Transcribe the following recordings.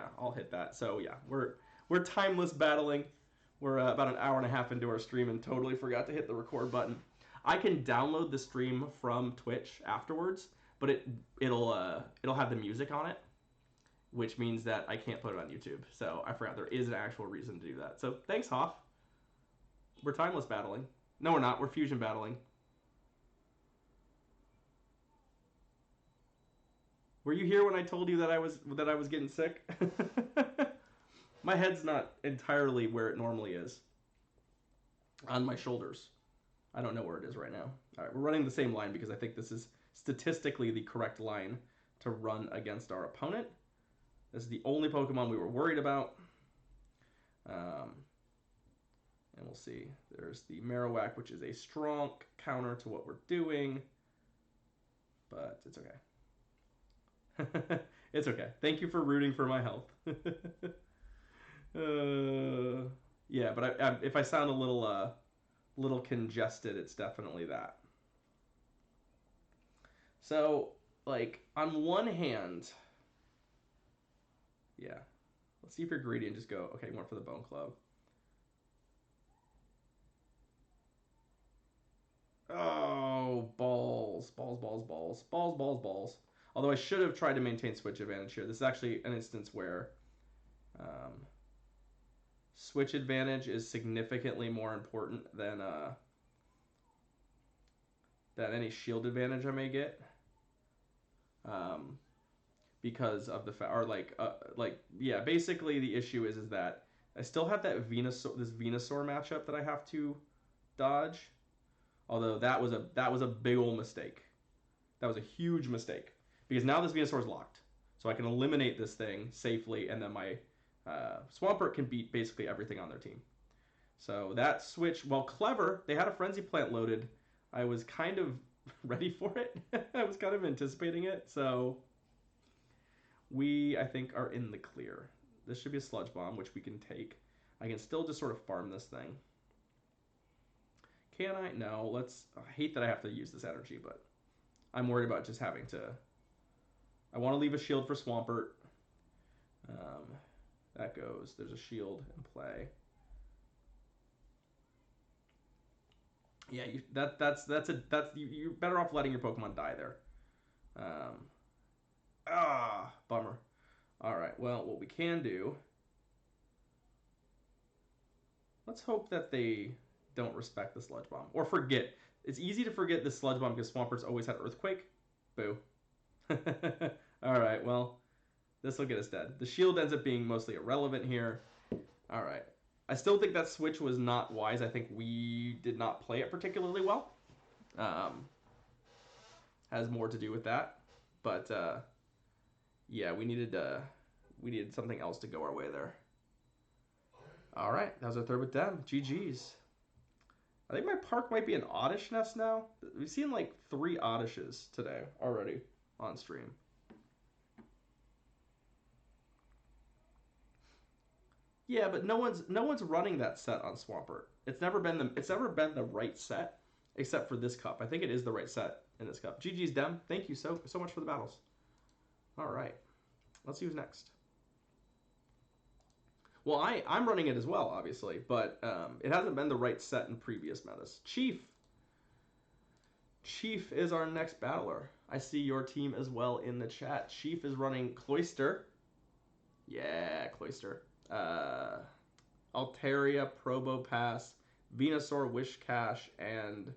yeah, I'll hit that. So yeah, we're timeless battling. We're about an hour and a half into our stream and totally forgot to hit the record button. I can download the stream from Twitch afterwards, but it'll have the music on it, which means that I can't put it on YouTube. So I forgot there is an actual reason to do that. So thanks, Hoff. We're timeless battling. No, we're not. We're fusion battling. Were you here when I told you that I was getting sick? My head's not entirely where it normally is. On my shoulders. I don't know where it is right now. All right, we're running the same line because I think this is statistically the correct line to run against our opponent. This is the only Pokemon we were worried about. And we'll see. There's the Marowak, which is a strong counter to what we're doing. But it's okay. It's okay. Thank you for rooting for my health. Yeah, but if I sound a little congested, it's definitely that. So, like, on one hand, yeah. Let's see if you're greedy and just go, okay, you went for the Bone Club. Oh, balls. Balls, balls, balls. Balls, balls, balls. Although I should have tried to maintain switch advantage here. This is actually an instance where switch advantage is significantly more important than any shield advantage I may get. Because of the fact, or yeah, basically the issue is that I still have that this Venusaur matchup that I have to dodge. Although that was a big old mistake. That was a huge mistake. Because now this Venusaur is locked. So I can eliminate this thing safely, and then my Swampert can beat basically everything on their team. So that switch, while clever, they had a Frenzy Plant loaded. I was kind of ready for it. I was kind of anticipating it. So we, I think, are in the clear. This should be a Sludge Bomb, which we can take. I can still just sort of farm this thing. Can I? No. I hate that I have to use this energy, but I'm worried about just having to. I want to leave a shield for Swampert. That goes. There's a shield in play. Yeah, you're better off letting your Pokemon die there. Bummer. All right. Well, what we can do. Let's hope that they don't respect the Sludge Bomb or forget. It's easy to forget the Sludge Bomb because Swampert's always had Earthquake. Boo. All right. Well, this will get us dead. The shield ends up being mostly irrelevant here. All right. I still think that switch was not wise. I think we did not play it particularly well. Has more to do with that. But, yeah, we needed something else to go our way there. All right. That was our third with them. GG's. I think my park might be an Oddish nest now. We've seen like 3 Oddishes today already on stream. Yeah, but no one's running that set on Swampert. It's never been the right set, except for this cup. I think it is the right set in this cup. GG's Dem, thank you so much for the battles. All right, let's see who's next. Well, I'm running it as well, obviously, but it hasn't been the right set in previous metas. Chief is our next battler. I see your team as well in the chat. Chief is running Cloyster. Yeah, Cloyster. Altaria, Probopass, Venusaur, Wishcash, and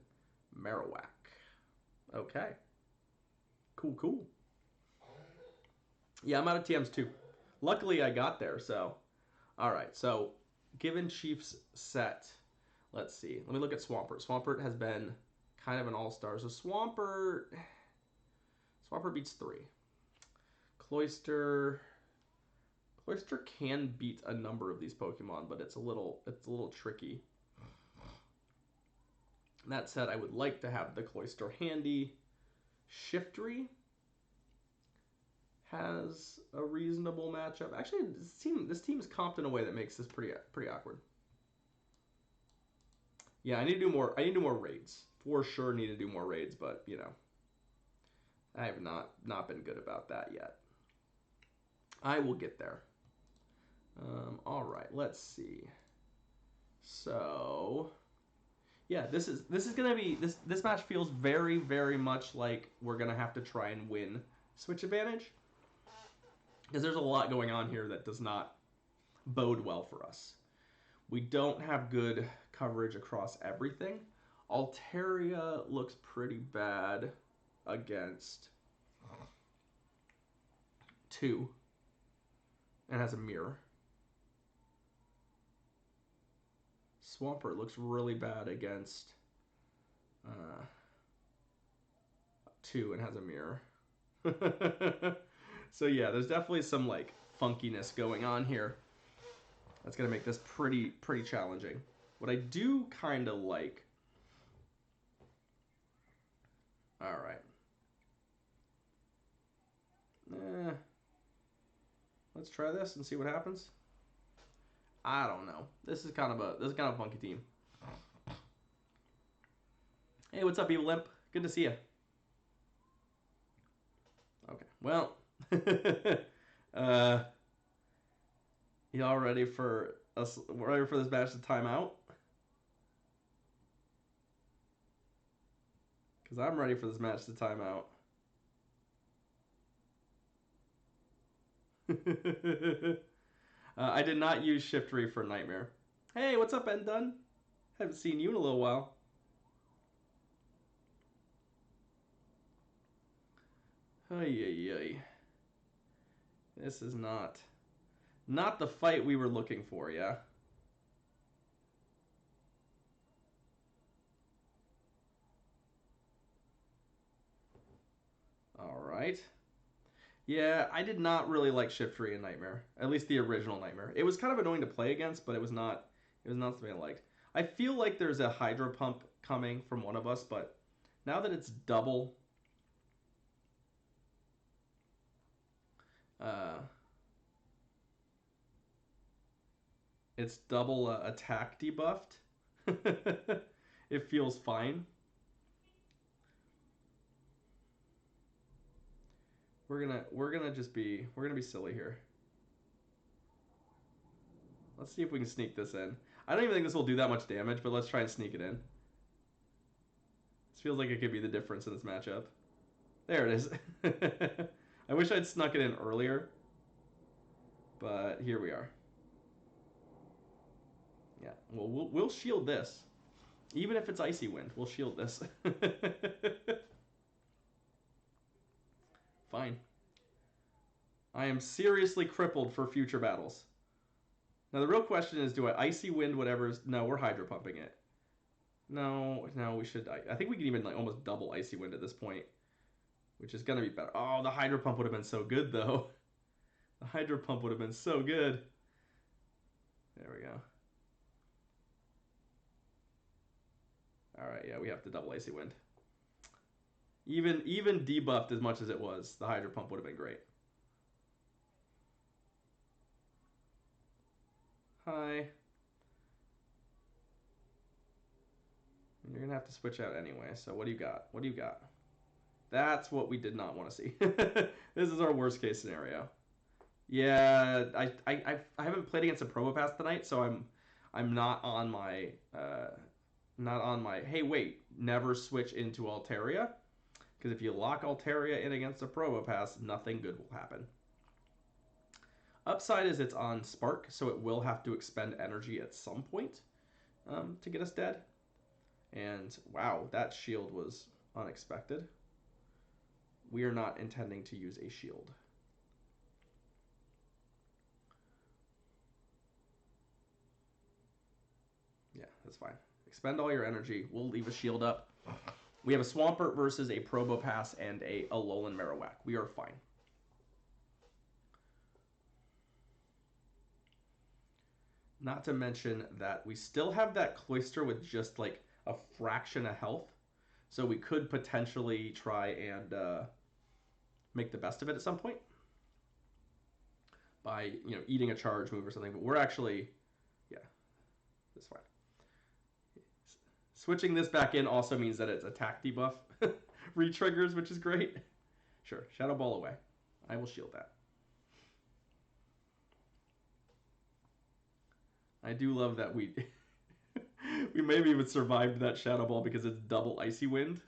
Marowak. Okay. Cool. Yeah, I'm out of TMs too. Luckily, I got there, so. All right, so given Chief's set, let's see. Let me look at Swampert. Swampert has been kind of an all-star. So Swampert beats 3. Cloyster can beat a number of these Pokemon, but it's a little tricky. That said, I would like to have the Cloyster handy. Shiftry has a reasonable matchup. Actually, this team is comped in a way that makes this pretty awkward. Yeah, I need to do more raids. For sure need to do more raids, but you know, I have not been good about that yet. I will get there. All right, let's see. So, yeah, this is gonna be this match feels very much like we're gonna have to try and win switch advantage because there's a lot going on here that does not bode well for us. We don't have good coverage across everything. Altaria looks pretty bad against 2 and has a mirror. Swampert looks really bad against 2 and has a mirror. So yeah, there's definitely some like funkiness going on here. That's gonna make this pretty challenging. What I do kind of like. All right. Let's try this and see what happens. I don't know. This is kind of a funky team. Hey, what's up, Evil Limp? Good to see you. Okay, well, y'all ready for us? Ready for this match to time out? Because I'm ready for this match to time out. I did not use Shift Re for Nightmare. Hey, what's up, Ben Dunn? Haven't seen you in a little while. Ay. This is not the fight we were looking for, yeah? All right. Yeah, I did not really like Shift Free in Nightmare. At least the original Nightmare. It was kind of annoying to play against, but it was not something I liked. I feel like there's a Hydro Pump coming from one of us, but now that it's double attack debuffed. It feels fine. We're gonna be silly here. Let's see if we can sneak this in. I don't even think this will do that much damage, but let's try and sneak it in. This feels like it could be the difference in this matchup. There it is. I wish I'd snuck it in earlier, but here we are. Yeah, well, we'll shield this. Even if it's Icy Wind, we'll shield this. Fine. I am seriously crippled for future battles. Now the real question is, do I Icy Wind whatever's... No, we're Hydro Pumping it. No, we should... I think we can even like almost double Icy Wind at this point, which is going to be better. Oh, the Hydro Pump would have been so good, though. The Hydro Pump would have been so good. There we go. Alright, yeah, we have to double Icy Wind. Even debuffed as much as it was, the Hydro Pump would have been great. Hi. You're going to have to switch out anyway, so what do you got? What do you got? That's what we did not want to see. This is our worst case scenario. Yeah, I haven't played against a Probopass tonight, so I'm not on my hey wait, never switch into Altaria, because if you lock Altaria in against a Probopass, nothing good will happen. Upside is it's on Spark, so it will have to expend energy at some point to get us dead. And wow, that shield was unexpected. We are not intending to use a shield. Yeah, that's fine. Expend all your energy. We'll leave a shield up. We have a Swampert versus a Probopass and a Alolan Marowak. We are fine. Not to mention that we still have that Cloyster with just like a fraction of health. So we could potentially try and make the best of it at some point by, eating a charge move or something. But we're actually, yeah, that's fine. Switching this back in also means that it's attack debuff re-triggers, which is great. Sure, Shadow Ball away. I will shield that. I do love that we we maybe even survived that Shadow Ball because it's double Icy Wind.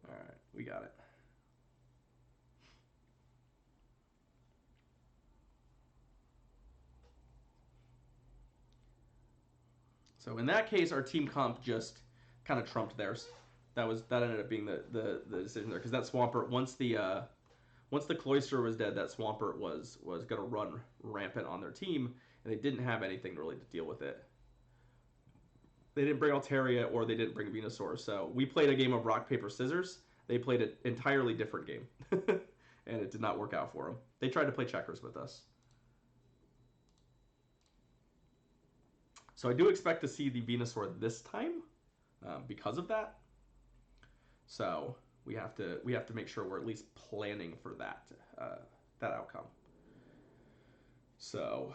Alright, we got it. So in that case, our team comp just kind of trumped theirs. That ended up being the decision there because that Swampert once the Cloyster was dead, that Swampert was gonna run rampant on their team, and they didn't have anything really to deal with it. They didn't bring Altaria or they didn't bring Venusaur, so we played a game of rock paper scissors. They played an entirely different game, and it did not work out for them. They tried to play checkers with us. So I do expect to see the Venusaur this time because of that. So we have to make sure we're at least planning for that that outcome. So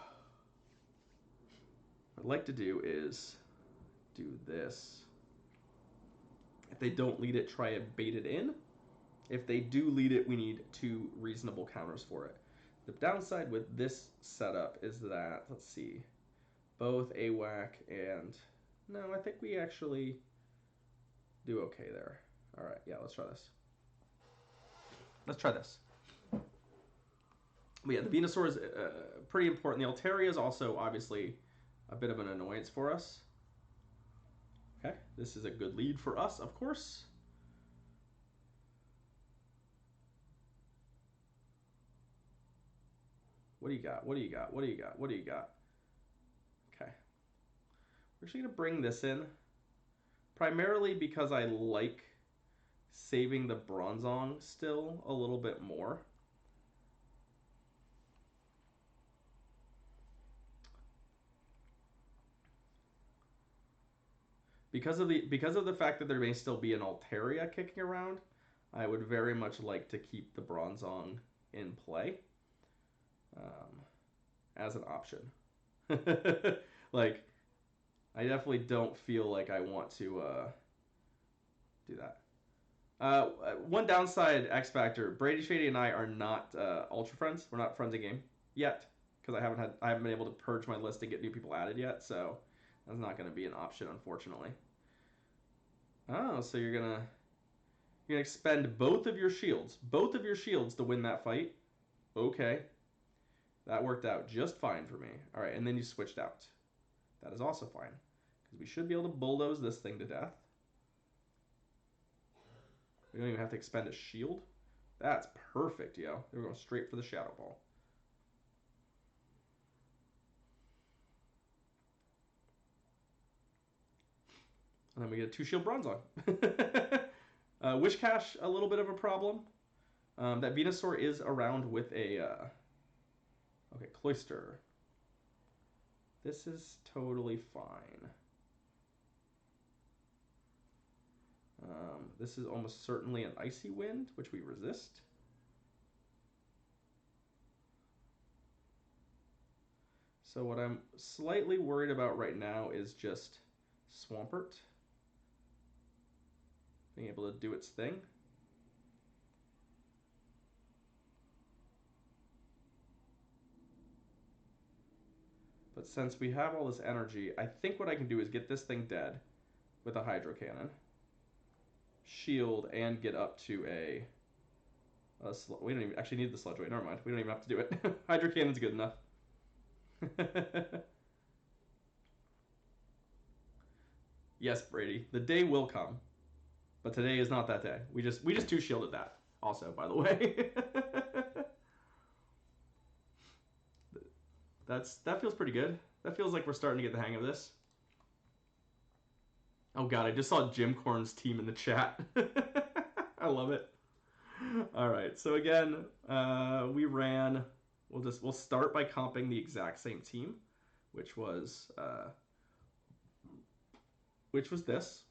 what I'd like to do is do this. If they don't lead it, try and bait it in. If they do lead it, we need 2 reasonable counters for it. The downside with this setup is that, let's see, both AWAC and... No, I think we actually do okay there. All right, yeah, let's try this. Let's try this. But yeah, the Venusaur is pretty important. The Altaria is also obviously a bit of an annoyance for us. Okay, this is a good lead for us, of course. What do you got? What do you got? What do you got? What do you got? Okay. We're actually going to bring this in. Primarily because I like saving the Bronzong still a little bit more. Because of the fact that there may still be an Altaria kicking around, I would very much like to keep the Bronzong in play as an option. Like, I definitely don't feel like I want to do that. One downside X Factor: Brady Shady and I are not ultra friends. We're not friends in game yet because I haven't been able to purge my list and get new people added yet. So that's not going to be an option, unfortunately. Oh, so you're gonna expend both of your shields to win that fight. Okay, that worked out just fine for me. All right, and then you switched out. That is also fine because we should be able to bulldoze this thing to death. We don't even have to expend a shield. That's perfect, yo. We're going straight for the Shadow Ball. And then we get a 2-shield Bronzong. Wish Cache, a little bit of a problem. That Venusaur is around with a... okay, Cloyster. This is totally fine. This is almost certainly an Icy Wind, which we resist. So what I'm slightly worried about right now is just Swampert being able to do its thing. But since we have all this energy, I think what I can do is get this thing dead with a Hydro Cannon, shield, and get up to a we don't even actually need the Sludge Wave. Never mind. We don't even have to do it. Hydro Cannon's good enough. Yes, Brady. The day will come. But today is not that day. We just 2-shielded that also, by the way. That feels pretty good. That feels like we're starting to get the hang of this. Oh god, I just saw Jim Corn's team in the chat. I love it. All right, so again, we ran. We'll start by comping the exact same team, which was this,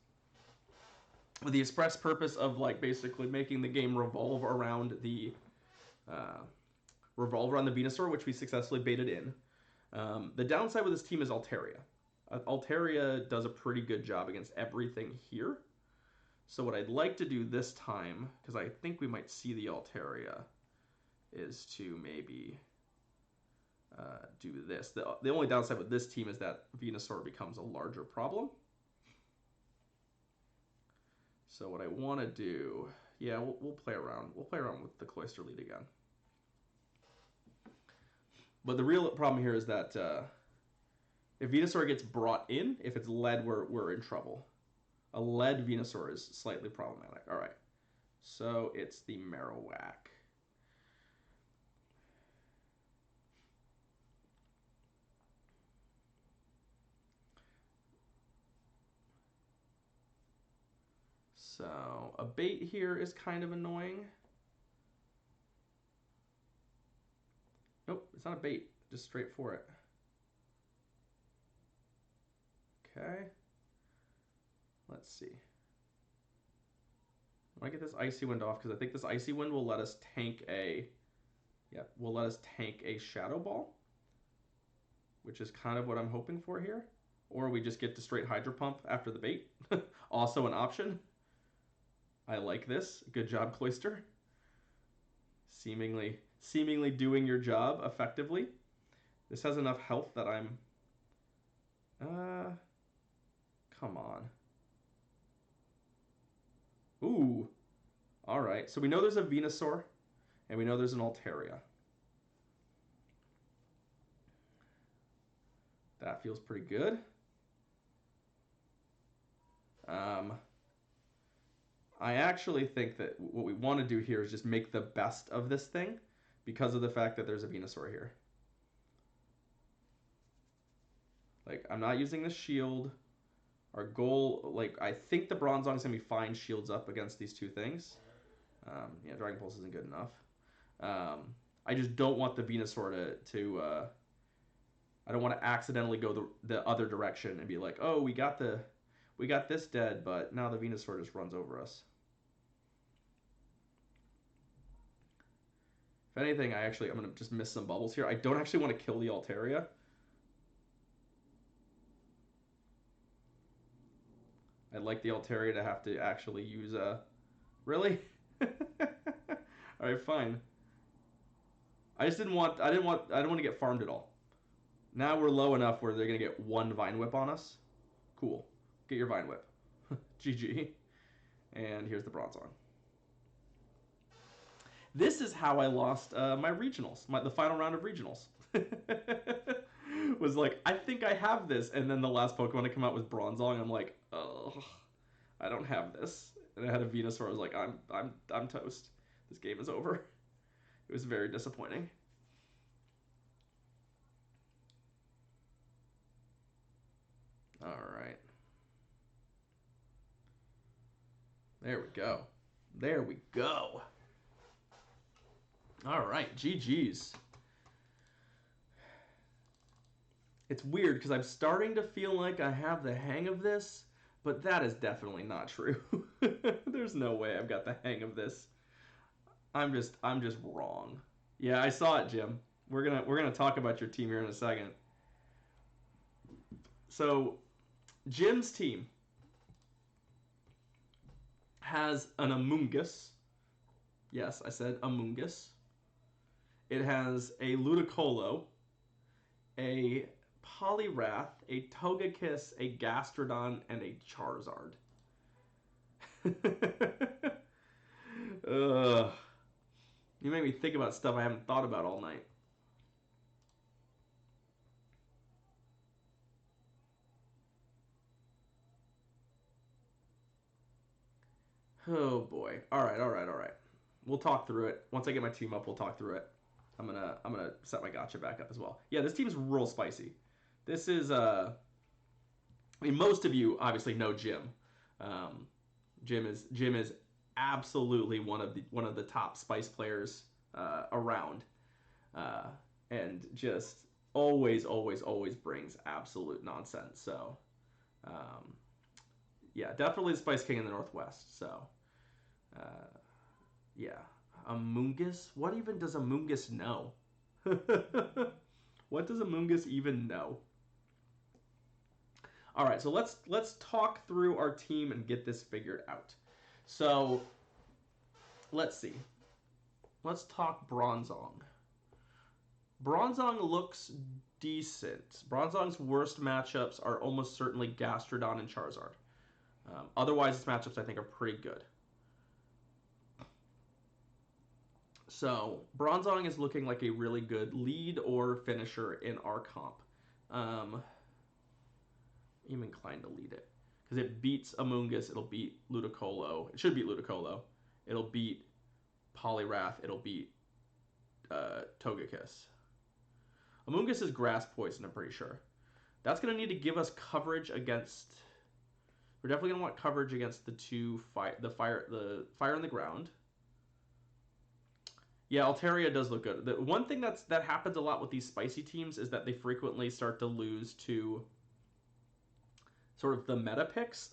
with the express purpose of like basically making the game revolve around the Venusaur, which we successfully baited in. The downside with this team is Altaria. Altaria does a pretty good job against everything here. So what I'd like to do this time, because I think we might see the Altaria, is to maybe do this. The only downside with this team is that Venusaur becomes a larger problem. So what I want to do, yeah, we'll play around. We'll play around with the Cloyster lead again. But the real problem here is that if Venusaur gets brought in, if it's lead, we're in trouble. A lead Venusaur is slightly problematic. All right, so it's the Marowak. So a bait here is kind of annoying. Nope, it's not a bait. Just straight for it. Okay. Let's see. I want to get this Icy Wind off because I think this Icy Wind will let us tank a... Yeah, will let us tank a Shadow Ball, which is kind of what I'm hoping for here. Or we just get to straight Hydro Pump after the bait. Also an option. I like this. Good job, Cloyster. Seemingly doing your job effectively. This has enough health that I'm... come on. Ooh. Alright, so we know there's a Venusaur, and we know there's an Altaria. That feels pretty good. I actually think that what we want to do here is just make the best of this thing because of the fact that there's a Venusaur here. Like, I'm not using the shield. Our goal, like, I think the Bronzong is going to be fine shields up against these two things. Yeah, Dragon Pulse isn't good enough. I just don't want the Venusaur to I don't want to accidentally go the other direction and be like, oh, we got this dead, but now the Venusaur just runs over us. If anything, I'm going to just miss some bubbles here. I don't actually want to kill the Altaria. I'd like the Altaria to have to actually use a... Really? Alright, fine. I didn't want to get farmed at all. Now we're low enough where they're going to get one Vine Whip on us. Cool. Get your Vine Whip. GG. And here's the Bronzong. This is how I lost my regionals, the final round of regionals. Was like, I think I have this, and then the last Pokemon to come out was Bronzong. I'm like, oh, I don't have this. And I had a Venusaur. I was like, I'm toast. This game is over. It was very disappointing. All right. There we go. There we go. All right, GG's. It's weird because I'm starting to feel like I have the hang of this, but that is definitely not true. There's no way I've got the hang of this. I'm just wrong. Yeah, I saw it, Jim. We're gonna talk about your team here in a second. So, Jim's team has an Amoonguss. Yes, I said Amoonguss. It has a Ludicolo, a Poliwrath, a Togekiss, a Gastrodon, and a Charizard. You make me think about stuff I haven't thought about all night. Oh boy. All right. We'll talk through it. Once I get my team up, we'll talk through it. I'm gonna set my gotcha back up as well. Yeah, this team's real spicy. This is I mean, most of you obviously know Jim. Jim is absolutely one of the top spice players around, and just always brings absolute nonsense. So, yeah, definitely the Spice King in the Northwest. So, yeah. Amoonguss? What even does Amoonguss know? What does Amoonguss even know? All right, so let's talk through our team and get this figured out. So, let's see. Let's talk Bronzong. Bronzong looks decent. Bronzong's worst matchups are almost certainly Gastrodon and Charizard. Otherwise, its matchups I think are pretty good. So Bronzong is looking like a really good lead or finisher in our comp. I'm inclined to lead it because it beats Amoonguss. It'll beat Ludicolo. It should beat Ludicolo. It'll beat Poliwrath. It'll beat Togekiss. Amoonguss is Grass Poison, I'm pretty sure. That's going to need to give us coverage against... We're definitely going to want coverage against the fire and the ground. Yeah, Altaria does look good. The one thing that happens a lot with these spicy teams is that they frequently start to lose to sort of the meta picks.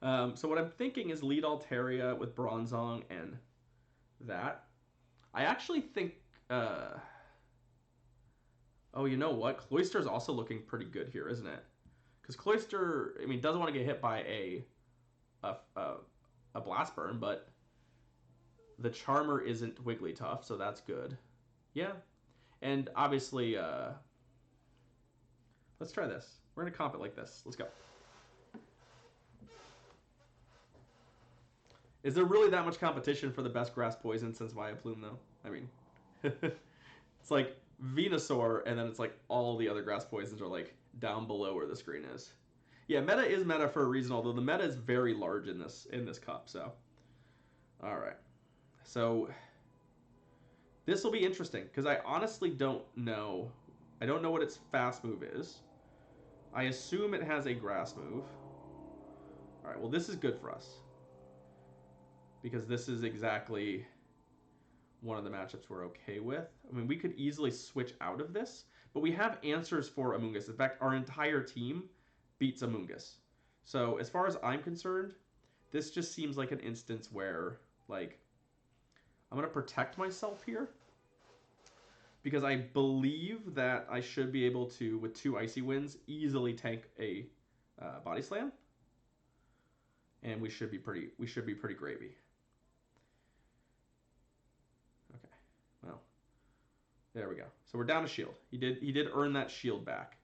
So what I'm thinking is lead Altaria with Bronzong and that. I actually think... Oh, you know what? Cloyster is also looking pretty good here, isn't it? Because Cloyster, I mean, doesn't want to get hit by a Blast Burn, but the Charmer isn't Wigglytuff, so that's good. Yeah. And obviously, let's try this. We're going to comp it like this. Let's go. Is there really that much competition for the best Grass Poison since Vileplume, though? I mean, it's like Venusaur, and then it's like all the other Grass Poisons are like down below where the screen is. Yeah, meta is meta for a reason, although the meta is very large in this cup, so. Alright. So this will be interesting, because I honestly don't know. I don't know what its fast move is. I assume it has a grass move. Alright, well this is good for us. Because this is exactly one of the matchups we're okay with. I mean, we could easily switch out of this, but we have answers for Amoonguss. In fact, our entire team beats Amoonguss. So as far as I'm concerned, this just seems like an instance where, like, I'm going to protect myself here because I believe that I should be able to, with 2 Icy Winds, easily tank a Body Slam. And we should be pretty gravy. Okay, well, there we go. So we're down a shield. He did earn that shield back,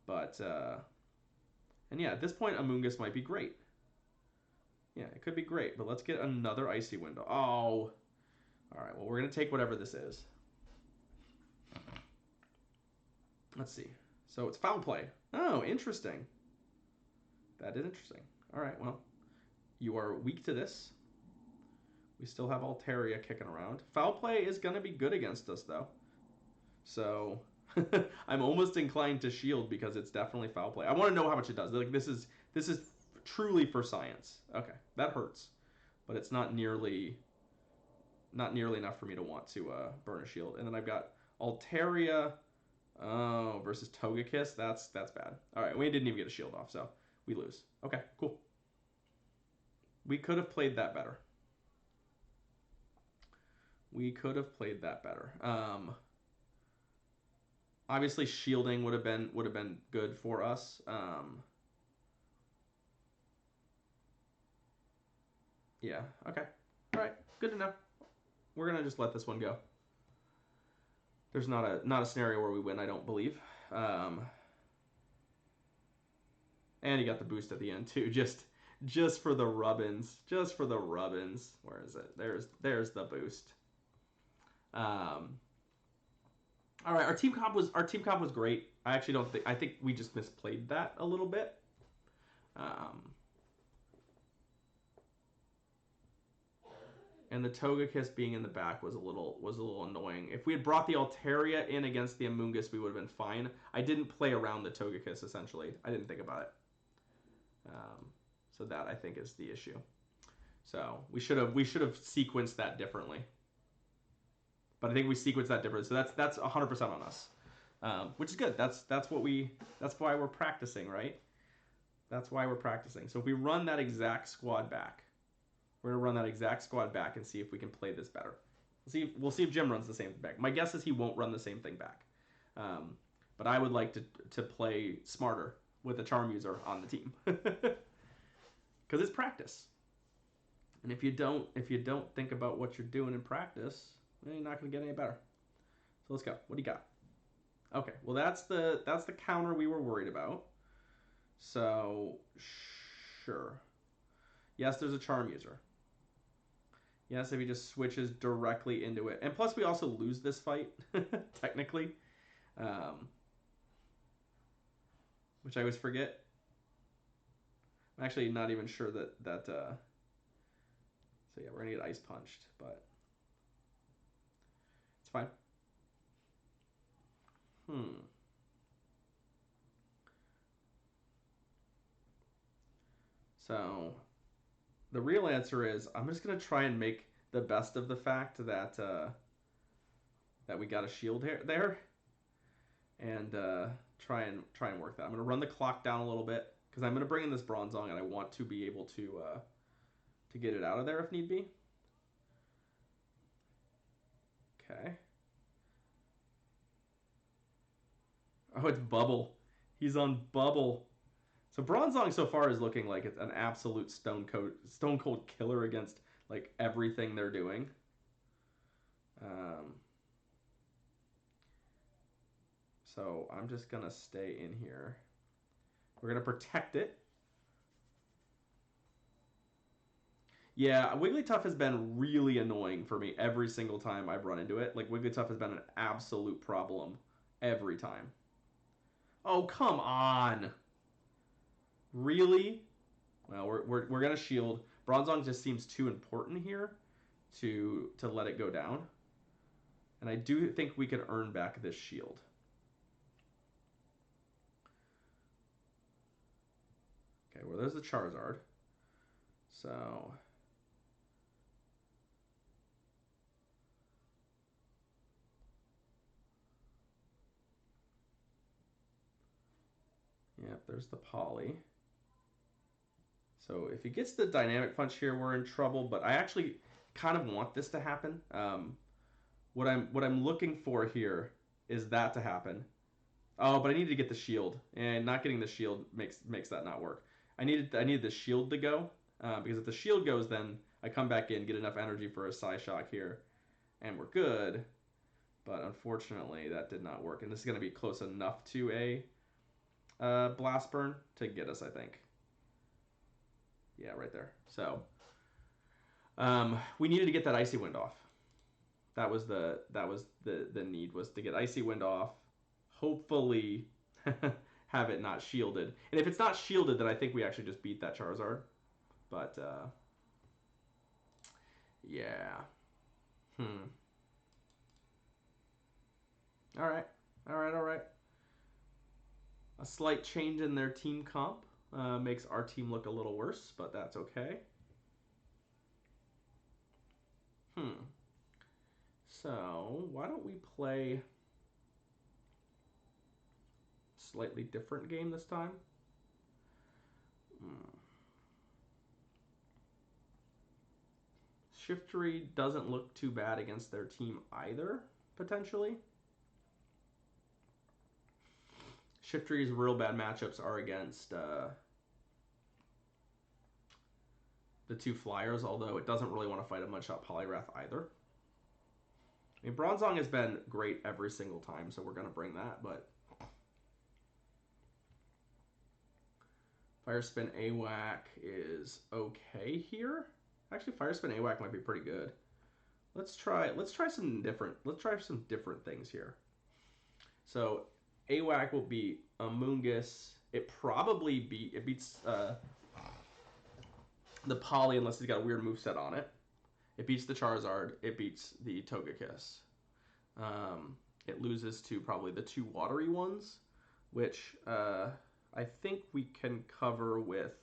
but and yeah, at this point, Amoonguss might be great. Yeah, it could be great, but let's get another Icy Window. Oh, all right. Well, we're gonna take whatever this is. Let's see. So it's Foul Play. Oh, interesting. That is interesting. All right. Well, you are weak to this. We still have Altaria kicking around. Foul Play is going to be good against us, though. So I'm almost inclined to shield because it's definitely Foul Play. I want to know how much it does. Like this is truly for science. Okay, that hurts, but it's not nearly enough for me to want to burn a shield. And then I've got Altaria versus Togekiss. That's bad. All right, we didn't even get a shield off, so we lose. Okay, cool. We could have played that better. We could have played that better. Obviously, shielding would have been good for us. Yeah. Okay. All right. Good to know. We're gonna just let this one go. There's not a scenario where we win. I don't believe. And you got the boost at the end too. Just for the rubbins. Just for the rubbins. Where is it? There's the boost. All right, our team comp was great. I think we just misplayed that a little bit. And the Togekiss being in the back was a little annoying. If we had brought the Altaria in against the Amoonguss, we would have been fine. I didn't play around the Togekiss essentially. I didn't think about it. So that I think is the issue. So we should have sequenced that differently. But I think we sequenced that differently. So that's 100% on us, which is good. That's why we're practicing, right? That's why we're practicing. So if we run that exact squad back, we're gonna run that exact squad back and see if we can play this better. We'll see if Jim runs the same thing back. My guess is he won't run the same thing back. But I would like to play smarter with a Charmander on the team because it's practice. And if you don't think about what you're doing in practice, you're not going to get any better. So let's go. What do you got? Okay, well that's the counter we were worried about. So sure. Yes, there's a charm user. Yes, if he just switches directly into it. And plus we also lose this fight, technically. Um, which I always forget. I'm actually not even sure that so yeah, we're gonna get ice punched, but it's fine. Hmm. So the real answer is I'm just gonna try and make the best of the fact that we got a shield here there, and try and work that. I'm gonna run the clock down a little bit because I'm gonna bring in this Bronzong and I want to be able to get it out of there if need be. Okay. Oh, it's Bubble. He's on Bubble. So Bronzong so far is looking like it's an absolute stone cold killer against like everything they're doing. Um, so I'm just gonna stay in here. We're gonna protect it. Yeah, Wigglytuff has been really annoying for me every single time I've run into it. Like Wigglytuff has been an absolute problem every time. Oh, come on. Really? Well, we're gonna shield. Bronzong just seems too important here to let it go down. And I do think we can earn back this shield. Okay, well there's the Charizard. So yep, there's the Poly. So if he gets the Dynamic Punch here, we're in trouble. But I actually kind of want this to happen. What I'm looking for here is that to happen. Oh, but I needed to get the shield, and not getting the shield makes that not work. I needed the shield to go because if the shield goes, then I come back in, get enough energy for a Psyshock here, and we're good. But unfortunately, that did not work, and this is going to be close enough to a Blast Burn to get us, I think. Yeah, right there. So we needed to get that Icy Wind off. That was the need, was to get Icy Wind off. Hopefully have it not shielded. And if it's not shielded, then I think we actually just beat that Charizard. But yeah. Hmm. All right. All right. All right. A slight change in their team comp makes our team look a little worse, but that's okay. Hmm. So why don't we play a slightly different game this time? Hmm. Shiftry doesn't look too bad against their team either, potentially. Shiftry's real bad matchups are against the two Flyers, although it doesn't really want to fight a Mudshot Poliwrath either. I mean, Bronzong has been great every single time, so we're going to bring that, but Fire Spin AWAC is okay here. Actually, Fire Spin AWAC might be pretty good. Let's try some different things here. So AWAC will beat Amoonguss. It beats the Poly unless he's got a weird moveset on it. It beats the Charizard. It beats the Togekiss. It loses to probably the two watery ones, which I think we can cover with.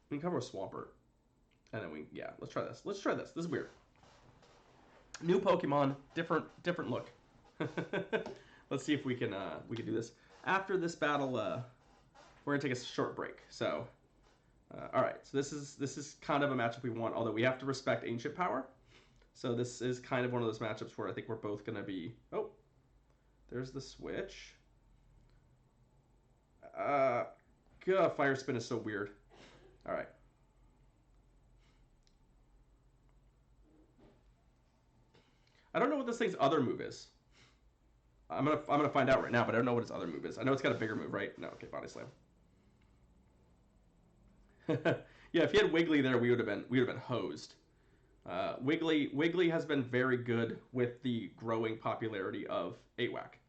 We can cover with Swampert, and then let's try this. Let's try this. This is weird. New Pokemon, different look. Let's see if we can do this. After this battle, we're gonna take a short break. So, all right. So this is kind of a matchup we want, although we have to respect Ancient Power. So this is kind of one of those matchups where I think we're both gonna be. Oh, there's the switch. God, Fire Spin is so weird. All right. I don't know what this thing's other move is. I'm gonna find out right now, but I don't know what its other move is. I know it's got a bigger move, right? No, okay, body slam. Yeah, if he had Wiggly there, we would have been hosed. Wiggly has been very good with the growing popularity of 8-Whack.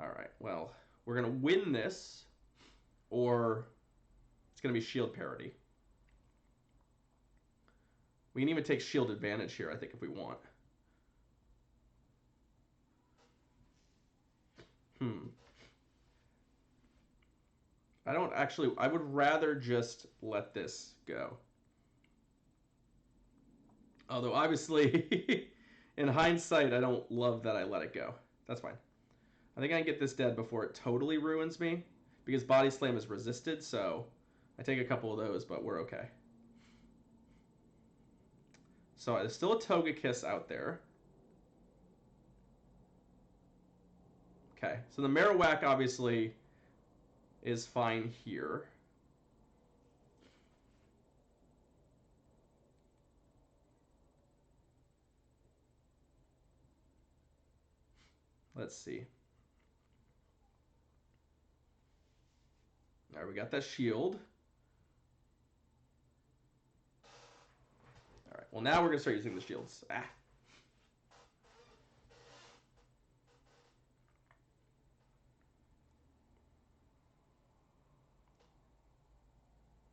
All right, well, we're gonna win this, or it's gonna be shield parity. We can even take shield advantage here, I think, if we want. I don't actually. I would rather just let this go. Although, obviously, in hindsight, I don't love that I let it go. That's fine. I think I can get this dead before it totally ruins me. Because Body Slam is resisted, so I take a couple of those, but we're okay. So there's still a Togekiss out there. Okay, so the Marowak obviously is fine here. Let's see. All right, we got that shield. All right, well, now we're going to start using the shields. Ah.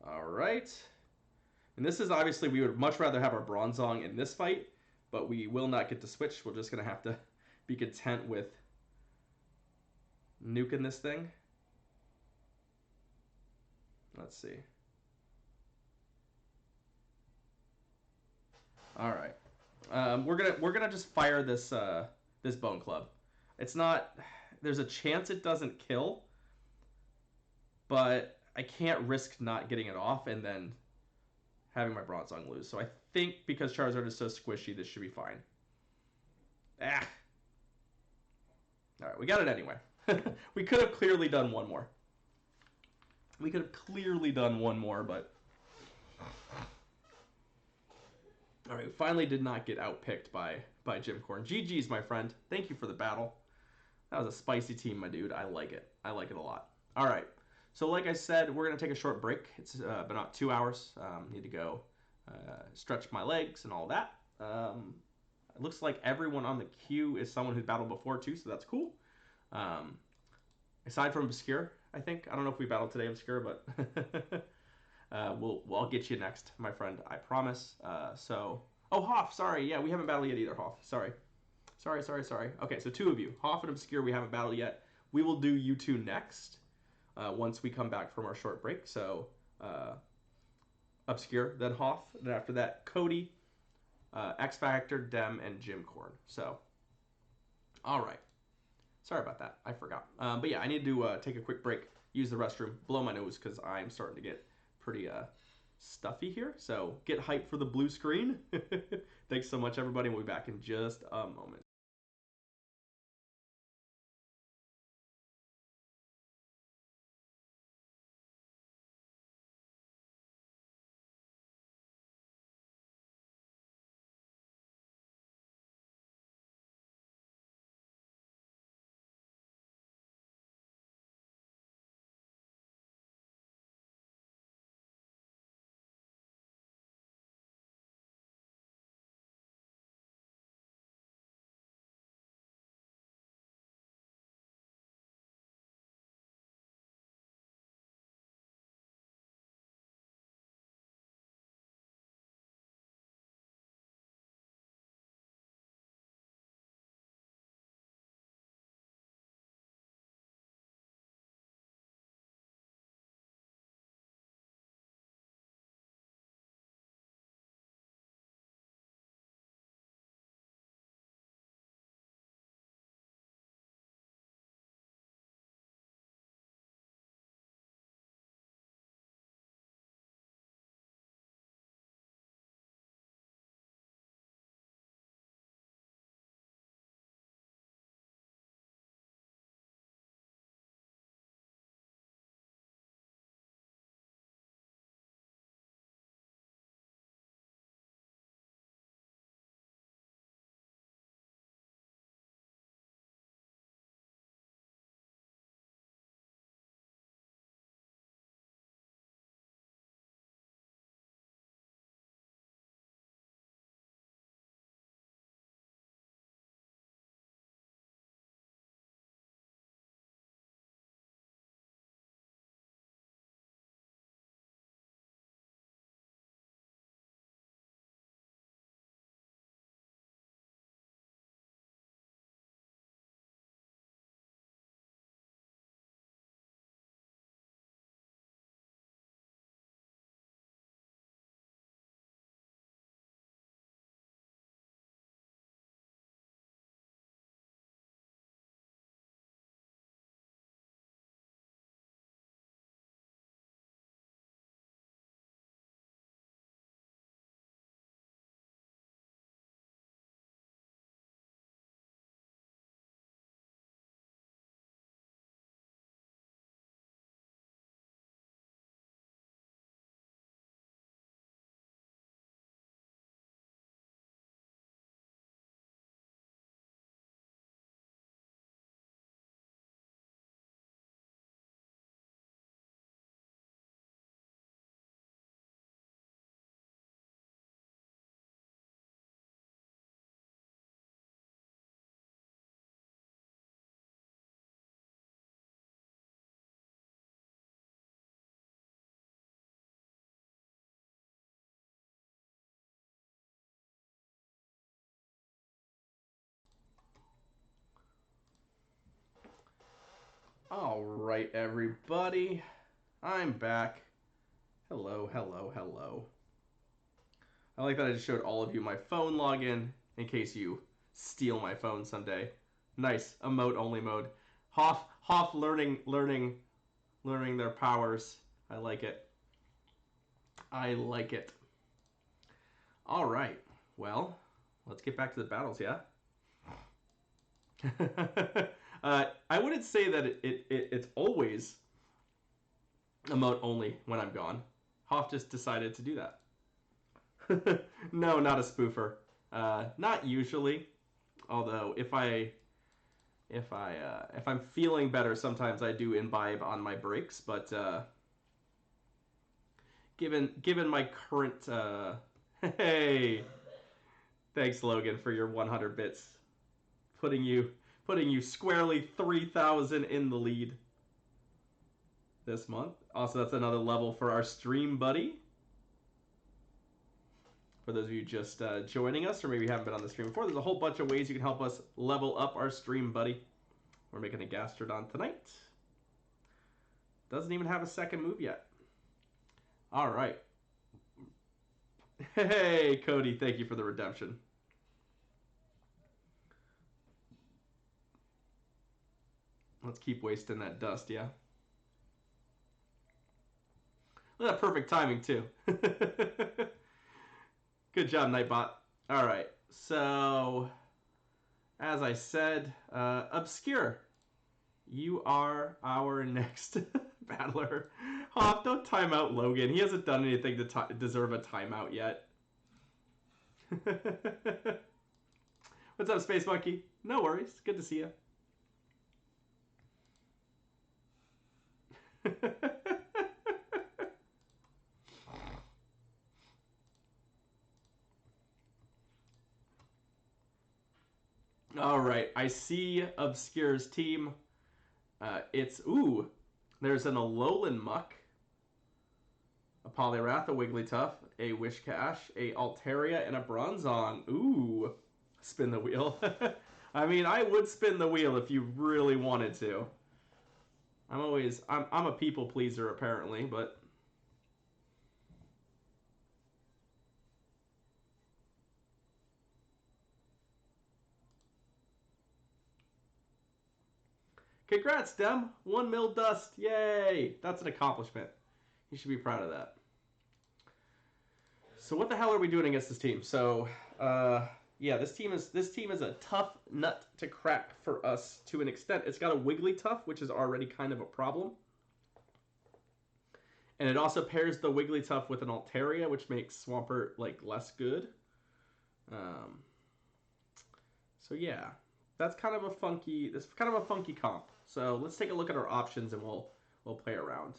All right. And this is obviously, we would much rather have our Bronzong in this fight, but we will not get to switch. We're just going to have to be content with nuking this thing. Let's see. All right. We're gonna just fire this this Bone Club. It's not. There's a chance it doesn't kill, but I can't risk not getting it off and then having my Bronzong lose. So I think because Charizard is so squishy, this should be fine. Ah. All right, we got it anyway. We could have clearly done one more. We could have clearly done one more, but... All right, we finally did not get outpicked by Jim Corn. GG's, my friend. Thank you for the battle. That was a spicy team, my dude. I like it. I like it a lot. All right. So like I said, we're going to take a short break. It's been about 2 hours. Need to go stretch my legs and all that. It looks like everyone on the queue is someone who's battled before, too, so that's cool. Aside from Obscure, I think. I don't know if we battled today, Obscure, but I'll get you next, my friend. I promise. Oh, Hoff, sorry. Yeah, we haven't battled yet either, Hoff. Sorry. Okay, so 2 of you. Hoff and Obscure, we haven't battled yet. We will do you 2 next once we come back from our short break. So Obscure, then Hoff, and after that, Cody, X Factor, Dem, and Jim Corn. So, all right. Sorry about that. I forgot. But yeah, I need to take a quick break, use the restroom, blow my nose because I'm starting to get pretty stuffy here. So get hyped for the blue screen. Thanks so much, everybody. We'll be back in just a moment. All right, everybody. I'm back. Hello, hello, hello. I like that I just showed all of you my phone login in case you steal my phone someday. Nice. Emote only mode. Hoff learning their powers. I like it. I like it. All right. Well, let's get back to the battles, yeah? I wouldn't say that it's always emote only when I'm gone. Hoff just decided to do that. No, not a spoofer. Not usually. Although if I'm feeling better, sometimes I do imbibe on my breaks. But given my current hey, thanks Logan for your 100 bits, putting you squarely 3,000 in the lead this month. Also, that's another level for our stream buddy. For those of you just joining us, or maybe you haven't been on the stream before, there's a whole bunch of ways you can help us level up our stream buddy. We're making a Gastrodon tonight. Doesn't even have a second move yet. All right. Hey, Cody, thank you for the redemption. Let's keep wasting that dust, yeah? Look at that perfect timing, too. Good job, Nightbot. All right, so as I said, Obscure, you are our next battler. Hoff, don't time out Logan. He hasn't done anything to deserve a timeout yet. What's up, Space Monkey? No worries. Good to see you. All right, I see Obscure's team. There's an Alolan Muck, a Poliwrath, a Wigglytuff, a Wishcash, a Altaria, and a Bronzong. Ooh, spin the wheel. I mean, I would spin the wheel if you really wanted to. I'm a people pleaser apparently, but congrats, Dem! 1 mil dust, yay! That's an accomplishment. You should be proud of that. So what the hell are we doing against this team? So, yeah, this team is a tough nut to crack for us to an extent. It's got a Wigglytuff, which is already kind of a problem. And it also pairs the Wigglytuff with an Altaria, which makes Swampert like less good. So yeah, that's kind of a funky comp. So let's take a look at our options and we'll play around.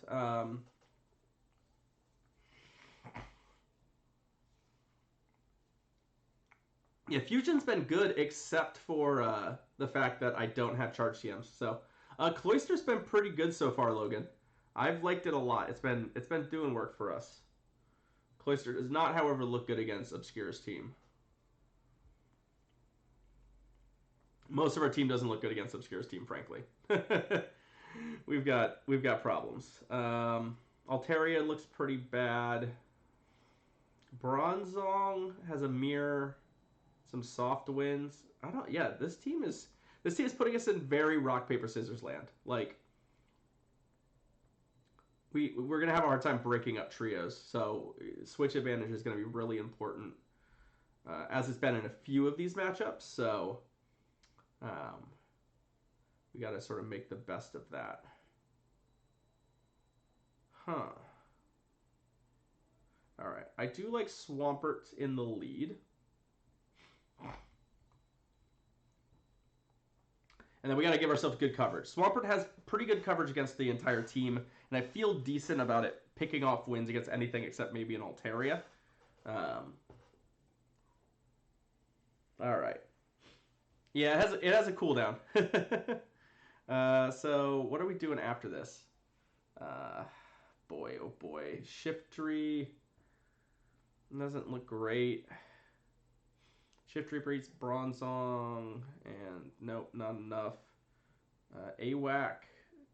Yeah, Fusion's been good except for the fact that I don't have charge CMs. So Cloyster's been pretty good so far, Logan. I've liked it a lot. It's been doing work for us. Cloyster does not, however, look good against Obscure's team. Most of our team doesn't look good against Obscure's team, frankly. we've got problems. Altaria looks pretty bad. Bronzong has a mirror, some soft winds. Yeah, this team is putting us in very rock paper scissors land. Like we're gonna have a hard time breaking up trios. So switch advantage is gonna be really important, as it's been in a few of these matchups. So we got to sort of make the best of that. Huh. All right. I do like Swampert in the lead. And then we got to give ourselves good coverage. Swampert has pretty good coverage against the entire team, and I feel decent about it picking off wins against anything except maybe an Altaria. All right. Yeah, it has a cooldown. So what are we doing after this? Boy, oh boy. Shiftry doesn't look great. Shiftry breeds Bronzong, and nope, not enough. AWAC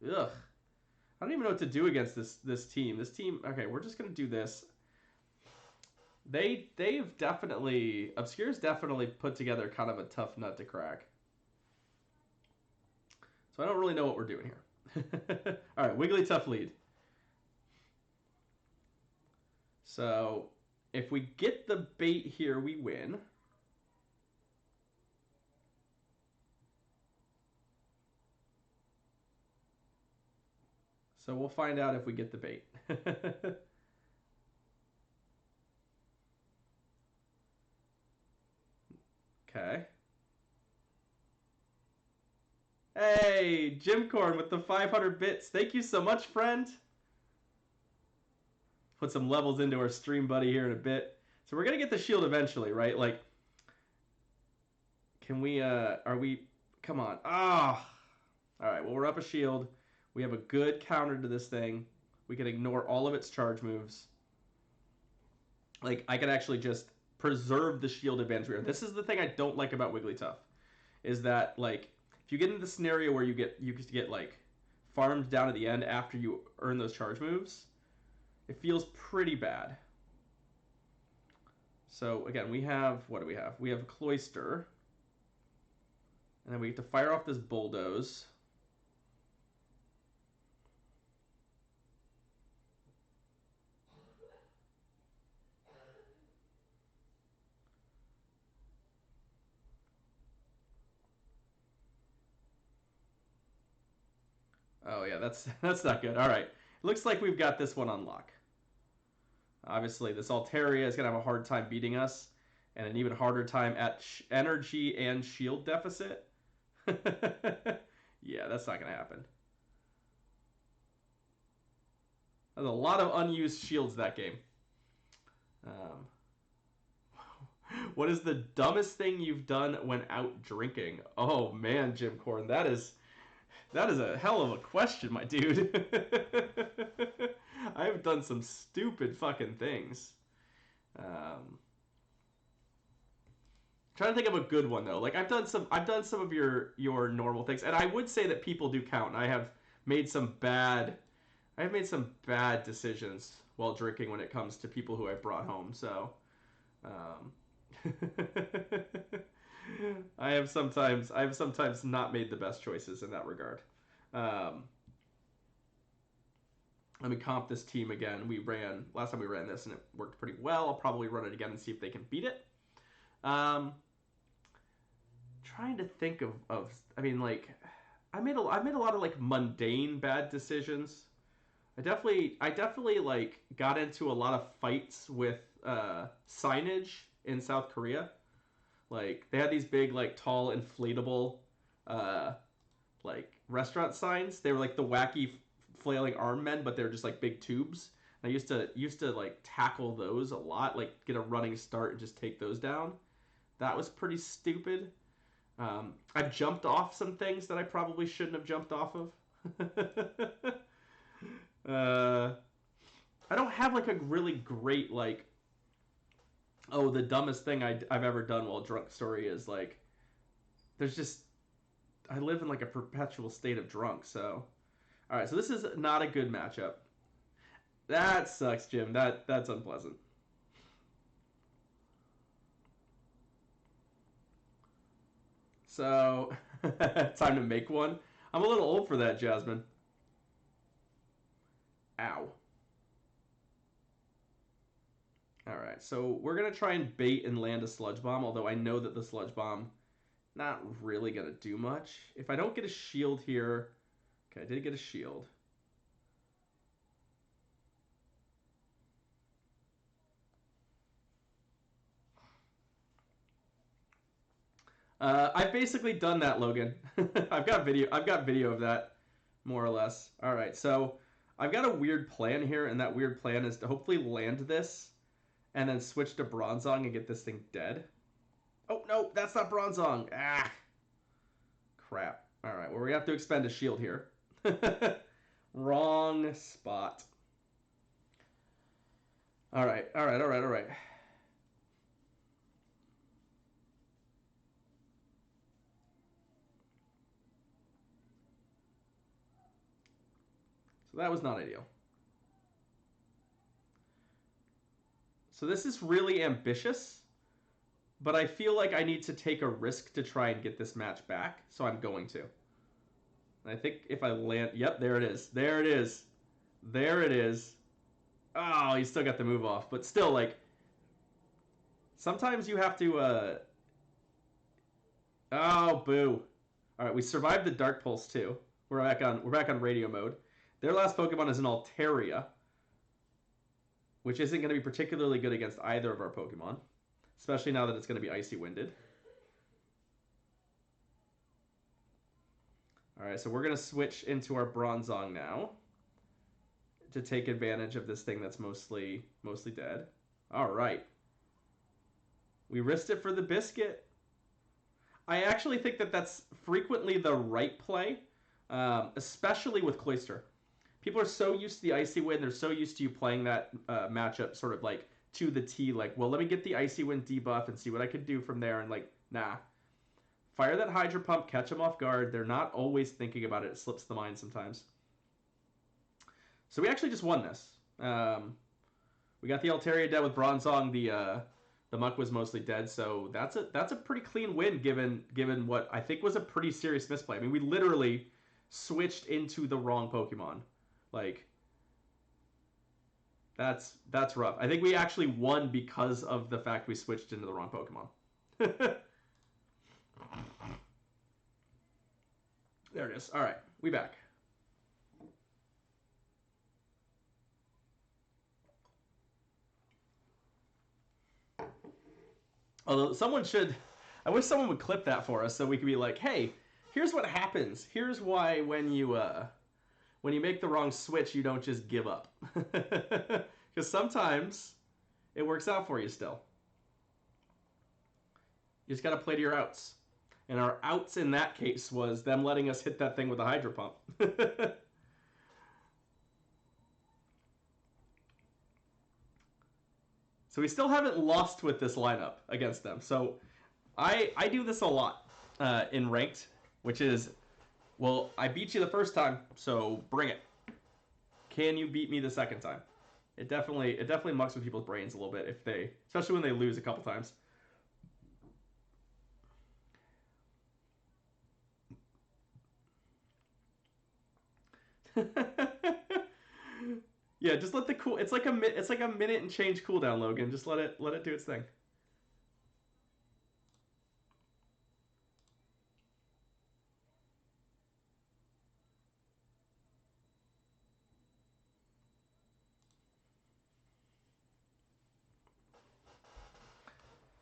Ugh. I don't even know what to do against this team. This team. Okay, we're just gonna do this. They've definitely Obscure's definitely put together kind of a tough nut to crack. So I don't really know what we're doing here. All right, Wigglytuff lead. So if we get the bait here, we win. So we'll find out if we get the bait. Okay. Hey, Jimcorn with the 500 bits. Thank you so much, friend. Put some levels into our stream buddy here in a bit. So we're going to get the shield eventually, right? Like, can we, are we, come on. Ah. All right, well, we're up a shield. We have a good counter to this thing. We can ignore all of its charge moves. Like, I can actually just preserve the shield advantage. This is the thing I don't like about Wigglytuff, is that, like, if you get into the scenario where you get like farmed down at the end after you earn those charge moves, it feels pretty bad. So again, we have, what do we have? We have Cloyster, and then we get to fire off this Bulldoze. Oh yeah, that's not good. All right, looks like we've got this one on lock. Obviously, this Altaria is gonna have a hard time beating us, and an even harder time at energy and shield deficit. Yeah, that's not gonna happen. There's a lot of unused shields that game. What is the dumbest thing you've done when out drinking? Oh man, Jim Corn, that is a hell of a question, my dude. I've done some stupid fucking things. Trying to think of a good one though. Like I've done some of your normal things, and I would say that people do count. I have made some bad decisions while drinking when it comes to people who I've brought home. So, I have sometimes not made the best choices in that regard. Let me comp this team again. Last time we ran this and it worked pretty well. I'll probably run it again and see if they can beat it. Trying to think of I mean, like, I made a lot of like mundane bad decisions. I definitely like got into a lot of fights with signage in South Korea. Like they had these big like tall inflatable like restaurant signs. They were like the wacky flailing arm men, but they're just like big tubes. And I used to like tackle those a lot, like get a running start and just take those down. That was pretty stupid. I've jumped off some things that I probably shouldn't have jumped off of. I don't have like a really great like, oh, the dumbest thing I've ever done while drunk story is like, there's just, I live in like a perpetual state of drunk. So, all right, so this is not a good matchup. That sucks, Jim. That's unpleasant. So, time to make one. I'm a little old for that, Jasmine. Ow. Alright, so we're going to try and bait and land a Sludge Bomb, although I know that the Sludge Bomb not really going to do much. If I don't get a shield here... Okay, I did get a shield. I've basically done that, Logan. I've got video of that, more or less. Alright, so I've got a weird plan here, and that weird plan is to hopefully land this and then switch to Bronzong and get this thing dead. Oh, no, that's not Bronzong. Ah, crap. All right, well, we have to expend a shield here. Wrong spot. All right. So that was not ideal. So this is really ambitious, but I feel like I need to take a risk to try and get this match back, so I'm going to. And I think if I land... Yep, there it is. There it is. There it is. Oh, he still got the move off, but still, like... Sometimes you have to, Oh, boo. All right, we survived the Dark Pulse too. We're back on radio mode. Their last Pokemon is an Altaria, which isn't going to be particularly good against either of our Pokemon, especially now that it's going to be Icy Winded. All right, so we're going to switch into our Bronzong now to take advantage of this thing that's mostly dead. All right. We risked it for the biscuit. I actually think that that's frequently the right play, especially with Cloyster. People are so used to the Icy Wind, they're so used to you playing that matchup sort of like to the T, like, well, let me get the Icy Wind debuff and see what I can do from there, and like, nah. Fire that Hydro Pump, catch them off guard. They're not always thinking about it. It slips the mind sometimes. So we actually just won this. We got the Altaria dead with Bronzong. The Muck was mostly dead, so that's a pretty clean win given what I think was a pretty serious misplay. I mean, we literally switched into the wrong Pokemon. Like, that's rough. I think we actually won because of the fact we switched into the wrong Pokemon. There it is. All right, we back. Although someone should, I wish someone would clip that for us so we could be like, hey, here's what happens. Here's why when you make the wrong switch, you don't just give up. Because sometimes it works out for you still. You just got to play to your outs. And our outs in that case was them letting us hit that thing with a Hydro Pump. So we still haven't lost with this lineup against them. So I do this a lot in ranked, which is, well, I beat you the first time, so bring it. Can you beat me the second time? It definitely mucks with people's brains a little bit especially when they lose a couple times. Yeah, just let the cool. It's like a minute and change cooldown, Logan. Just let it do its thing.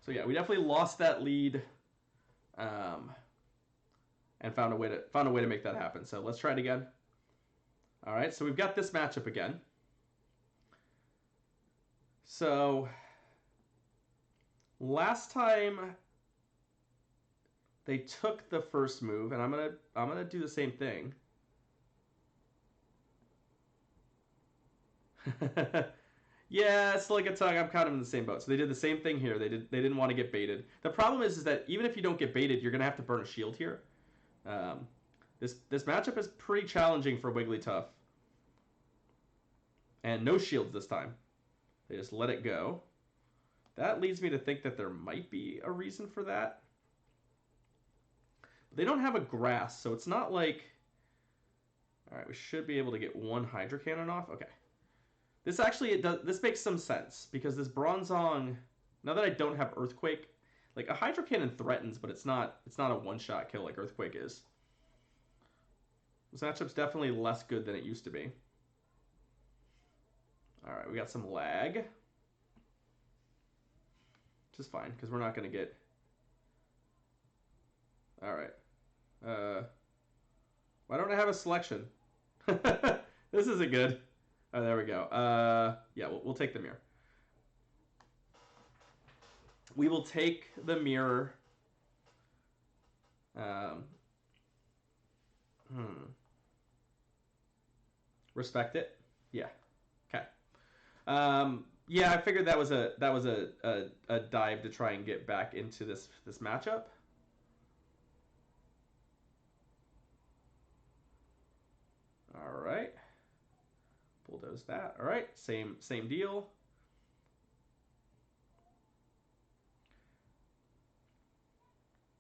So yeah, we definitely lost that lead, and found a way to make that happen. So let's try it again. All right, so we've got this matchup again. So last time they took the first move, and I'm gonna do the same thing. Yeah, it's like a tug. I'm kind of in the same boat. So they did the same thing here. They didn't want to get baited. The problem is that even if you don't get baited, you're gonna have to burn a shield here. This matchup is pretty challenging for Wigglytuff. And no shields this time. They just let it go. That leads me to think that there might be a reason for that. They don't have a grass, so it's not like... Alright, we should be able to get one Hydro Cannon off. Okay. This actually, this makes some sense, because this Bronzong, now that I don't have Earthquake, like a Hydro Cannon threatens, but it's not a one-shot kill like Earthquake is. This matchup's definitely less good than it used to be. Alright, we got some lag. Which is fine, because we're not going to get... Alright. Why don't I have a selection? This isn't good. Oh, there we go. Yeah, we'll take the mirror. We will take the mirror. Respect it. Yeah. Okay. Yeah, I figured that was a dive to try and get back into this matchup. All right. Bulldoze that. All right, same deal.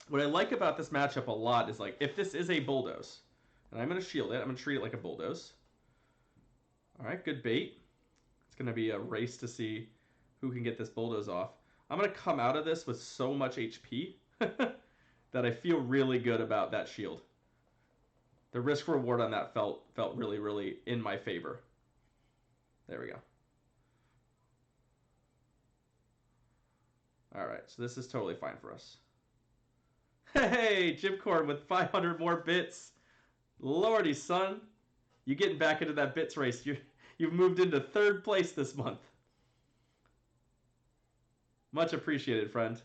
What I like about this matchup a lot is like if this is a Bulldoze, and I'm going to shield it, I'm going to treat it like a Bulldoze. All right, good bait. It's going to be a race to see who can get this Bulldoze off. I'm going to come out of this with so much HP that I feel really good about that shield. The risk reward on that felt really, really in my favor. There we go. All right, so this is totally fine for us. Hey, Jimcorn with 500 more bits. Lordy, son. You getting back into that bits race. You've moved into 3rd place this month. Much appreciated, friend.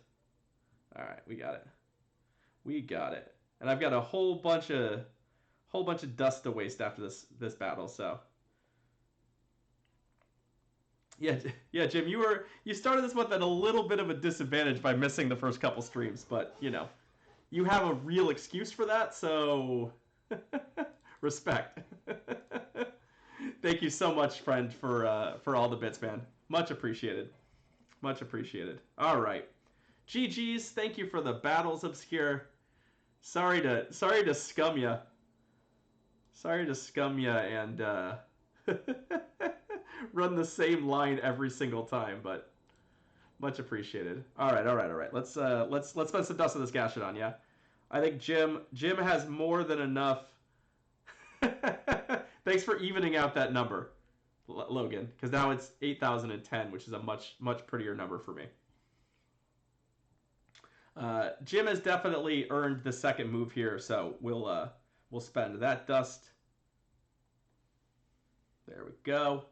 All right, we got it. We got it. And I've got a whole bunch of dust to waste after this battle, so. Yeah, Jim, you started this month at a little bit of a disadvantage by missing the first couple streams, but you know, you have a real excuse for that, so respect. Thank you so much, friend, for all the bits, man. Much appreciated. Much appreciated. All right, GG's. Thank you for the battles, Obscure. Sorry to scum ya. Sorry to scum ya and run the same line every single time, but much appreciated. All right. Let's spend some dust on this Gastrodon, yeah? I think Jim has more than enough. Thanks for evening out that number, Logan, because now it's 8,010, which is a much prettier number for me. Jim has definitely earned the second move here, so we'll spend that dust. There we go.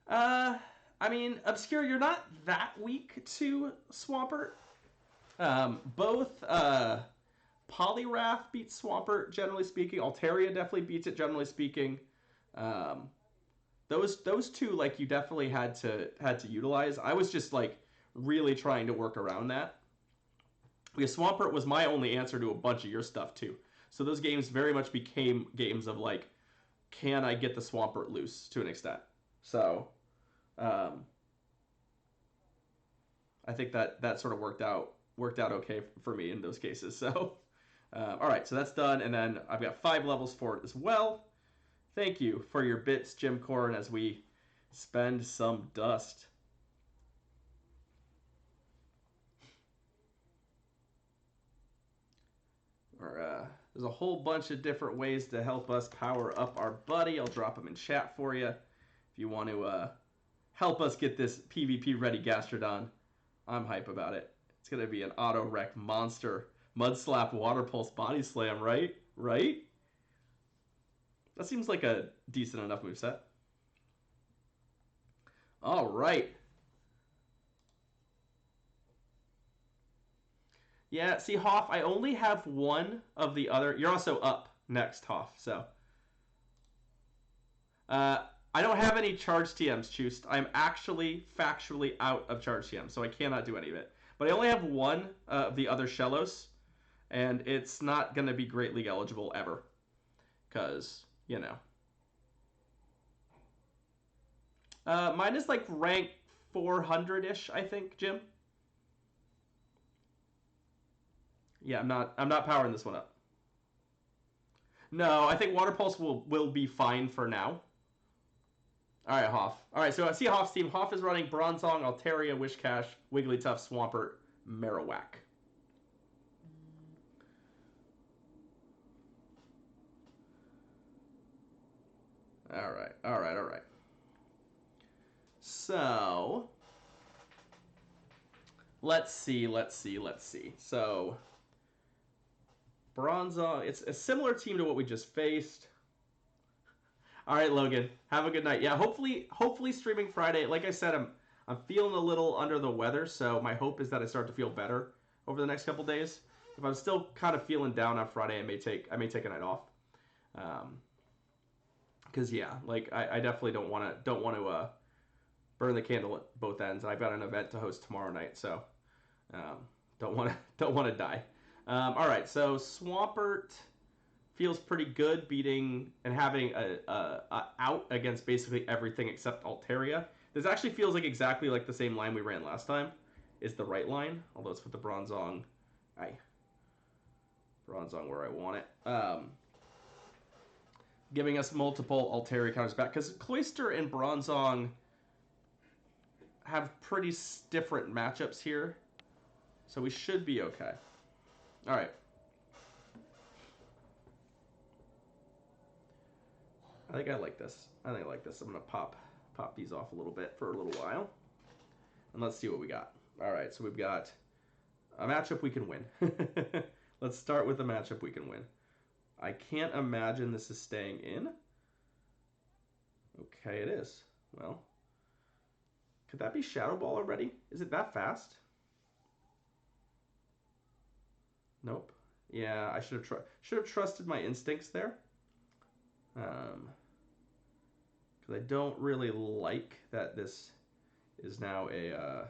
I mean, Obscure, you're not that weak to Swampert. Both Poliwrath beats Swampert, generally speaking. Altaria definitely beats it, generally speaking. Those two, like, you definitely had to utilize. I was just, like, really trying to work around that. Because Swampert was my only answer to a bunch of your stuff, too. So those games very much became games of, like, can I get the Swampert loose to an extent? So, I think that sort of worked out okay for me in those cases. So, all right, so that's done, and then I've got 5 levels for it as well. Thank you for your bits, Jim Corn, as we spend some dust. There's a whole bunch of different ways to help us power up our buddy. I'll drop them in chat for you if you want to help us get this PvP ready Gastrodon. I'm hype about it. It's going to be an auto wreck monster. Mud slap, water pulse, body slam, right? Right? That seems like a decent enough moveset. All right. Yeah, see, Hoff, I only have one of the other. You're also up next, Hoff, so. I don't have any charge TMs, Choost. I'm actually factually out of charge TMs, so I cannot do any of it. But I only have one of the other Shellos, and it's not going to be Great League eligible ever. Because, you know. Mine is like rank 400-ish, I think, Jim. Yeah, I'm not powering this one up. No, I think Water Pulse will be fine for now. All right, Hoff. All right, so I see Hoff's team. Hoff is running Bronzong, Altaria, Wishcash, Wigglytuff, Swampert, Marowak. All right. So, let's see. So, Bronzong, it's a similar team to what we just faced. All right, Logan, have a good night. Yeah, hopefully streaming Friday. Like I said, I'm feeling a little under the weather, so my hope is that I start to feel better over the next couple days. If I'm still kind of feeling down on Friday, I may take a night off. Because yeah, like I definitely don't want to burn the candle at both ends. And I've got an event to host tomorrow night, so don't want to die. All right, so Swampert feels pretty good beating and having a out against basically everything except Altaria. This actually feels like exactly like the same line we ran last time. Is the right line, although it's with the Bronzong. Bronzong where I want it. Giving us multiple Altaria counters back because Cloyster and Bronzong have pretty different matchups here, so we should be okay. All right. I think I like this. I'm gonna pop these off a little bit for a little while, and let's see what we got. All right, so we've got a matchup we can win. Let's start with a matchup we can win. I can't imagine this is staying in. Okay, it is. Well, could that be Shadow Ball already? Is it that fast? Nope. Yeah, I should have trusted my instincts there. Because I don't really like that this is now a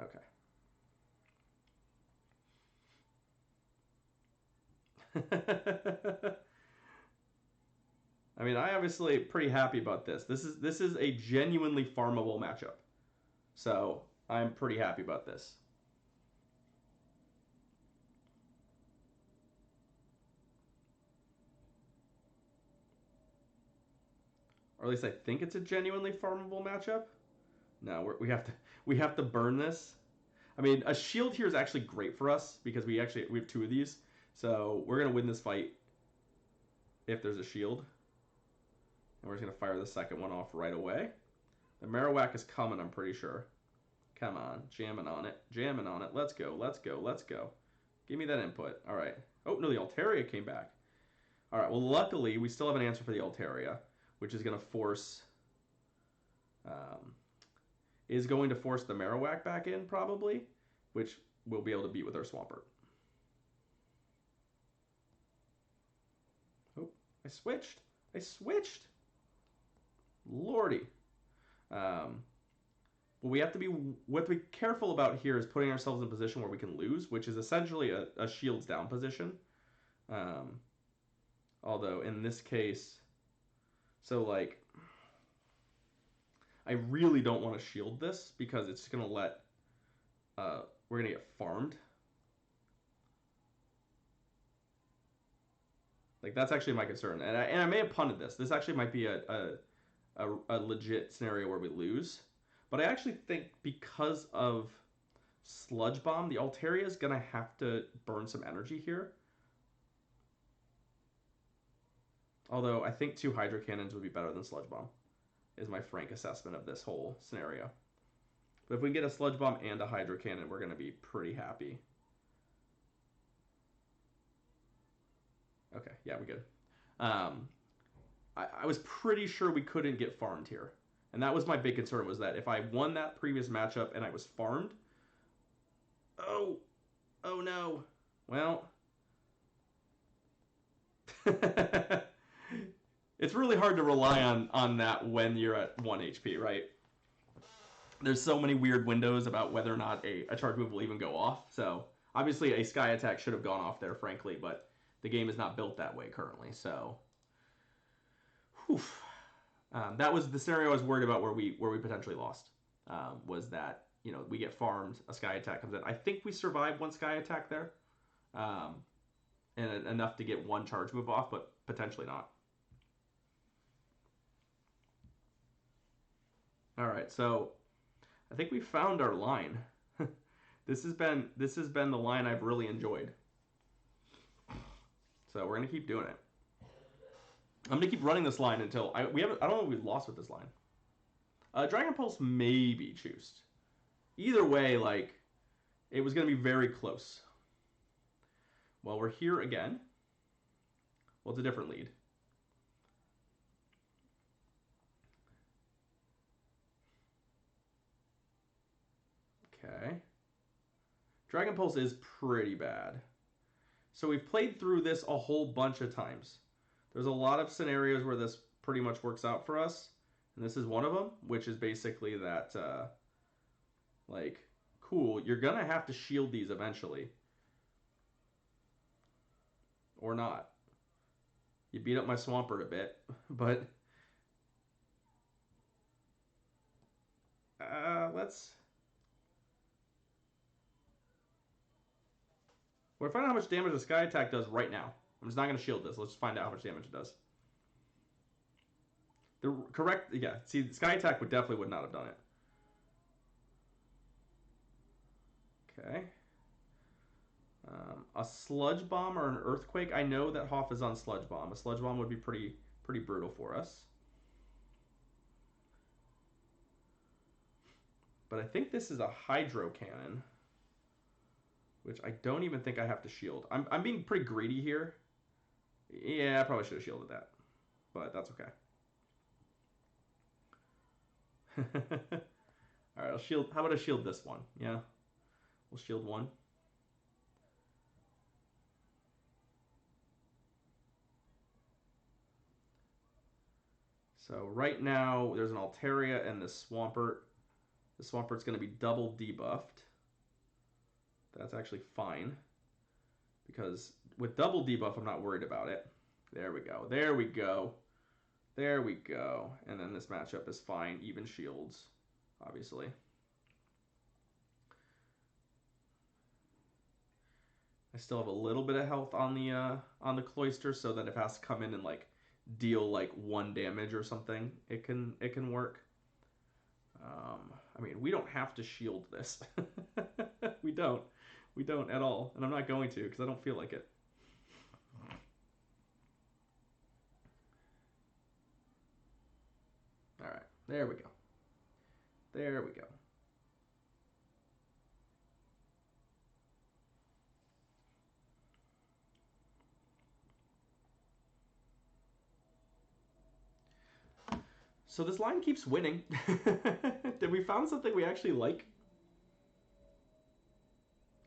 okay. I mean, I obviously pretty happy about this. This is a genuinely farmable matchup. So, I'm pretty happy about this. Or at least I think it's a genuinely farmable matchup. No, we have to burn this. I mean, a shield here is actually great for us because we have two of these. So, we're going to win this fight if there's a shield. And we're just going to fire the second one off right away. The Marowak is coming, I'm pretty sure. Come on, jamming on it. Jamming on it. Let's go, let's go, let's go. Give me that input. All right. Oh, no, the Altaria came back. All right, well, luckily, we still have an answer for the Altaria, which is going to force... is going to force the Marowak back in, probably, which we'll be able to beat with our Swampert. Oh, I switched. I switched. Lordy. What we have to be careful about here is putting ourselves in a position where we can lose, which is essentially a shields down position. Although in this case, so like, I really don't want to shield this because it's going to let, we're going to get farmed. Like, that's actually my concern. And I may have punted this. This actually might be a legit scenario where we lose. But I actually think because of Sludge Bomb, the Altaria is going to have to burn some energy here. Although I think 2 Hydro Cannons would be better than Sludge Bomb, is my frank assessment of this whole scenario. But if we get a Sludge Bomb and a Hydro Cannon, we're going to be pretty happy. Okay, yeah, we're good. I was pretty sure we couldn't get farmed here. And that was my big concern, was that if I won that previous matchup and I was farmed... Oh no. Well... It's really hard to rely on that when you're at 1 HP, right? There's so many weird windows about whether or not a charge move will even go off. So, obviously a Sky Attack should have gone off there, frankly, but the game is not built that way currently, so... Whew. That was the scenario I was worried about where we potentially lost. Was that, you know, we get farmed, a Sky Attack comes in. I think we survived 1 Sky Attack there. And enough to get 1 charge move off, but potentially not. Alright, so I think we found our line. This has been the line I've really enjoyed. So we're gonna keep doing it. I'm gonna keep running this line until I don't know if we've lost with this line. Dragon Pulse may be choosed. Either way, like, it was gonna be very close. Well, we're here again. Well, it's a different lead. Okay. Dragon Pulse is pretty bad. So we've played through this a whole bunch of times. There's a lot of scenarios where this pretty much works out for us. And this is one of them, which is basically that, like, cool. You're going to have to shield these eventually. Or not. You beat up my Swampert a bit, but let's... We're finding out how much damage the Sky Attack does right now. I'm just not going to shield this. Let's find out how much damage it does. The correct... Yeah, see, the Sky Attack would not have done it. Okay. A Sludge Bomb or an Earthquake. I know that Hoff is on Sludge Bomb. A Sludge Bomb would be pretty brutal for us. But I think this is a Hydro Cannon, which I don't even think I have to shield. I'm being pretty greedy here. Yeah, I probably should have shielded that, but that's okay. All right, I'll shield. How about I shield this one? Yeah, we'll shield one. So right now, there's an Altaria and the Swampert. The Swampert's going to be double debuffed. That's actually fine, because with double debuff, I'm not worried about it. There we go. There we go. There we go. And then this matchup is fine. Even shields, obviously. I still have a little bit of health on the Cloyster, so that if it has to come in and like deal like 1 damage or something, it can work. I mean, we don't have to shield this. We don't. We don't at all, and I'm not going to because I don't feel like it. All right, there we go. There we go. So this line keeps winning. Did we found something we actually like?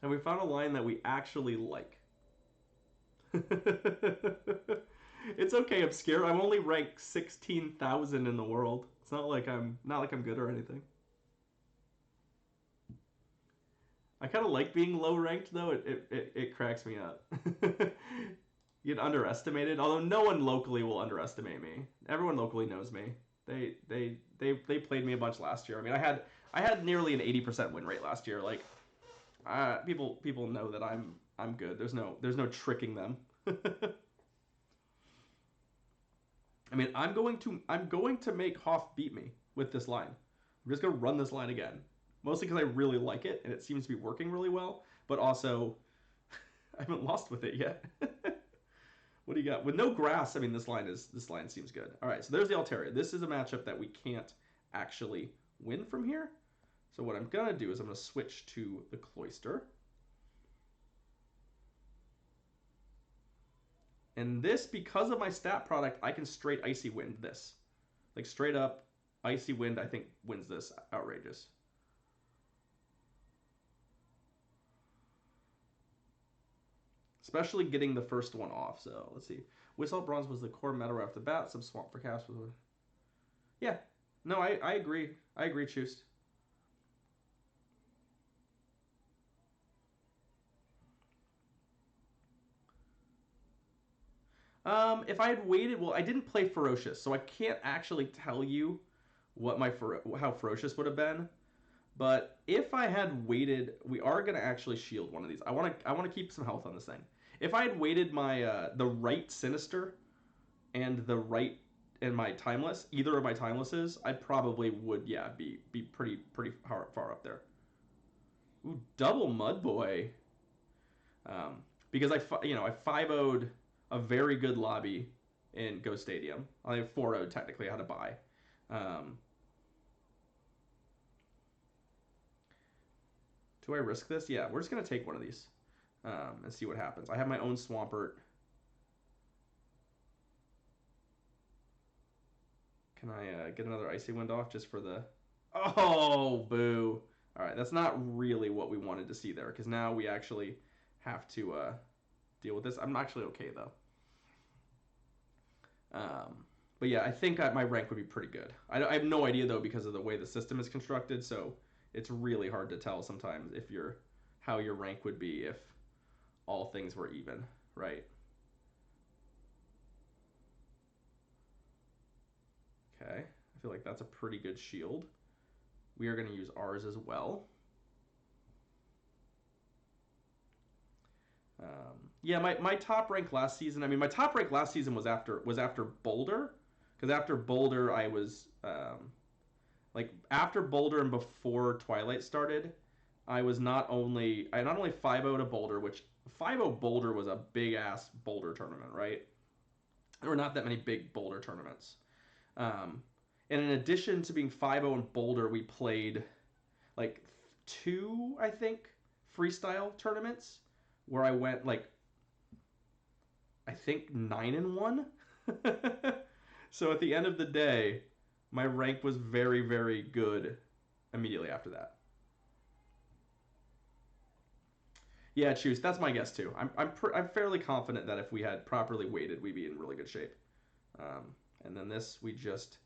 And we found a line that we actually like. It's okay, I'm scared. I'm only ranked 16,000 in the world. It's not like I'm good or anything. I kind of like being low ranked though. It cracks me up. You get underestimated, although no one locally will underestimate me. Everyone locally knows me. They played me a bunch last year. I mean, I had nearly an 80% win rate last year. Like, people know that I'm good. There's no tricking them. I mean, I'm going to make Hoff beat me with this line. I'm just gonna run this line again, mostly because I really like it and it seems to be working really well. But also, I haven't lost with it yet. What do you got? With no grass, I mean, this line seems good. All right, so there's the Altaria. This is a matchup that we can't actually win from here. So what I'm going to do is I'm going to switch to the Cloyster. And this, because of my stat product, I can straight Icy Wind this. Like, straight up, Icy Wind, I think, wins this outrageous. Especially getting the first one off. So let's see. Whistle Bronze was the core meta right off the bat. Some Swamp for cast was. Yeah. No, I agree. I agree, Choost. If I had waited, well, I didn't play Ferocious, so I can't actually tell you what how Ferocious would have been. But if I had waited, we are gonna actually shield one of these. I wanna keep some health on this thing. If I had waited my the right Sinister and the right and my Timeless, either of my Timelesses, I probably would be pretty far up there. Ooh, double Mud Boy. Because I 5-0'd a very good lobby in Go Stadium. I have 4-0'd technically. I had to buy. Do I risk this? Yeah, we're just gonna take one of these and see what happens. I have my own Swampert. Can I get another Icy Wind off just for the... Oh, boo. All right, that's not really what we wanted to see there, because now we actually have to deal with this. I'm actually okay, though. But yeah, I think my rank would be pretty good. I have no idea, though, because of the way the system is constructed, so It's really hard to tell sometimes if you're how your rank would be if all things were even, right? Okay, I feel like that's a pretty good shield. We are going to use ours as well. Yeah, my top rank last season. I mean, my top rank last season was after Boulder, because after Boulder I was like after Boulder and before Twilight started, I not only 5-0 to Boulder, which 5-0 Boulder was a big ass Boulder tournament, right? There were not that many big Boulder tournaments. Um, and in addition to being 5-0 in Boulder, we played like two, I think, freestyle tournaments where I went like I think 9-1. So at the end of the day, my rank was very, very good immediately after that. Yeah, choose. That's my guess too. I'm fairly confident that if we had properly weighted, we'd be in really good shape. Um, and then this, we just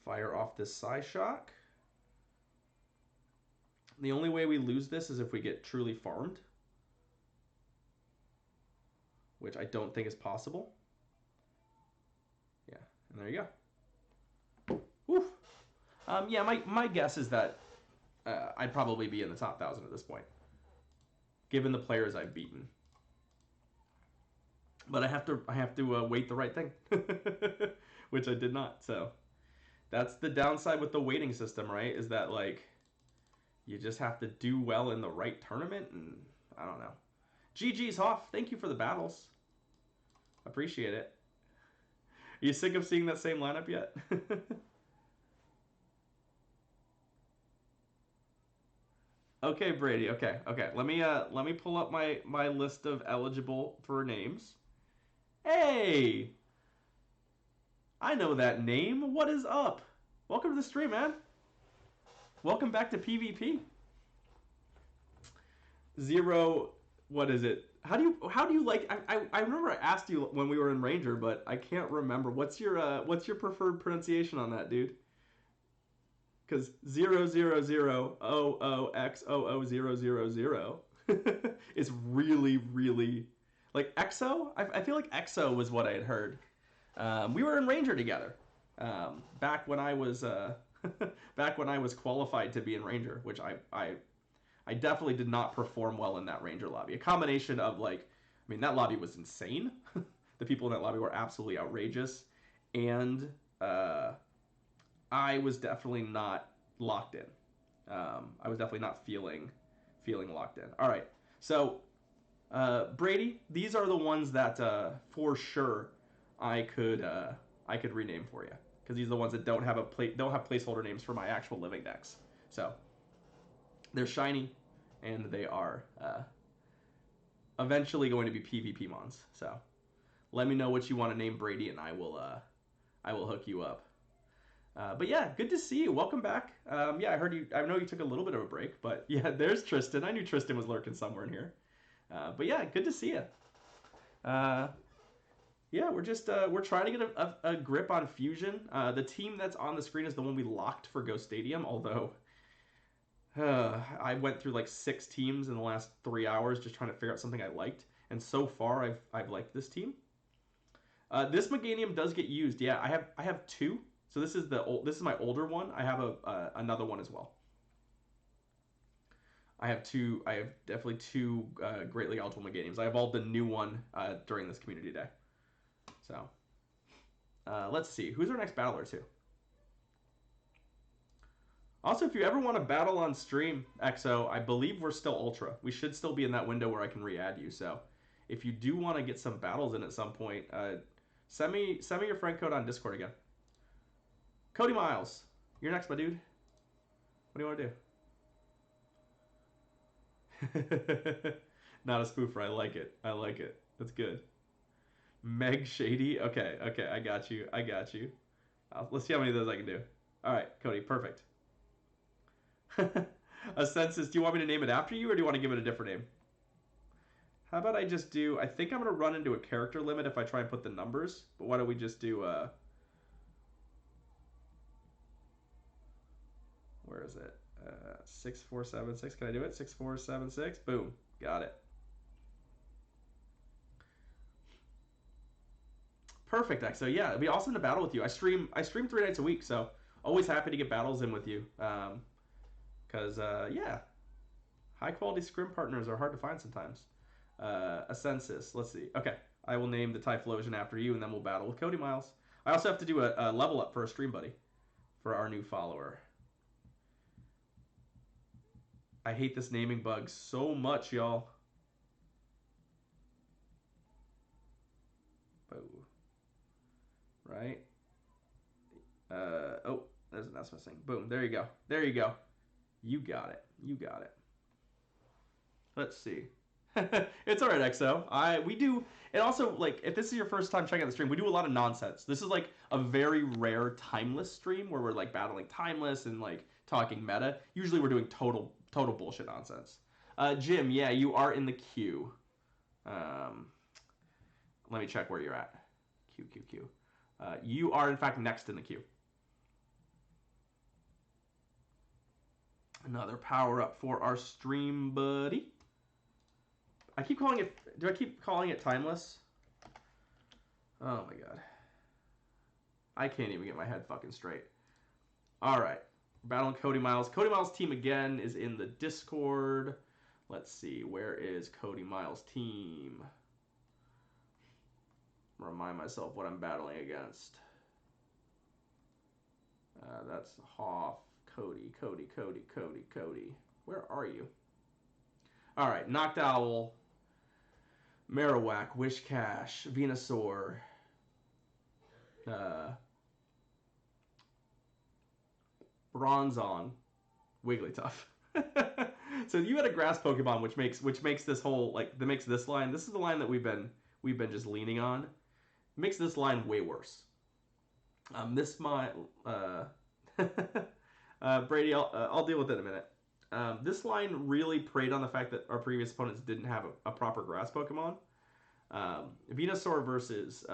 fire off this Psyshock. The only way we lose this is if we get truly farmed, which I don't think is possible. Yeah, and there you go. Woof. Yeah, my guess is that I'd probably be in the top 1,000 at this point, given the players I've beaten. But I have to wait the right thing, which I did not. So that's the downside with the weighting system, right? Is that like you just have to do well in the right tournament, and I don't know. GG's Hoff, thank you for the battles. Appreciate it. Are you sick of seeing that same lineup yet? Okay, Brady. Okay, okay. Let me pull up my list of eligible for names. Hey, I know that name. What is up? Welcome to the stream, man. Welcome back to PvP. Zero. What is it? How do you like? I remember I asked you when we were in Ranger, but I can't remember. What's your preferred pronunciation on that, dude? Because 0000000x0000 is really, really like EXO. I feel like EXO was what I had heard. We were in Ranger together back when I was back when I was qualified to be in Ranger, which I definitely did not perform well in that Ranger lobby. A combination of like, I mean, that lobby was insane. The people in that lobby were absolutely outrageous, and I was definitely not locked in. I was definitely not feeling locked in. All right, so Brady, these are the ones that for sure I could rename for you, because these are the ones that don't have placeholder names for my actual living decks. So they're shiny, and they are eventually going to be PvP mons. So let me know what you want to name Brady, and I will hook you up. But yeah, good to see you. Welcome back. Yeah, I heard you. I know you took a little bit of a break, but yeah, there's Tristan. I knew Tristan was lurking somewhere in here. But yeah, good to see you. Yeah, we're trying to get a grip on Fusion. The team that's on the screen is the one we locked for Ghost Stadium. Although I went through like 6 teams in the last 3 hours just trying to figure out something I liked, and so far I've liked this team. This Meganium does get used. Yeah, I have 2. So this is my older one. I have another one as well. I have definitely 2 greatly eligible Meganiums. I evolved a new one during this community day. So let's see, who's our next battler too. Also, if you ever want to battle on stream, EXO, I believe we're still Ultra. We should still be in that window where I can re-add you. So if you do want to get some battles in at some point, send me your friend code on Discord again. Cody Miles, you're next, my dude. What do you want to do? Not a spoofer. I like it. I like it. That's good. Meg Shady. Okay, okay. I got you. I got you. Let's see how many of those I can do. All right, Cody. Perfect. A census. Do you want me to name it after you, or do you want to give it a different name? How about I just do... I think I'm going to run into a character limit if I try and put the numbers. But why don't we just do... Where is it? 6476. Can I do it? 6476. Boom. Got it. Perfect, Exo. Yeah, it'd be awesome to battle with you. I stream 3 nights a week, so always happy to get battles in with you. Cause yeah, high quality scrim partners are hard to find sometimes. A census. Let's see. Okay, I will name the Typhlosion after you, and then we'll battle with Cody Miles. I also have to do a level up for a stream buddy for our new follower. I hate this naming bug so much, y'all. Right? Oh, there's an S missing. Boom. There you go. There you go. You got it. You got it. Let's see. It's all right, XO. We do, and also like if this is your first time checking out the stream, we do a lot of nonsense. This is like a very rare timeless stream where we're like battling timeless and like talking meta. Usually we're doing total bullshit nonsense. Jim, yeah, you are in the queue. Let me check where you're at. Q. You are in fact next in the queue. Another power up for our stream buddy. I keep calling it. Do I keep calling it timeless? Oh my god. I can't even get my head fucking straight. All right. Battling Cody Miles. Cody Miles' team again is in the Discord. Let's see. Where is Cody Miles' team? Remind myself what I'm battling against. That's Hoff. Cody. Where are you? All right. Knocked Owl. Marowak, Wishcash, Venusaur, Bronzong, Wigglytuff. So you had a grass Pokemon, which makes this whole that makes this line. This is the line that we've been just leaning on. It makes this line way worse. This might Brady. I'll deal with it in a minute. This line really preyed on the fact that our previous opponents didn't have a proper grass Pokemon. Venusaur versus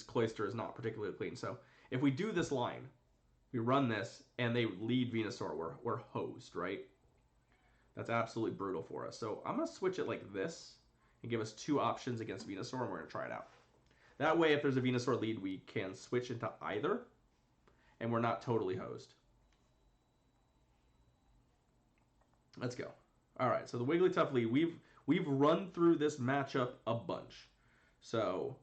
Cloyster is not particularly clean. So if we do this line, we run this, and they lead Venusaur, we're hosed, right? That's absolutely brutal for us. So I'm going to switch it like this and give us 2 options against Venusaur, and we're going to try it out. That way, if there's a Venusaur lead, we can switch into either, and we're not totally hosed. Let's go. All right, so the Wigglytuff lead, we've run through this matchup a bunch. So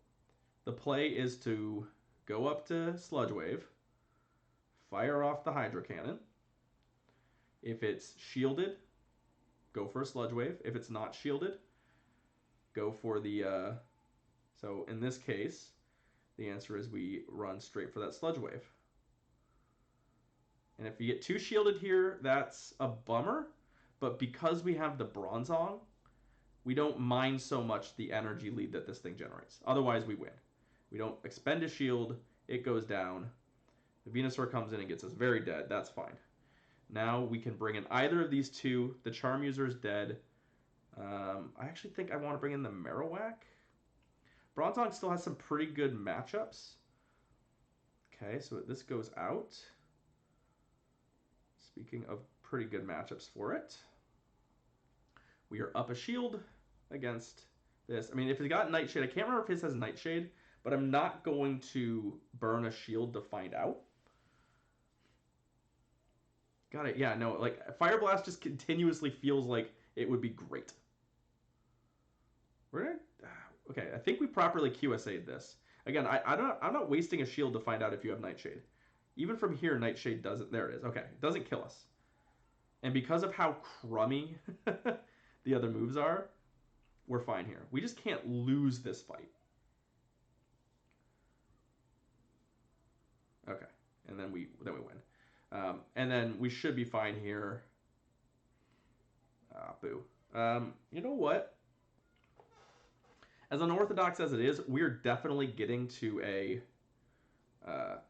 the play is to go up to Sludge Wave, fire off the Hydro Cannon. If it's shielded, go for a Sludge Wave. If it's not shielded, go for the... so in this case, the answer is we run straight for that Sludge Wave. And if you get 2 shielded here, that's a bummer. But because we have the Bronzong, we don't mind so much the energy lead that this thing generates. Otherwise, we win. We don't expend a shield. It goes down. The Venusaur comes in and gets us very dead. That's fine. Now we can bring in either of these 2. The Charmuser is dead. I actually think I want to bring in the Marowak. Bronzong still has some pretty good matchups. Okay, so this goes out. Speaking of pretty good matchups for it, we are up a shield against this. I mean, if it's got Nightshade, I can't remember if his has Nightshade, but I'm not going to burn a shield to find out. Got it. Yeah, no, like Fire Blast just continuously feels like it would be great. We're gonna... Okay, I think we properly QSA'd this. Again, I'm not wasting a shield to find out if you have Nightshade. Even from here, Nightshade doesn't... There it is. Okay, it doesn't kill us. And because of how crummy the other moves are, we're fine here. We just can't lose this fight. Okay, and then we win. And then we should be fine here. Ah, boo. You know what? As unorthodox as it is, we're definitely getting to a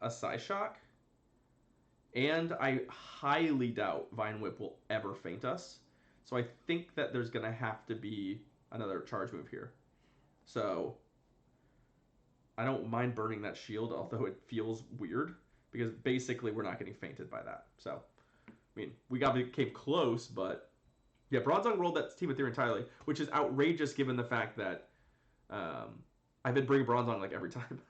Psyshock. And I highly doubt Vine Whip will ever feint us. So I think that there's going to have to be another charge move here. So I don't mind burning that shield, although it feels weird. because basically we're not getting fainted by that. So, I mean, came close, but yeah, Bronzong rolled that Team of Theory entirely, which is outrageous given the fact that I've been bringing Bronzong like every time.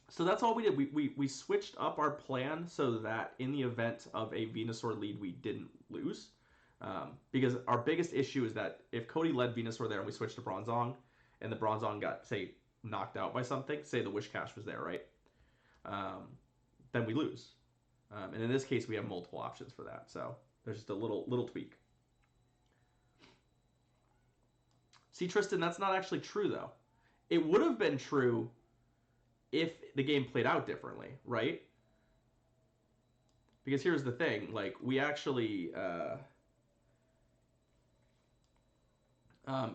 So that's all we did. We switched up our plan so that in the event of a Venusaur lead, we didn't lose. Because our biggest issue is that if Cody led Venusaur there and we switched to Bronzong, and the Bronzong got, say, knocked out by something, say the Wish Cache was there, right? Then we lose. And in this case, we have multiple options for that. So there's just a little tweak. See, Tristan, that's not actually true, though. It would have been true if the game played out differently, right? Because here's the thing, like, we actually...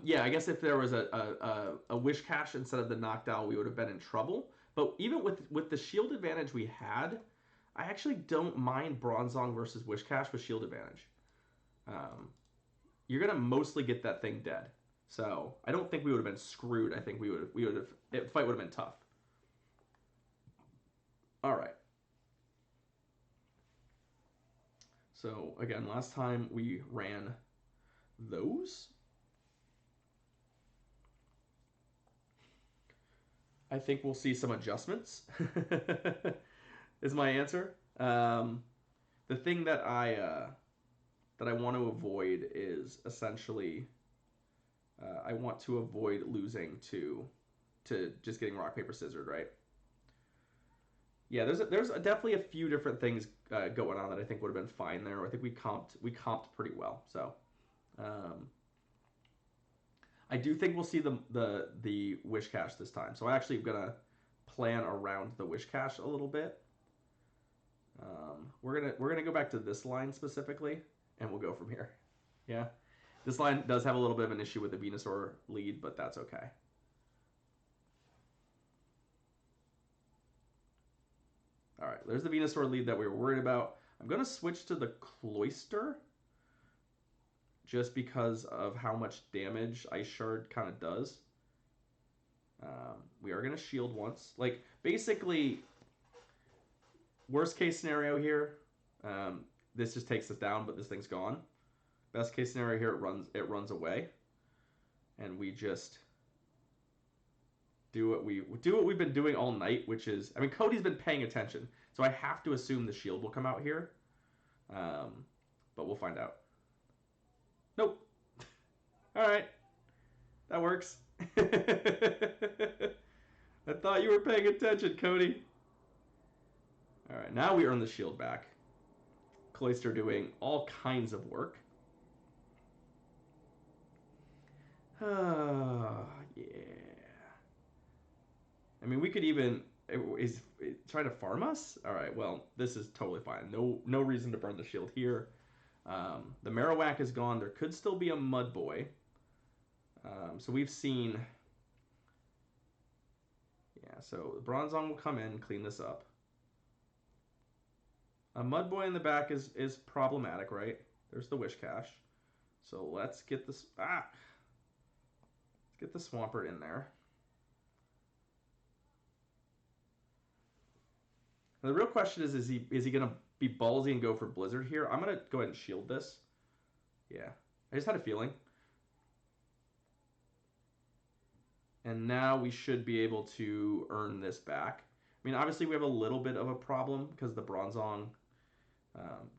yeah, I guess if there was a Wish Cache instead of the knockdown, we would have been in trouble. But even with the shield advantage we had, I actually don't mind Bronzong versus Wish Cache with shield advantage. You're gonna mostly get that thing dead, so I don't think we would have been screwed. I think we would have the fight would have been tough. All right. So again, last time we ran those. I think we'll see some adjustments. Is my answer. The thing that I want to avoid is essentially I want to avoid losing to just getting rock paper scissors, right? Yeah, there's definitely a few different things going on that I think would have been fine there. I think we comped pretty well. So I do think we'll see the Wish Cache this time. So I actually am gonna plan around the Wish Cache a little bit. We're gonna go back to this line specifically, and we'll go from here. Yeah, this line does have a little bit of an issue with the Venusaur lead, but that's okay. All right, there's the Venusaur lead that we were worried about. I'm gonna switch to the Cloyster, just because of how much damage Ice Shard kind of does. We are gonna shield once. Like, basically, worst case scenario here, this just takes us down, but this thing's gone. Best case scenario here, it runs away, and we just do what we've been doing all night, which is, I mean, Cody's been paying attention, so I have to assume the shield will come out here, but we'll find out. Nope. All right, that works. I thought you were paying attention, Cody. All right, now we earn the shield back. Cloyster doing all kinds of work. Yeah. I mean, we could even... Is trying to farm us? All right, well, this is totally fine. No reason to burn the shield here. The Marowak is gone. There could still be a Mudboy. So we've seen... Yeah, so the Bronzong will come in, clean this up. A Mudboy in the back is problematic, right? There's the Wish Cache. So let's get this... Let's get the Swampert in there. Now, the real question is he going to be ballsy and go for Blizzard here? I'm going to go ahead and shield this. Yeah, I just had a feeling. And now we should be able to earn this back. I mean, obviously we have a little bit of a problem because the Bronzong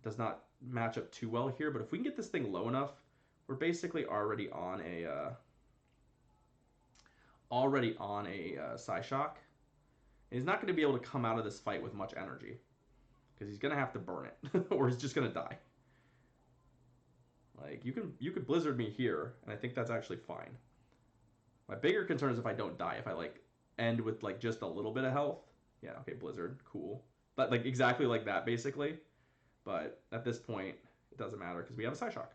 does not match up too well here. But if we can get this thing low enough, we're basically already on a Psyshock. And he's not going to be able to come out of this fight with much energy because he's going to have to burn it or he's just going to die. Like, you could Blizzard me here, and I think that's actually fine. My bigger concern is if I don't die, if I, like, end with, like, just a little bit of health. Yeah, okay, Blizzard, cool. But, like, exactly like that, basically. But at this point, it doesn't matter because we have a Psyshock.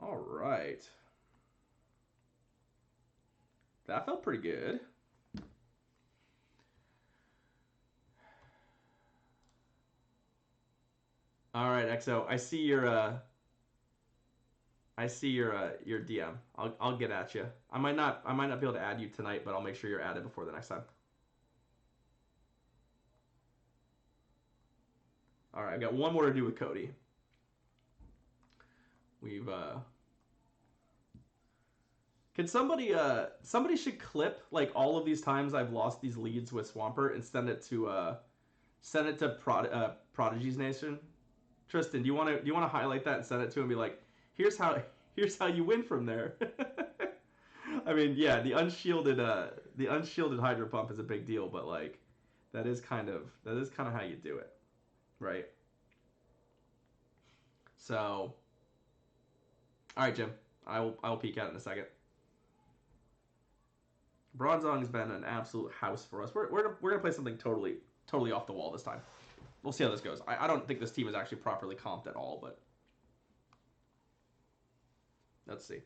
All right. That felt pretty good. All right, XO. I see your I see your DM. I'll get at you. I might not be able to add you tonight, but I'll make sure you're added before the next time. All right, I've got one more to do with Cody. We've Can somebody should clip like all of these times I've lost these leads with Swampert and send it to Prodigy's Nation. Tristan, do you want to highlight that and send it to him and be like, here's how you win from there. I mean, yeah, the unshielded Hydro Pump is a big deal, but like that is kind of how you do it, right? So, all right, Jim, I will peek at it in a second. Bronzong has been an absolute house for us. We're gonna play something totally off the wall this time. We'll see how this goes. I don't think this team is actually properly comped at all, but let's see.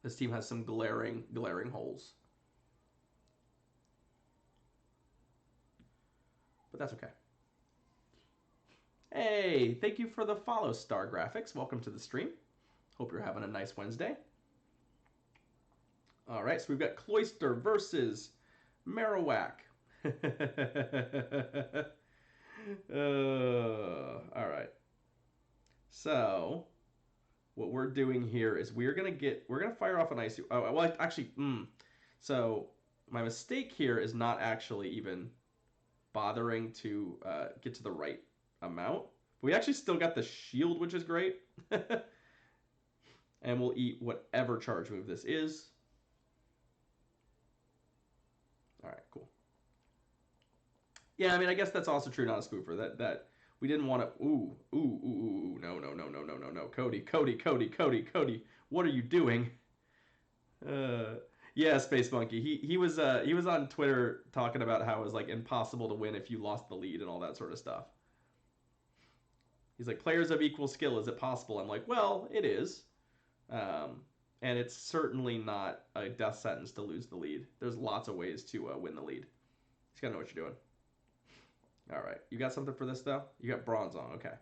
This team has some glaring holes. But that's okay. Hey, thank you for the follow, Star Graphics. Welcome to the stream. Hope you're having a nice Wednesday. All right, so we've got Cloyster versus Marowak. All right. So, what we're doing here is we're gonna fire off an icy. Oh, well, actually, so my mistake here is not actually even bothering to get to the right amount. We actually still got the shield, which is great. And we'll eat whatever charge move this is. All right, cool. Yeah, I mean, I guess that's also true, not a spoofer. That we didn't want to. Ooh, no, Cody, what are you doing? Yeah, Space Monkey. He was on Twitter talking about how it was like impossible to win if you lost the lead and all that sort of stuff. He's like, players of equal skill, is it possible? I'm like, well, it is. And it's certainly not a death sentence to lose the lead. There's lots of ways to win the lead. You just gotta know what you're doing. All right, you got something for this though? You got Bronzong, okay.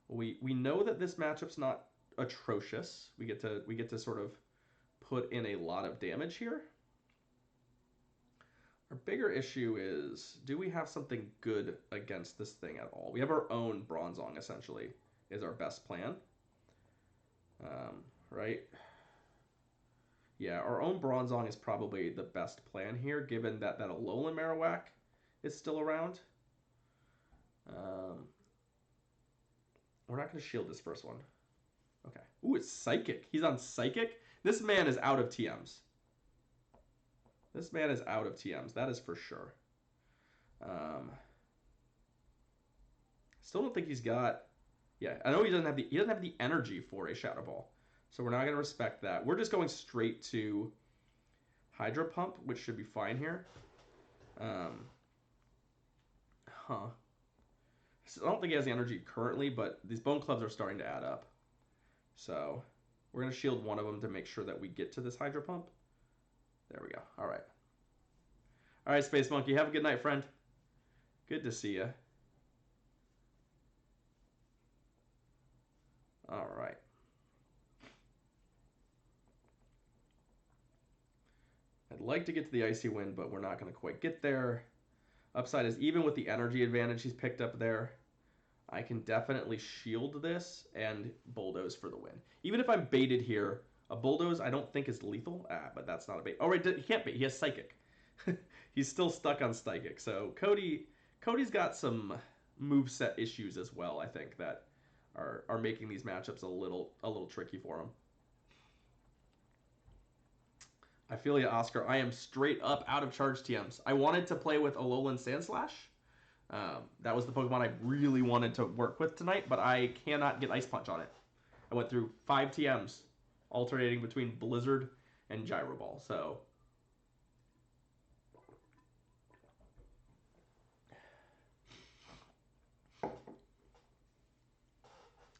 We know that this matchup's not atrocious. We get to sort of put in a lot of damage here. Our bigger issue is, do we have something good against this thing at all? We have our own Bronzong, essentially, is our best plan. Right? Yeah, our own Bronzong is probably the best plan here, given that Alolan Marowak is still around. We're not going to shield this first one. Okay. Ooh, it's Psychic. He's on Psychic? This man is out of TMs. This man is out of TMs. That is for sure. Still don't think he's got... Yeah, I know he doesn't have the energy for a Shadow Ball. So we're not going to respect that. We're just going straight to Hydro Pump, which should be fine here. So I don't think he has the energy currently, but these Bone Clubs are starting to add up. So we're going to shield one of them to make sure that we get to this Hydro Pump. There we go. All right. All right, Space Monkey. Have a good night, friend. Good to see you. All right. I'd like to get to the Icy Wind, but we're not going to quite get there. Upside is even with the energy advantage he's picked up there, I can definitely shield this and Bulldoze for the win. Even if I'm baited here, a Bulldoze I don't think is lethal. But that's not a bait. Oh, right, he can't bait. He has Psychic. He's still stuck on Psychic. So Cody's got some moveset issues as well, I think, that are making these matchups a little tricky for him. I feel you, Oscar. I am straight up out of charge TMs. I wanted to play with Alolan Sandslash. That was the Pokemon I really wanted to work with tonight, but I cannot get Ice Punch on it. I went through 5 TMs, alternating between Blizzard and Gyro Ball, so...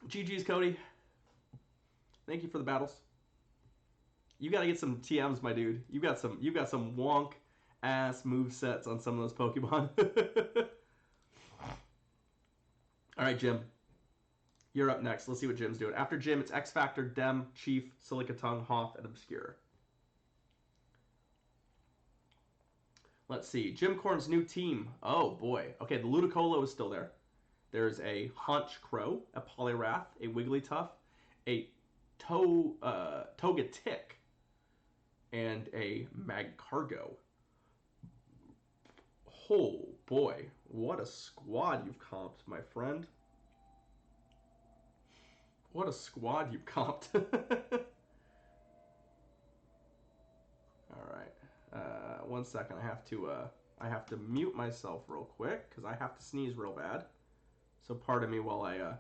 GG's, Cody. Thank you for the battles. You got to get some TMs, my dude. You got some wonk ass move sets on some of those Pokemon. All right, Jim. You're up next. Let's see what Jim's doing. After Jim, it's X Factor, Dem, Chief, Silica Tongue, Hoth, and Obscure. Let's see. Jim Corn's new team. Oh, boy. Okay, the Ludicolo is still there. There's a Haunch Crow, a Poliwrath, a Wigglytuff, a Togetic, and a Magcargo. Oh, boy. What a squad you've comped, my friend. What a squad you've comped. All right. 1 second. I have to mute myself real quick because I have to sneeze real bad. So pardon me while I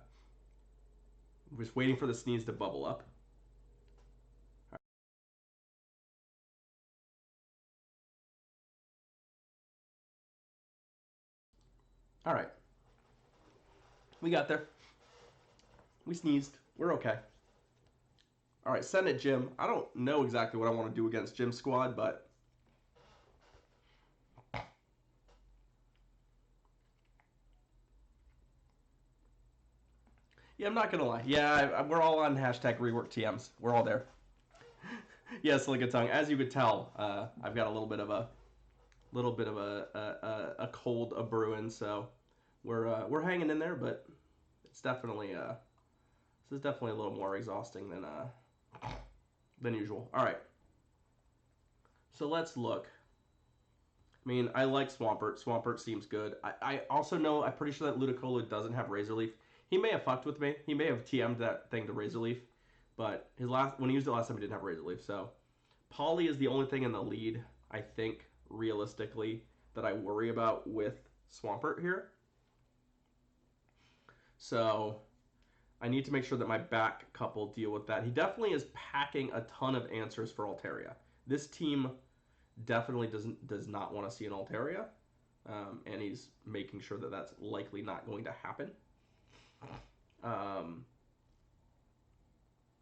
was waiting for the sneeze to bubble up. All right. We got there. We sneezed. We're okay. All right, send it, Jim. I don't know exactly what I want to do against Jim's squad, but yeah, I'm not gonna lie. Yeah, we're all on hashtag rework TMs. We're all there. Yes, Silica Tongue. As you could tell, I've got a little bit of a cold a brewing, so we're hanging in there, but it's definitely this is definitely a little more exhausting than usual. All right, so let's look. I mean, I like Swampert. Swampert seems good. I also know, I'm pretty sure that Ludicolo doesn't have Razor Leaf. He may have fucked with me. He may have TM'd that thing to Razor Leaf, but when he used it last time, he didn't have Razor Leaf. So Poly is the only thing in the lead, I think, realistically, that I worry about with Swampert here. So I need to make sure that my back couple deal with that. He definitely is packing a ton of answers for Altaria. This team definitely does not want to see an Altaria, and he's making sure that that's likely not going to happen. And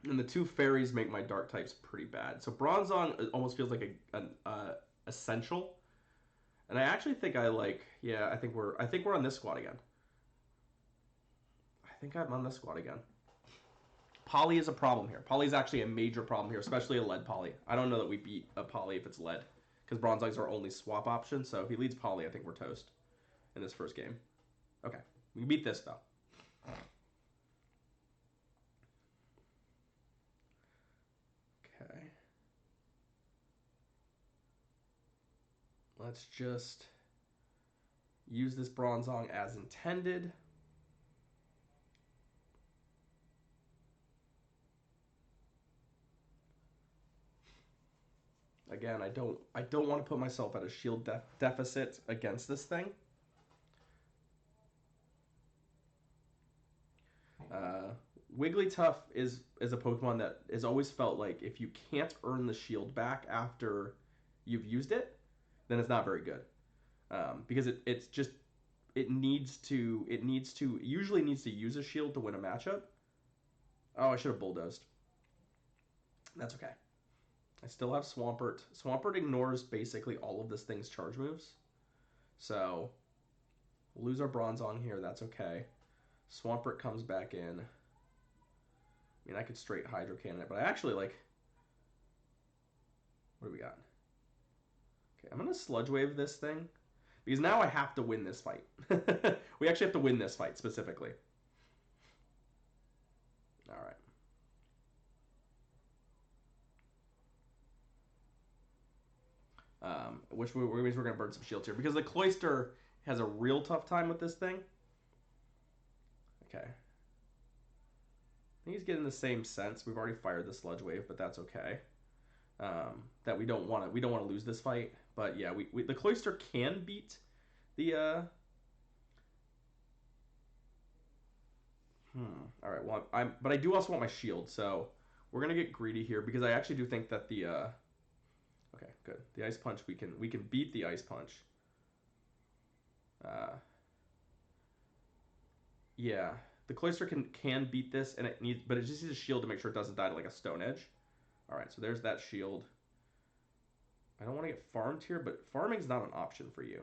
the two fairies make my dark types pretty bad. So Bronzong almost feels like an essential, and I actually think I like. Yeah, I think we're on this squad again. I think I'm on this squad again. Poly is a problem here. Poly is actually a major problem here, especially a lead Poly. I don't know that we beat a Poly if it's lead, because Bronzong's our only swap option. So if he leads Poly, I think we're toast in this first game. Okay, we can beat this though. Okay. Let's just use this Bronzong as intended. Again, I don't want to put myself at a shield deficit against this thing. Wigglytuff is a Pokemon that has always felt like if you can't earn the shield back after you've used it, then it's not very good. Because it's just it usually needs to use a shield to win a matchup. Oh, I should have bulldozed. That's okay. I still have Swampert. Swampert ignores basically all of this thing's charge moves. So we'll lose our Bronzong here. That's okay. Swampert comes back in. I mean, I could straight Hydro Cannon it, but I actually like... What do we got? Okay, I'm going to Sludge Wave this thing. Because now I have to win this fight. We actually have to win this fight, specifically. Alright. Which means we're going to burn some shields here. Because the Cloyster has a real tough time with this thing. Okay. I think he's getting the same sense. We've already fired the Sludge Wave, but that's okay. That we don't want to lose this fight. But yeah, the Cloyster can beat the All right. Well, but I do also want my shield, so we're gonna get greedy here because I actually do think that the okay, good. The Ice Punch we can beat the Ice Punch. Yeah, the Cloyster can beat this, and but it just needs a shield to make sure it doesn't die to like a Stone Edge. All right, so there's that shield. I don't want to get farmed here, but farming's not an option for you.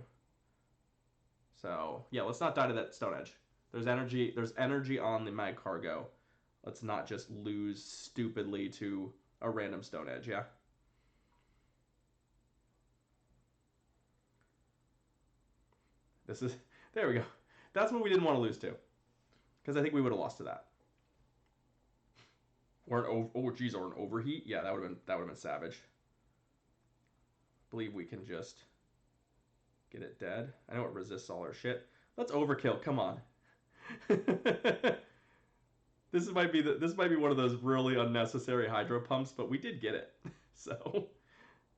So yeah, let's not die to that Stone Edge. There's energy on the mag cargo. Let's not just lose stupidly to a random Stone Edge, yeah? This is... There we go. That's what we didn't want to lose to. Because I think we would have lost to that. Or an overheat? Yeah, that would have been savage. I believe we can just get it dead. I know it resists all our shit. Let's overkill. Come on. This might be one of those really unnecessary hydro pumps, but we did get it. So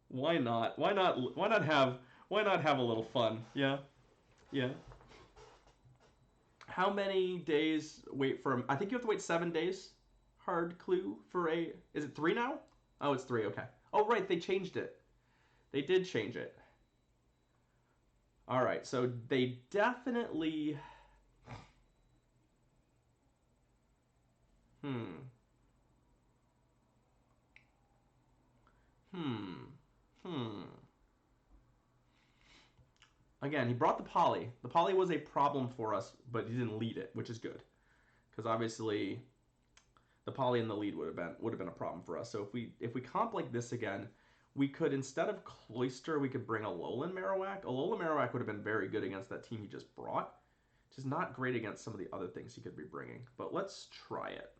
why not? Why not have a little fun? Yeah. Yeah. How many days wait for I think you have to wait 7 days. Hard clue for a... Is it 3 now? Oh, it's 3. Okay. Oh, right. They changed it. They did change it. All right. So they definitely... Again, he brought the poly. The poly was a problem for us, but he didn't lead it, which is good. Because obviously the poly in the lead would have been a problem for us. So if we comp like this again, we could, instead of Cloyster, we could bring Alolan Marowak. Alolan Marowak would have been very good against that team he just brought. Which is not great against some of the other things he could be bringing. But let's try it.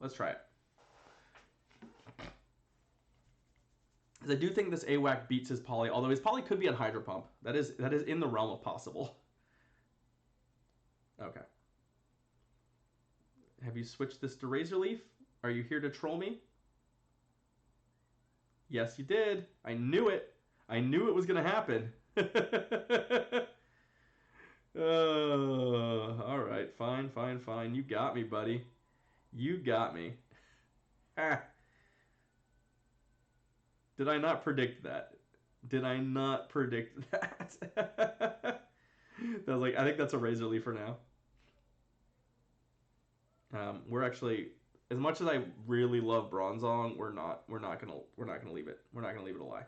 Let's try it. Because I do think this AWAC beats his poly, although his poly could be on Hydro Pump. That is in the realm of possible. Okay. Have you switched this to Razor Leaf? Are you here to troll me? Yes, you did. I knew it. I knew it was going to happen. All right. Fine, fine, fine. You got me, buddy. You got me. Ah. Did I not predict that? Did I not predict that? I was like, I think that's a Razor Leaf for now. We're actually, as much as I really love Bronzong, we're not gonna leave it. We're not gonna leave it alive,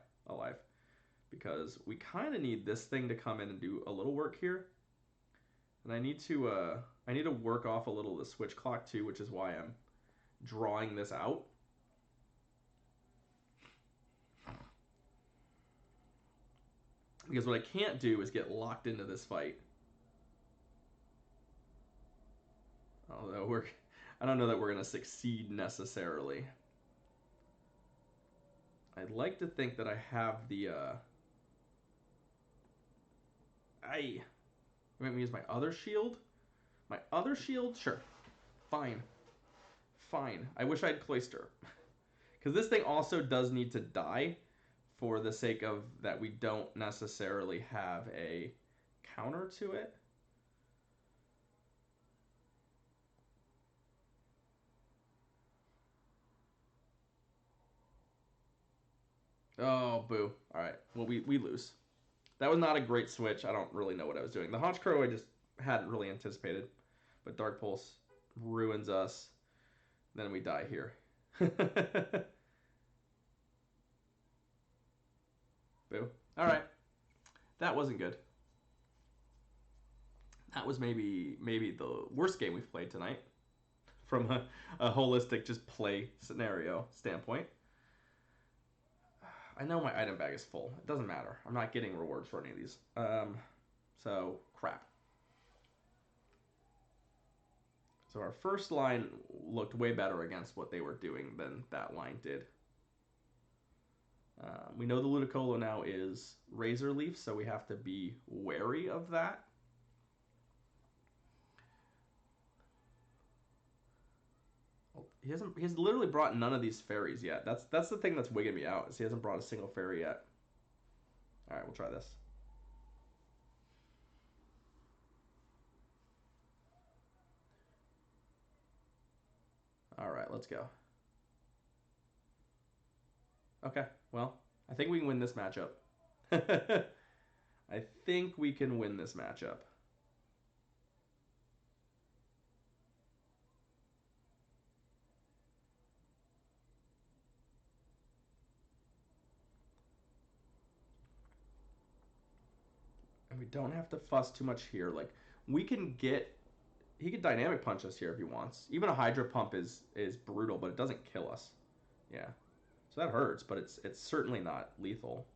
because we kind of need this thing to come in and do a little work here. And I need to work off a little of the switch clock too, which is why I'm drawing this out. Because what I can't do is get locked into this fight. Although I don't know that we're going to succeed necessarily. I'd like to think that I have the, you want me to use my other shield? My other shield? Sure. Fine. Fine. I wish I had Cloyster. Because this thing also does need to die, for the sake of that we don't necessarily have a counter to it. Oh, boo. All right. Well, we lose. That was not a great switch. I don't really know what I was doing. The Honchkrow I just hadn't really anticipated. But Dark Pulse ruins us. Then we die here. Boo. All right. That wasn't good. That was maybe the worst game we've played tonight, from a holistic just play scenario standpoint. I know my item bag is full. It doesn't matter. I'm not getting rewards for any of these. So, crap. So our first line looked way better against what they were doing than that line did. We know the Ludicolo now is Razor Leaf, so we have to be wary of that. He's literally brought none of these fairies yet. That's the thing that's wigging me out, is he hasn't brought a single fairy yet. All right, we'll try this. All right, let's go. Okay, well, I think we can win this matchup. I think we can win this matchup. And we don't have to fuss too much here. Like, we can get... He could dynamic punch us here if he wants. Even a Hydro Pump is brutal, but it doesn't kill us. Yeah. So that hurts, but it's certainly not lethal.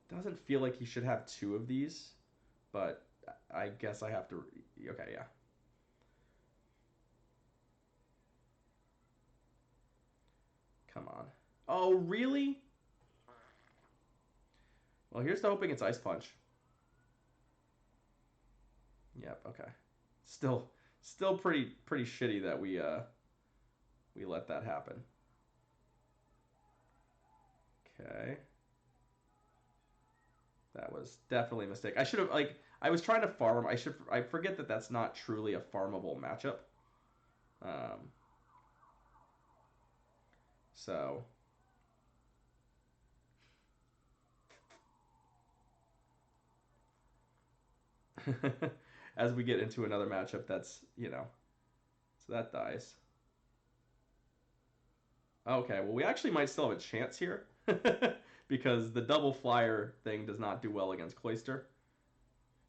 Doesn't feel like he should have 2 of these, but I guess I have to... Okay, yeah. Come on. Oh, really? Well, here's to hoping it's Ice Punch. Yep, okay. Still pretty shitty that we let that happen. Okay. That was definitely a mistake. I should have, like, I was trying to farm. I forget that that's not truly a farmable matchup. So as we get into another matchup, that's, you know, so that dies. Okay, well, we actually might still have a chance here because the double flyer thing does not do well against Cloyster.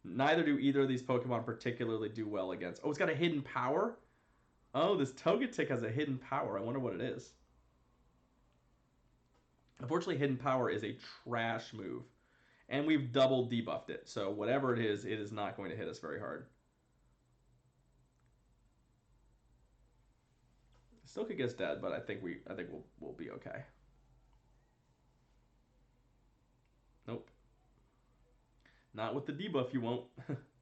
Neither do either of these Pokemon particularly do well against... Oh, it's got a hidden power? Oh, this Togetic has a hidden power. I wonder what it is. Unfortunately, hidden power is a trash move. And we've double debuffed it. So whatever it is not going to hit us very hard. Still could get us dead, but I think we'll be okay. Nope. Not with the debuff, you won't.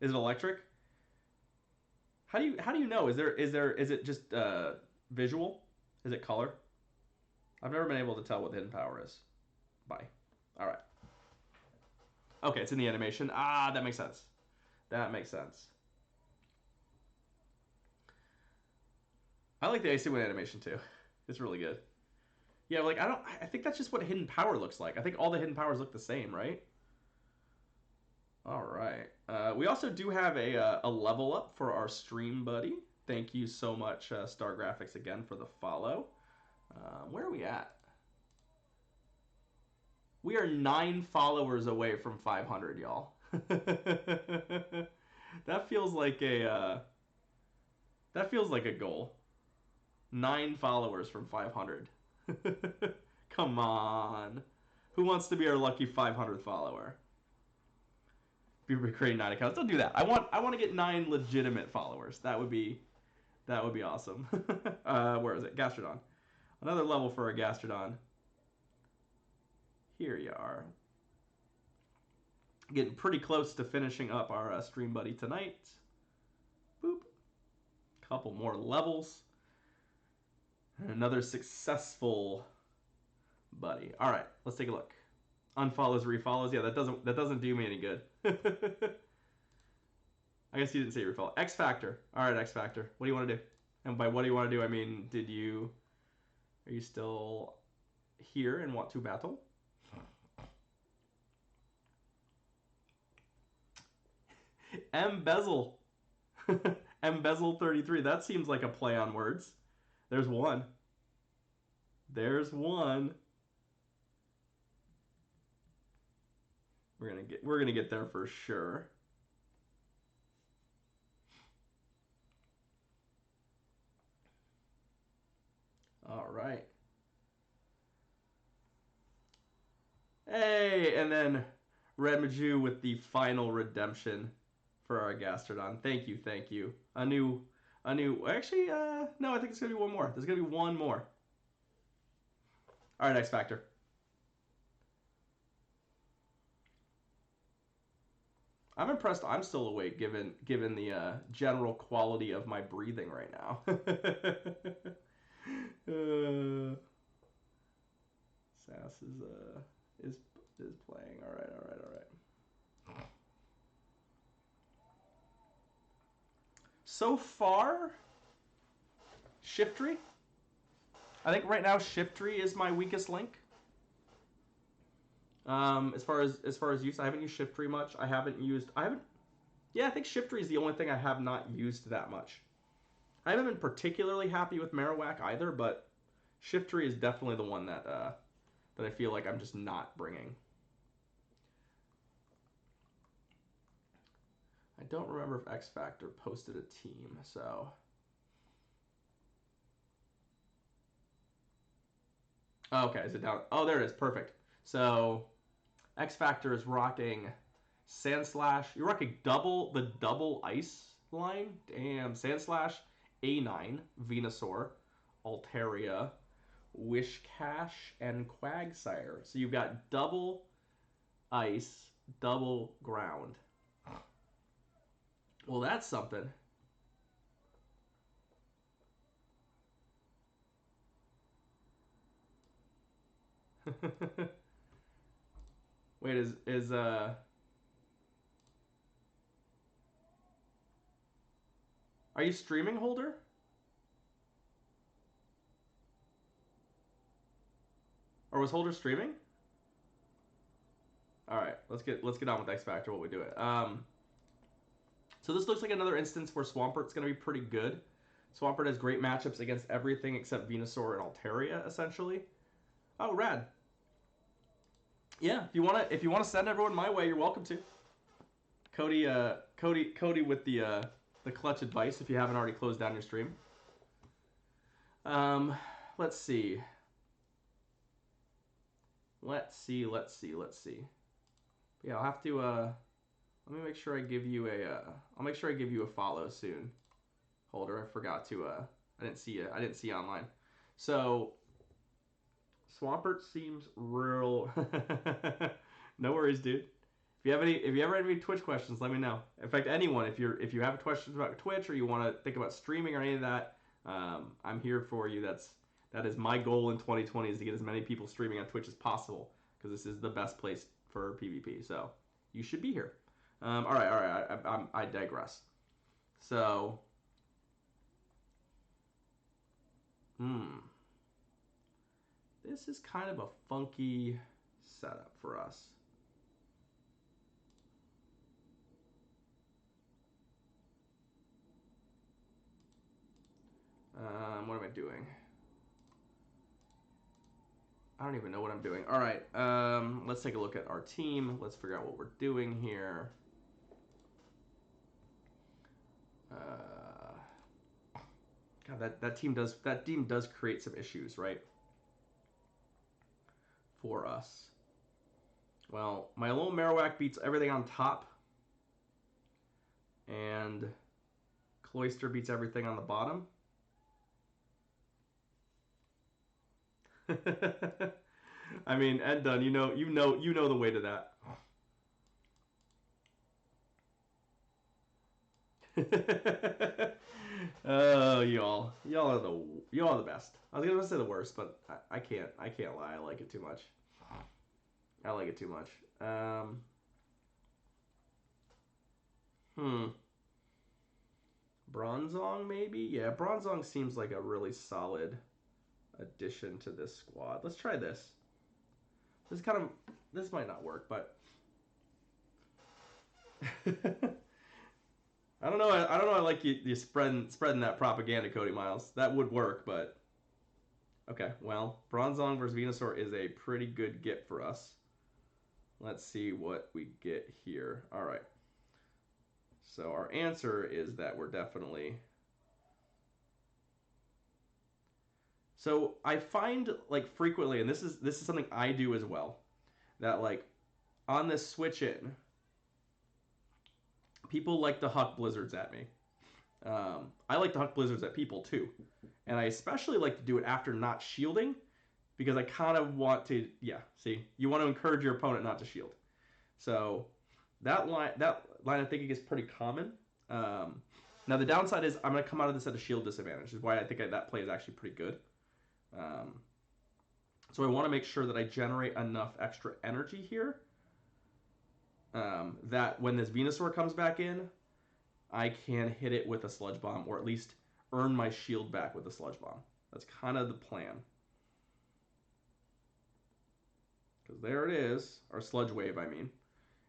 Is it electric? How do you know? Is it just visual? Is it color? I've never been able to tell what the hidden power is. Bye. All right. Okay, it's in the animation. Ah, that makes sense. That makes sense. I like the Icy Wind animation too. It's really good. Yeah, like I think that's just what hidden power looks like. I think all the hidden powers look the same, right? All right. We also do have a level up for our stream buddy. Thank you so much, Star Graphics, again for the follow. Where are we at? We are 9 followers away from 500, y'all. That feels like a goal. 9 followers from 500. Come on. Who wants to be our lucky 500th follower? Be creating 9 accounts. Don't do that. I want to get 9 legitimate followers. That would be awesome. Where is it? Gastrodon. Another level for a Gastrodon. Here you are. Getting pretty close to finishing up our stream buddy tonight. Boop. Couple more levels. And another successful buddy. All right, let's take a look. Unfollows, refollows. Yeah, that doesn't do me any good. I guess you didn't say refollow. X Factor. All right, X Factor. What do you want to do? And by what do you want to do, I mean, are you still here and want to battle? Embezzle. Embezzle 33. That seems like a play on words. There's one. There's one. We're gonna get there for sure. All right. Hey, and then Red Maju with the final redemption for our Gastrodon. Thank you, thank you. A new. Actually, no, I think it's gonna be one more. There's gonna be one more. All right, X Factor. I'm impressed I'm still awake given the general quality of my breathing right now. Sass is playing. All right. So far, Shiftry. I think right now Shiftry is my weakest link. As far as use, I haven't used Shiftry much. Yeah, I think Shiftry is the only thing I have not used that much. I haven't been particularly happy with Marowak either, but Shiftry is definitely the one that I feel like I'm just not bringing. don't remember if X Factor posted a team, so. Oh, okay, is it down? Oh, there it is. Perfect. So X Factor is rocking Sandslash. You're rocking the double ice line. Damn. Sandslash, A9, Venusaur, Altaria, Wishcash, and Quagsire. So you've got double ice, double ground. Well, that's something. Wait, are you streaming, Holder? Or was Holder streaming? All right, let's get on with X Factor while we do it. So this looks like another instance where Swampert's going to be pretty good. Swampert has great matchups against everything except Venusaur and Altaria, essentially. Oh, rad. Yeah, if you wanna send everyone my way, you're welcome to. Cody with the clutch advice if you haven't already closed down your stream. Let's see. Yeah, I'll have to let me make sure I give you a I'll make sure I give you a follow soon. Holder, I forgot to I didn't see online. So Swampert seems real. No worries, dude. If you ever have any Twitch questions, let me know. In fact, anyone, if you have questions about Twitch or you want to think about streaming or any of that, I'm here for you. That is my goal in 2020 is to get as many people streaming on Twitch as possible because this is the best place for PvP. So you should be here. All right. I digress. So, this is kind of a funky setup for us. What am I doing? I don't even know what I'm doing. All right, let's take a look at our team. Let's figure out what we're doing here. God, that team does create some issues, right? For us. Well, my little Marowak beats everything on top, and Cloyster beats everything on the bottom. I mean, Ed Dunn, you know the way to that. Oh, y'all are the best. I was gonna say the worst, but I can't lie. I like it too much. I like it too much. Bronzong maybe? Yeah, Bronzong seems like a really solid addition to this squad. Let's try this. This might not work, but I don't know. I like you spreading that propaganda, Cody Miles. That would work, but okay. Well, Bronzong versus Venusaur is a pretty good get for us. Let's see what we get here. All right. So our answer is that we're definitely. So I find like frequently, and this is something I do as well, that like on this switch in, people like to huck blizzards at me. I like to huck blizzards at people too, and I especially like to do it after not shielding, because I kind of want to. Yeah, see, you want to encourage your opponent not to shield. So that line of thinking is pretty common. Now the downside is I'm going to come out of this at a shield disadvantage, is why I think that play is actually pretty good. So I want to make sure that I generate enough extra energy here that when this Venusaur comes back in, I can hit it with a Sludge Bomb, or at least earn my shield back with a Sludge Bomb. That's kind of the plan. Because there it is, our Sludge Wave, I mean.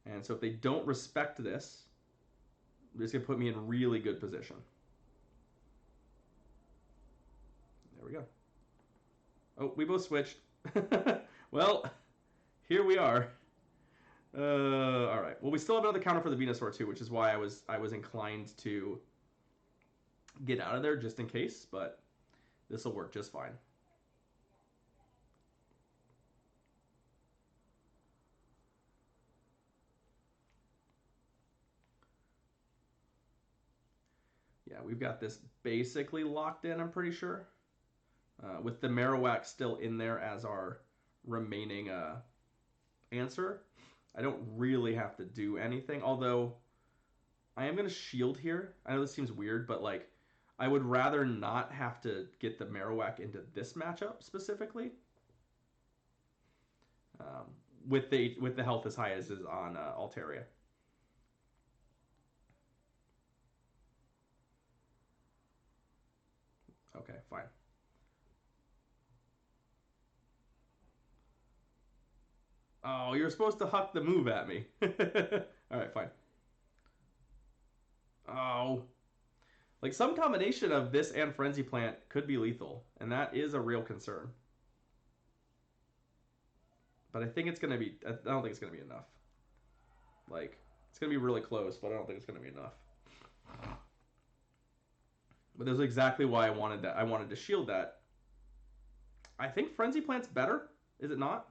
And so if they don't respect this, it's going to put me in really good position. There we go. Oh, we both switched. Well, here we are. All right. Well, we still have another counter for the Venusaur too, which is why I was inclined to get out of there just in case, but this will work just fine. Yeah, we've got this basically locked in, I'm pretty sure. With the Marowak still in there as our remaining answer, I don't really have to do anything. Although, I am going to shield here. I know this seems weird, but like, I would rather not have to get the Marowak into this matchup specifically. Um, with the health as high as is on Altaria. Okay, fine. Oh, you're supposed to huck the move at me. All right, fine. Oh, like some combination of this and Frenzy Plant could be lethal, and that is a real concern. But I think it's gonna be. I don't think it's gonna be enough. Like it's gonna be really close, but I don't think it's gonna be enough. But this is exactly why I wanted that. I wanted to shield that. I think Frenzy Plant's better. Is it not?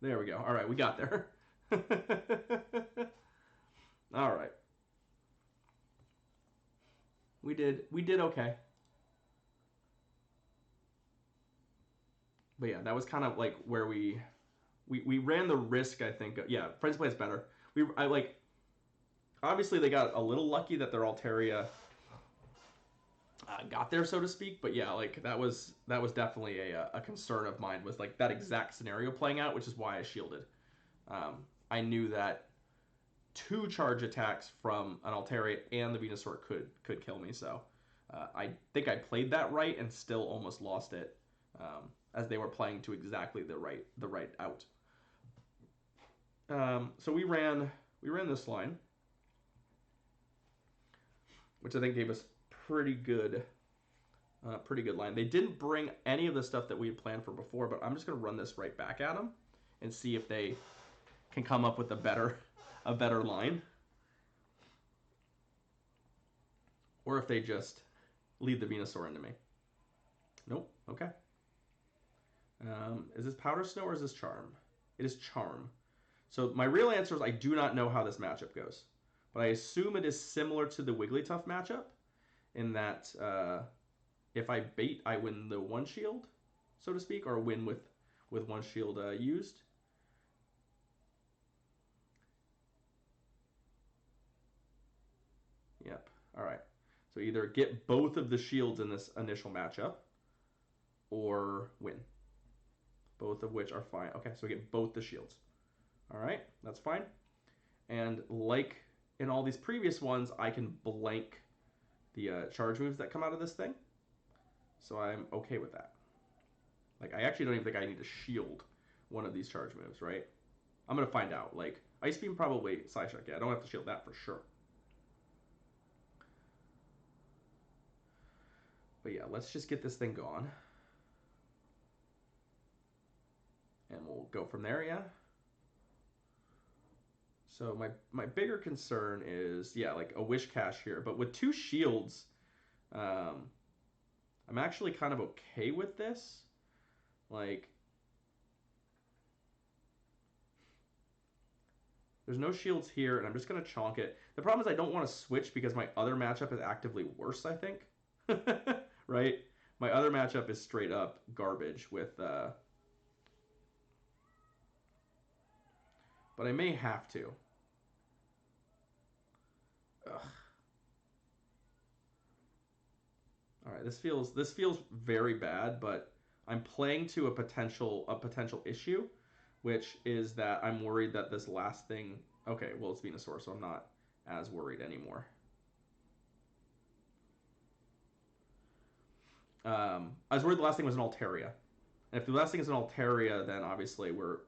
There we go. All right, we got there. All right. We did okay. But yeah, that was kind of like where we ran the risk, I think. Yeah, Frenzy Plant's better. I like obviously they got a little lucky that their Altaria got there, so to speak. But yeah, like that was definitely a concern of mine, was like that exact scenario playing out, which is why I shielded. I knew that two charge attacks from an Altaria and the Venusaur could kill me, so I think I played that right and still almost lost it, as they were playing to exactly the right out. So we ran this line, which I think gave us pretty good line. They didn't bring any of the stuff that we had planned for before, but I'm just gonna run this right back at them and see if they can come up with a better line, or if they just lead the Venusaur into me. Nope. Okay. Is this Powder Snow or is this Charm? It is Charm. So my real answer is I do not know how this matchup goes, but I assume it is similar to the Wigglytuff matchup in that if I bait, I win the one shield, so to speak, or win with one shield used. Yep. All right. So either get both of the shields in this initial matchup, or win. Both of which are fine. Okay, so we get both the shields. All right, that's fine. And like in all these previous ones, I can blank the charge moves that come out of this thing. So I'm okay with that. Like, I actually don't even think I need to shield one of these charge moves, right? I'm going to find out. Like, Ice Beam probably Psyshock. Yeah, I don't have to shield that for sure. But yeah, let's just get this thing gone. And we'll go from there, yeah? So my bigger concern is, yeah, like a Wish Cache here. But with two shields, I'm actually kind of okay with this. Like, there's no shields here, and I'm just going to chonk it. The problem is I don't want to switch because my other matchup is actively worse, I think. Right? My other matchup is straight up garbage with... but I may have to. Ugh. All right, this feels very bad, but I'm playing to a potential issue, which is that I'm worried that this last thing. Okay, well it's Venusaur, so I'm not as worried anymore. I was worried the last thing was an Altaria, and if the last thing is an Altaria, then obviously we're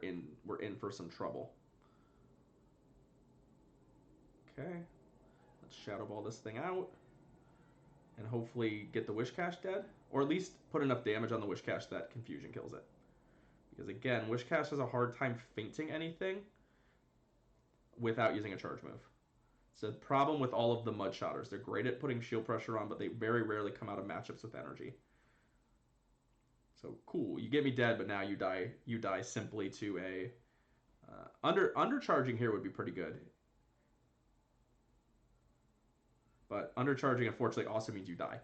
in for some trouble. Okay, let's Shadow Ball this thing out, and hopefully get the Wish Cache dead, or at least put enough damage on the Wish Cache that Confusion kills it. Because again, Wishcast has a hard time fainting anything without using a charge move. It's a problem with all of the Mudshotters. They're great at putting shield pressure on, but they very rarely come out of matchups with energy. So cool, you get me dead, but now you die. You die simply to a undercharging here would be pretty good. But undercharging, unfortunately, also means you die.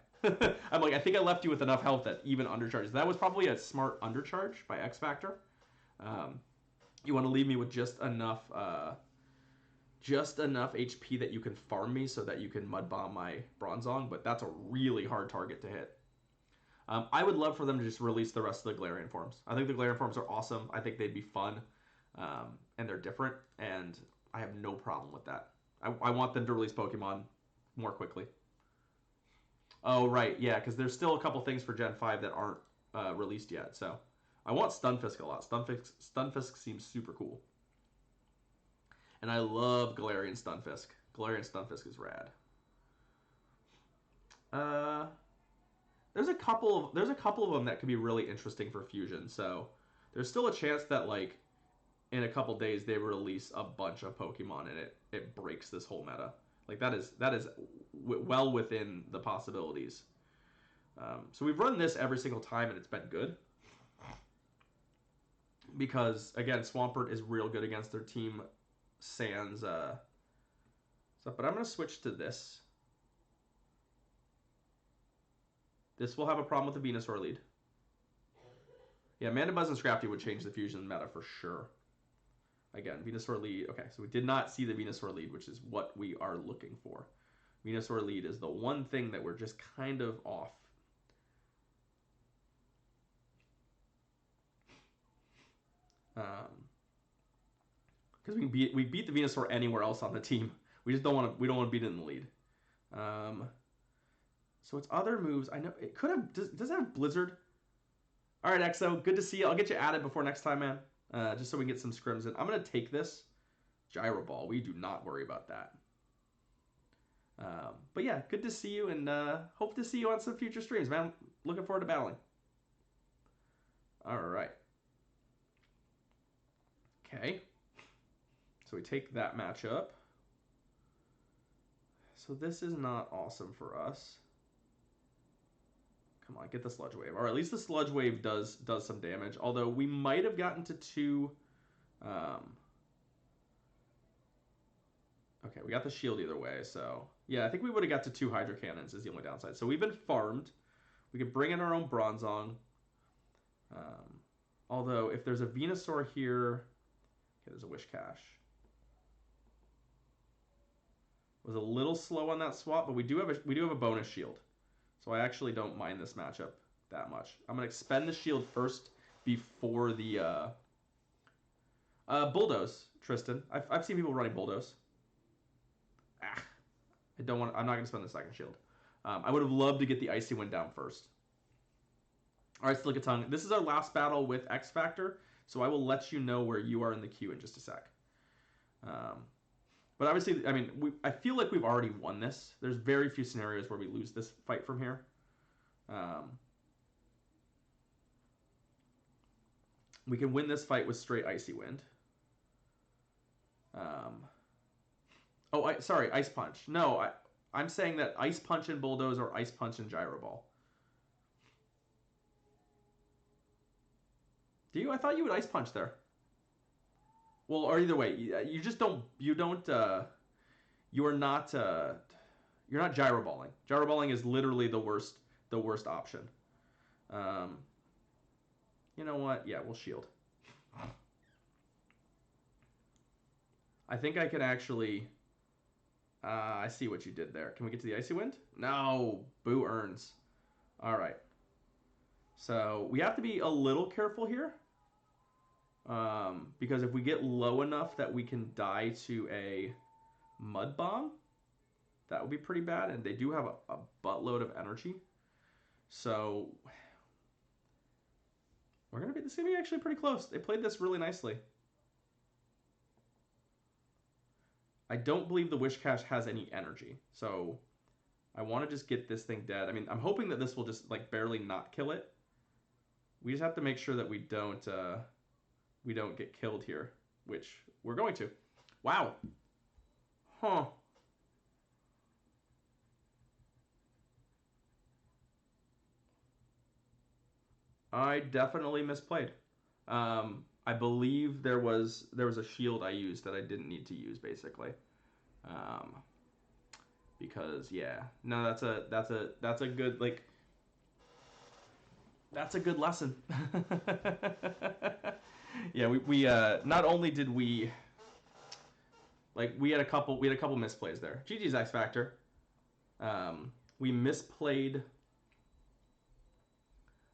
I'm like, I think I left you with enough health that even undercharges. That was probably a smart undercharge by X Factor. You want to leave me with just enough HP that you can farm me so that you can mud bomb my Bronzong, but that's a really hard target to hit. I would love for them to just release the rest of the Galarian forms. I think the Galarian forms are awesome. I think they'd be fun, and they're different, and I have no problem with that. I want them to release Pokemon more quickly. Oh, right, yeah, because there's still a couple things for Gen 5 that aren't released yet, so I want Stunfisk a lot. Stunfisk seems super cool. And I love Galarian Stunfisk. Galarian Stunfisk is rad. There's a couple of them that could be really interesting for Fusion, so there's still a chance that, like, in a couple days they release a bunch of Pokemon and it breaks this whole meta. Like, that is well within the possibilities. So we've run this every single time and it's been good. Because, again, Swampert is real good against their Team Sans stuff. But I'm going to switch to this. This will have a problem with the Venusaur lead. Yeah, Mandibuzz and Scrafty would change the Fusion meta for sure. Again, Venusaur lead. Okay, so we did not see the Venusaur lead, which is what we are looking for. Venusaur lead is the one thing that we're just kind of off. Because we beat the Venusaur anywhere else on the team. We just don't want to beat it in the lead. So its other moves, I know it could have. Does it have Blizzard? All right, Exo, good to see you. I'll get you added before next time, man. Just so we can get some scrims in. I'm gonna take this Gyro Ball. We do not worry about that. But yeah, good to see you, and hope to see you on some future streams, man. Looking forward to battling. All right. Okay. So we take that matchup. So this is not awesome for us. Come on, get the Sludge Wave. Or at least the Sludge Wave does some damage. Although we might have gotten to two... Okay, we got the shield either way, so... Yeah, I think we would have got to two Hydro Cannons is the only downside. So we've been farmed. We could bring in our own Bronzong. Although, if there's a Venusaur here... Okay, there's a Wishcash. Was a little slow on that swap, but we do have a bonus shield. So I actually don't mind this matchup that much. I'm going to expend the shield first before the Bulldoze, Tristan. I've seen people running Bulldoze. I'm not going to spend the second shield. I would have loved to get the Icy Wind down first. All right, Slickatongue. This is our last battle with X Factor, so I will let you know where you are in the queue in just a sec. But obviously, I mean, I feel like we've already won this. There's very few scenarios where we lose this fight from here. We can win this fight with straight Icy Wind. Sorry, Ice Punch. No, I'm saying that Ice Punch and Bulldoze or Ice Punch and Gyro Ball. Do you? I thought you would Ice Punch there. Well, or either way, you just don't. You are not. You're not gyro balling. Gyro balling is literally the worst option. You know what? Yeah, we'll shield. I think I can actually. I see what you did there. Can we get to the Icy Wind? No, Boo earns. All right. So we have to be a little careful here. Because if we get low enough that we can die to a Mud Bomb, that would be pretty bad. And they do have a buttload of energy. So this is gonna be actually pretty close. They played this really nicely. I don't believe the Wishcash has any energy. So I want to just get this thing dead. I mean, I'm hoping that this will just like barely not kill it. We just have to make sure that we don't we don't get killed here, which we're going to. Wow. Huh. I definitely misplayed. I believe there was a shield I used that I didn't need to use, basically. Um, because yeah, no, that's a good like that's a good lesson. Yeah, we not only did we like we had a couple misplays there. GG's X Factor. We misplayed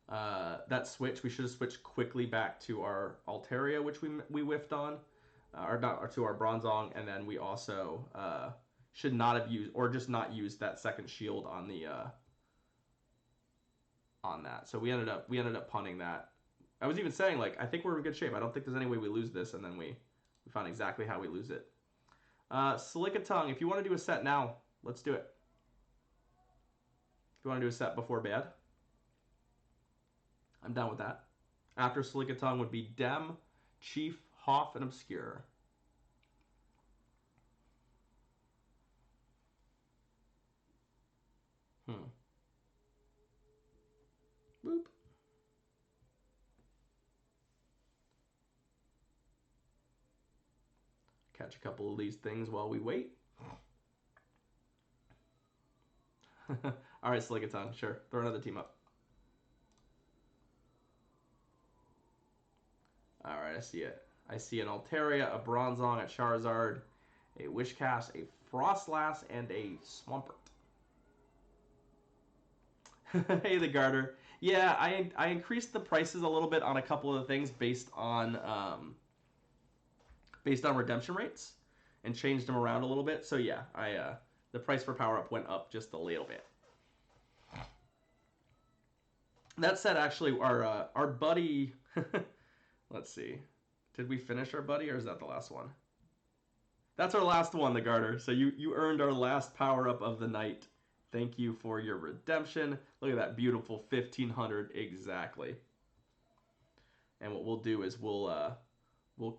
that switch. We should have switched quickly back to our Altaria, which we whiffed on, or not, or to our Bronzong, and then we also should not have used, or just not used that second shield on the on that. So we ended up punting that. I was even saying, like, I think we're in good shape. I don't think there's any way we lose this, and then we found exactly how we lose it. Slickatongue, if you want to do a set now, let's do it. If you want to do a set before bed, I'm down with that. After Slickatongue would be Dem, Chief, Hoff, and Obscure. Boop. Catch a couple of these things while we wait. All right, Slickatongue, sure. Throw another team up. All right, I see it. I see an Altaria, a Bronzong, a Charizard, a Wishcast, a Frostlass, and a Swampert. Hey, the Garter. Yeah, I increased the prices a little bit on a couple of things based on redemption rates, and changed them around a little bit. So yeah, the price for power up went up just a little bit. That said, actually, our buddy. Let's see. Did we finish our buddy, or is that the last one? That's our last one, the Garter. So you earned our last power up of the night. Thank you for your redemption. Look at that beautiful 1500 exactly. And what we'll do is we'll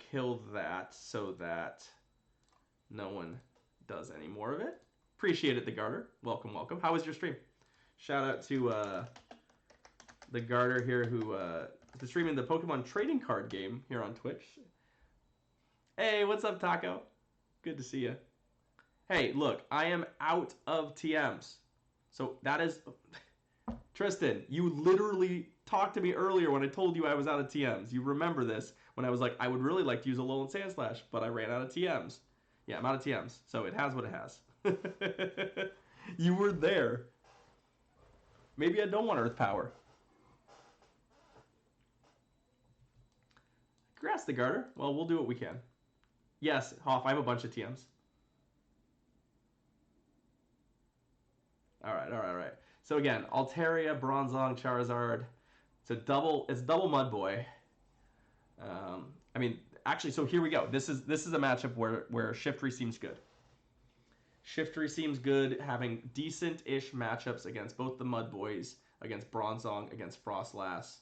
kill that so that no one does any more of it. Appreciate it, the Garter. Welcome, welcome. How was your stream? Shout out to the Garter here who is streaming the Pokemon trading card game here on Twitch. Hey, what's up, Taco? Good to see you. Hey, look, I am out of TMs. So that is... Tristan, you literally talked to me earlier when I told you I was out of TMs. You remember this when I was like, I would really like to use a Alolan Sandslash, but I ran out of TMs. Yeah, I'm out of TMs. So it has what it has. You were there. Maybe I don't want Earth Power. Congrats, the Garter. Well, we'll do what we can. Yes, Hoff, I have a bunch of TMs. All right. So again, Altaria, Bronzong, Charizard. It's double Mud Boy. I mean, actually, so here we go. This is a matchup where Shiftry seems good. Shiftry seems good, having decent-ish matchups against both the Mud Boys, against Bronzong, against Frostlass.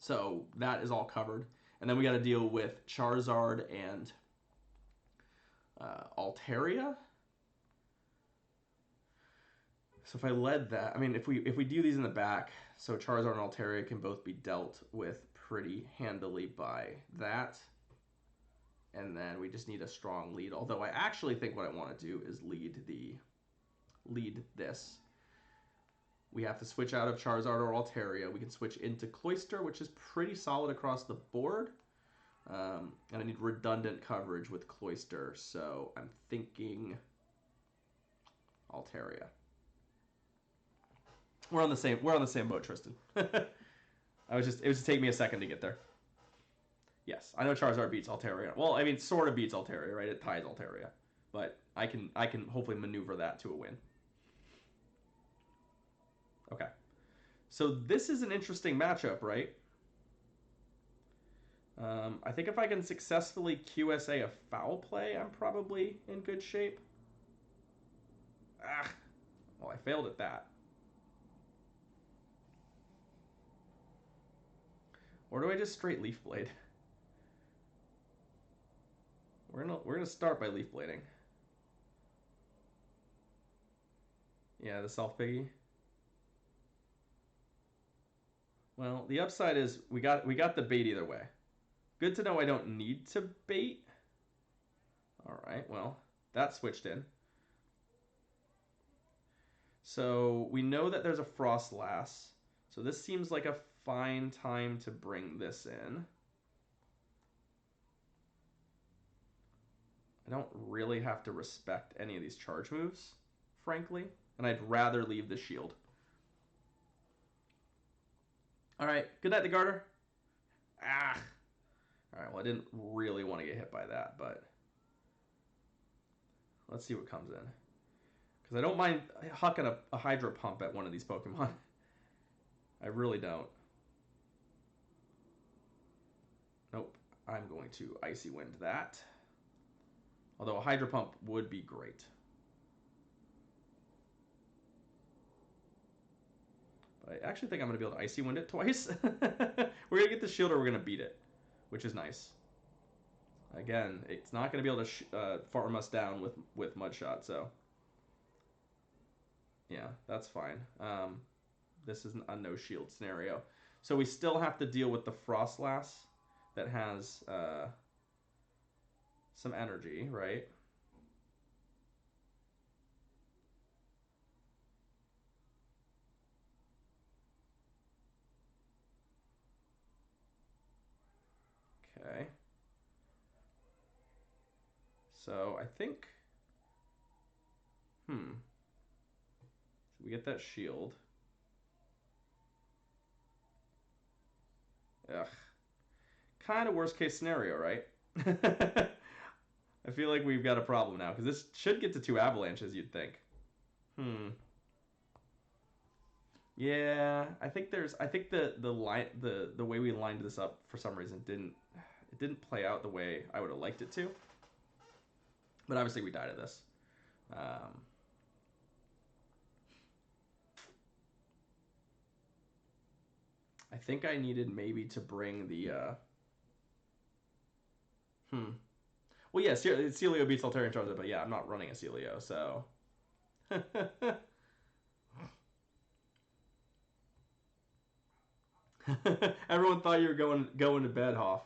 So that is all covered. And then we got to deal with Charizard and Altaria. So if I led that, I mean, if we do these in the back, so Charizard and Altaria can both be dealt with pretty handily by that. And then we just need a strong lead. Although I actually think what I want to do is lead this. We have to switch out of Charizard or Altaria. We can switch into Cloyster, which is pretty solid across the board. And I need redundant coverage with Cloyster, so I'm thinking Altaria. We're on the same boat, Tristan. It was just taking me a second to get there. Yes, I know Charizard beats Altaria. Well, I mean, sort of beats Altaria, right? It ties Altaria, but I can hopefully maneuver that to a win. Okay, so this is an interesting matchup, right? I think if I can successfully QSA a foul play, I'm probably in good shape. Ah, well, I failed at that. Or do I just straight Leaf Blade? We're gonna start by Leaf Blading. Yeah, the Self Piggy. Well, the upside is we got the bait either way. Good to know I don't need to bait. All right, well, that switched in. So we know that there's a Frostlass. So this seems like a fine time to bring this in. I don't really have to respect any of these charge moves, frankly. And I'd rather leave the shield. All right, good night, the Garter. Ah. All right, well, I didn't really want to get hit by that, but let's see what comes in. Because I don't mind hucking a Hydro Pump at one of these Pokemon. I really don't. Nope, I'm going to Icy Wind that. Although a Hydro Pump would be great. But I actually think I'm going to be able to Icy Wind it twice. We're going to get the shield or we're going to beat it, which is nice. Again, it's not going to be able to farm us down with Mudshot, so yeah, that's fine. This is a no shield scenario. So we still have to deal with the Frostlass that has some energy, right? Okay. So I think... So we get that shield. Ugh. Kind of worst case scenario, right? I feel like we've got a problem now, because this should get to 2 avalanches, you'd think. Yeah, I think the way we lined this up for some reason didn't play out the way I would have liked it to. But obviously we died at this. I think I needed maybe to bring the Well, yeah, Celio beats Altarian Charizard, but yeah, I'm not running a Celio, so everyone thought you were going to bed, Hoff.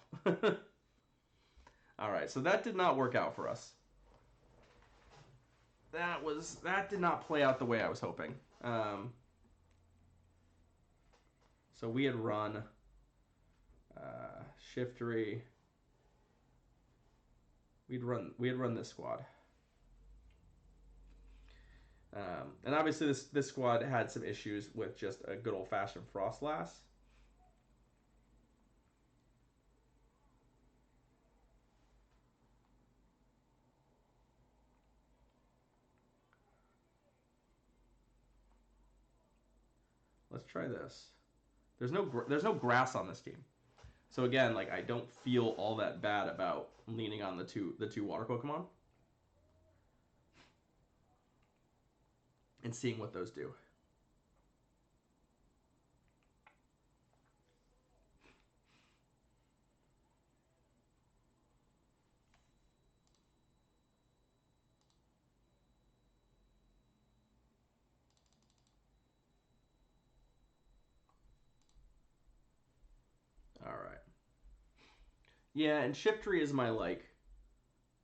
All right, so that did not work out for us. That did not play out the way I was hoping. So we had run Shiftry. We had run this squad. And obviously this squad had some issues with just a good old-fashioned Frostlass. Let's try this. There's no grass on this team. So again, like I don't feel all that bad about leaning on the two water Pokemon and seeing what those do. All right. Yeah, and Shiftry is my like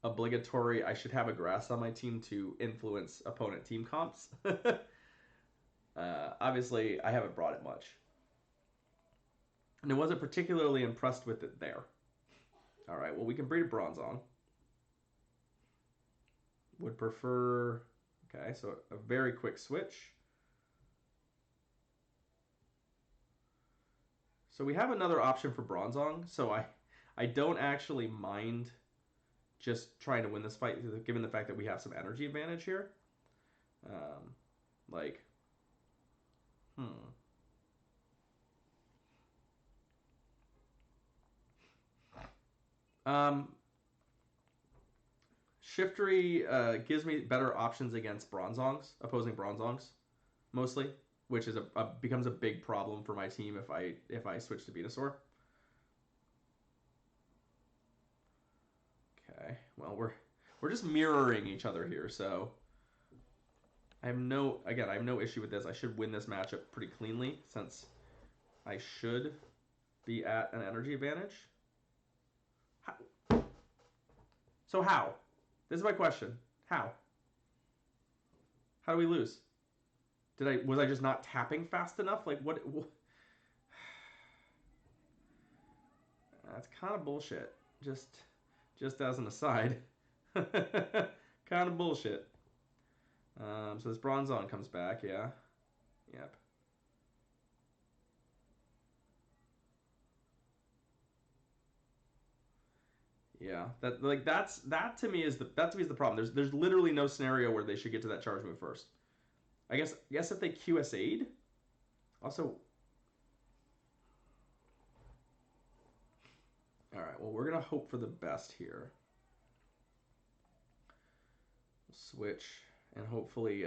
obligatory. I should have a grass on my team to influence opponent team comps. Obviously, I haven't brought it much, and I wasn't particularly impressed with it there. All right, well we can breed a Bronzong. Would prefer. Okay, so a very quick switch. So we have another option for Bronzong, so I don't actually mind just trying to win this fight, given the fact that we have some energy advantage here. Like, Shiftry gives me better options against Bronzongs, opposing Bronzongs, mostly, which is becomes a big problem for my team if I switch to Venusaur. Okay. Well, we're just mirroring each other here, so I have no issue with this. I should win this matchup pretty cleanly since I should be at an energy advantage. How? So how? This is my question. How? How do we lose? Was I just not tapping fast enough? Like what? That's kind of bullshit. Just as an aside, kind of bullshit. So this Bronzong comes back, yeah. Yep. Yeah, that to me is the problem. There's literally no scenario where they should get to that charge move first. I guess if they QSA'd, also. All right, well we're gonna hope for the best here. Switch and hopefully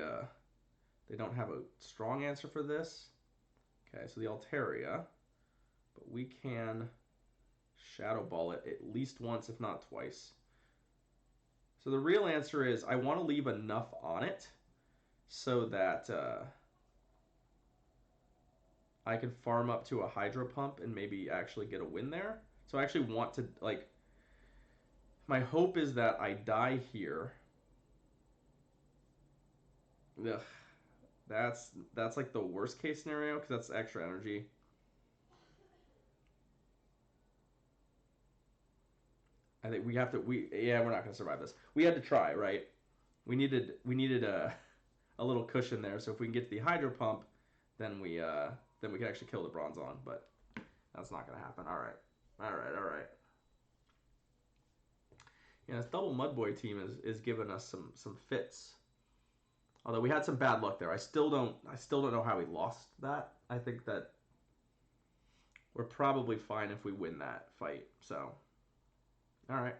they don't have a strong answer for this. Okay, so the Altaria, but we can Shadow Ball it at least once, if not twice. So the real answer is I want to leave enough on it so that I can farm up to a Hydro Pump and maybe actually get a win there. So I actually want to, like, my hope is that I die here. Ugh, that's like the worst case scenario because that's extra energy. I think we have to. We're not gonna survive this. We had to try, right? We needed a little cushion there. So if we can get to the Hydro Pump, then we can actually kill the Bronzong. But that's not gonna happen. All right. Yeah, this double Mudboy team is giving us some fits. Although we had some bad luck there. I still don't know how we lost that. I think that we're probably fine if we win that fight. So, all right.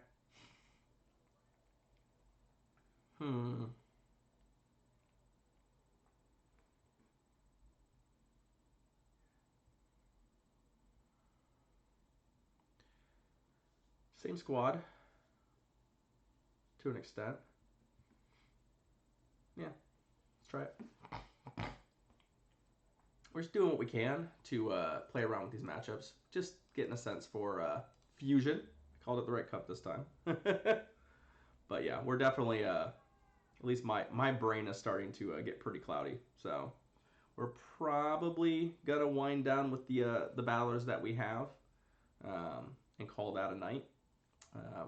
Same squad to an extent. Yeah, let's try it. We're just doing what we can to play around with these matchups. Just getting a sense for fusion. I called it the right cup this time. But yeah, we're definitely, at least my brain is starting to get pretty cloudy. So we're probably going to wind down with the battlers that we have and call that a night.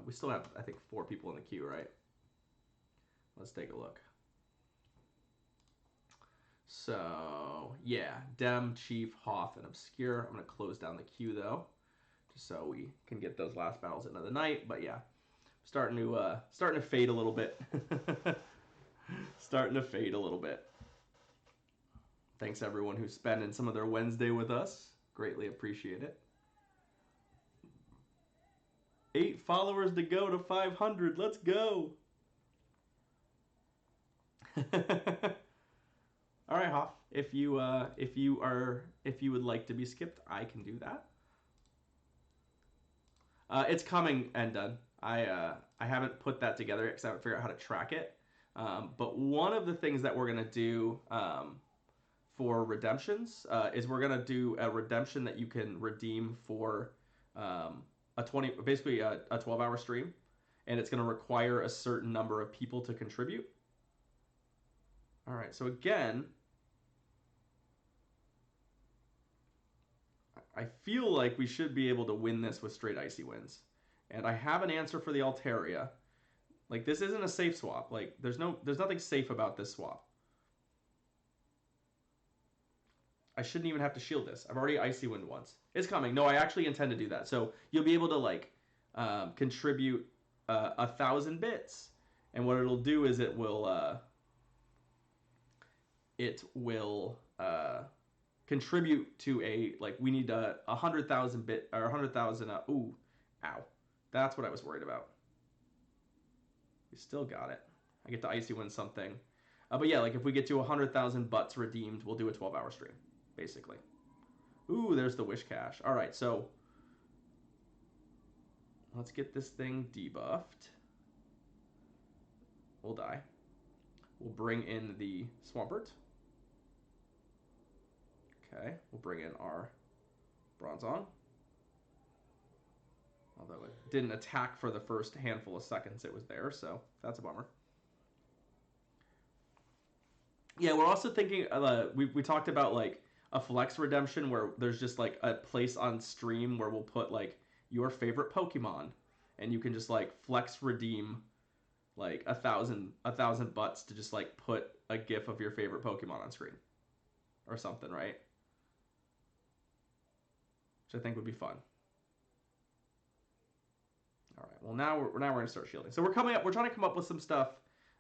We still have, I think, 4 people in the queue, right? Let's take a look. So, yeah, Dem, Chief, Hoth, and Obscure. I'm going to close down the queue, though, just so we can get those last battles into the night. But, yeah, starting to fade a little bit. Starting to fade a little bit. Thanks, everyone who's spending some of their Wednesday with us. Greatly appreciate it. 8 followers to go to 500. Let's go. All right, Hoff. If you would like to be skipped, I can do that. It's coming and done. I haven't put that together yet because I haven't figured out how to track it. But one of the things that we're gonna do for redemptions is we're gonna do a redemption that you can redeem for basically a 12-hour stream, and it's gonna require a certain number of people to contribute. All right, so again, I feel like we should be able to win this with straight Icy Winds. And I have an answer for the Altaria. Like, this isn't a safe swap. Like, there's nothing safe about this swap. I shouldn't even have to shield this. I've already Icy Wind once. It's coming. No, I actually intend to do that. So you'll be able to, like, contribute 1,000 bits. And what it'll do is it will contribute to we need 100,000 bit or 100,000. Ooh, ow, that's what I was worried about. We still got it. I get to Icy Wind something, but yeah, like if we get to 100,000 butts redeemed, we'll do a 12-hour stream, basically. Ooh, there's the wish cache. All right, so let's get this thing debuffed. will die. We'll bring in the Swampert. Okay, we'll bring in our Bronzong. Although it didn't attack for the first handful of seconds it was there, so that's a bummer. Yeah, we're also thinking, we talked about like a flex redemption where there's just like a place on stream where we'll put like your favorite Pokemon and you can just like flex redeem like a thousand butts to just like put a gif of your favorite Pokemon on screen or something, right? Which I think would be fun. All right. Well, now we're gonna start shielding. So we're coming up. We're trying to come up with some stuff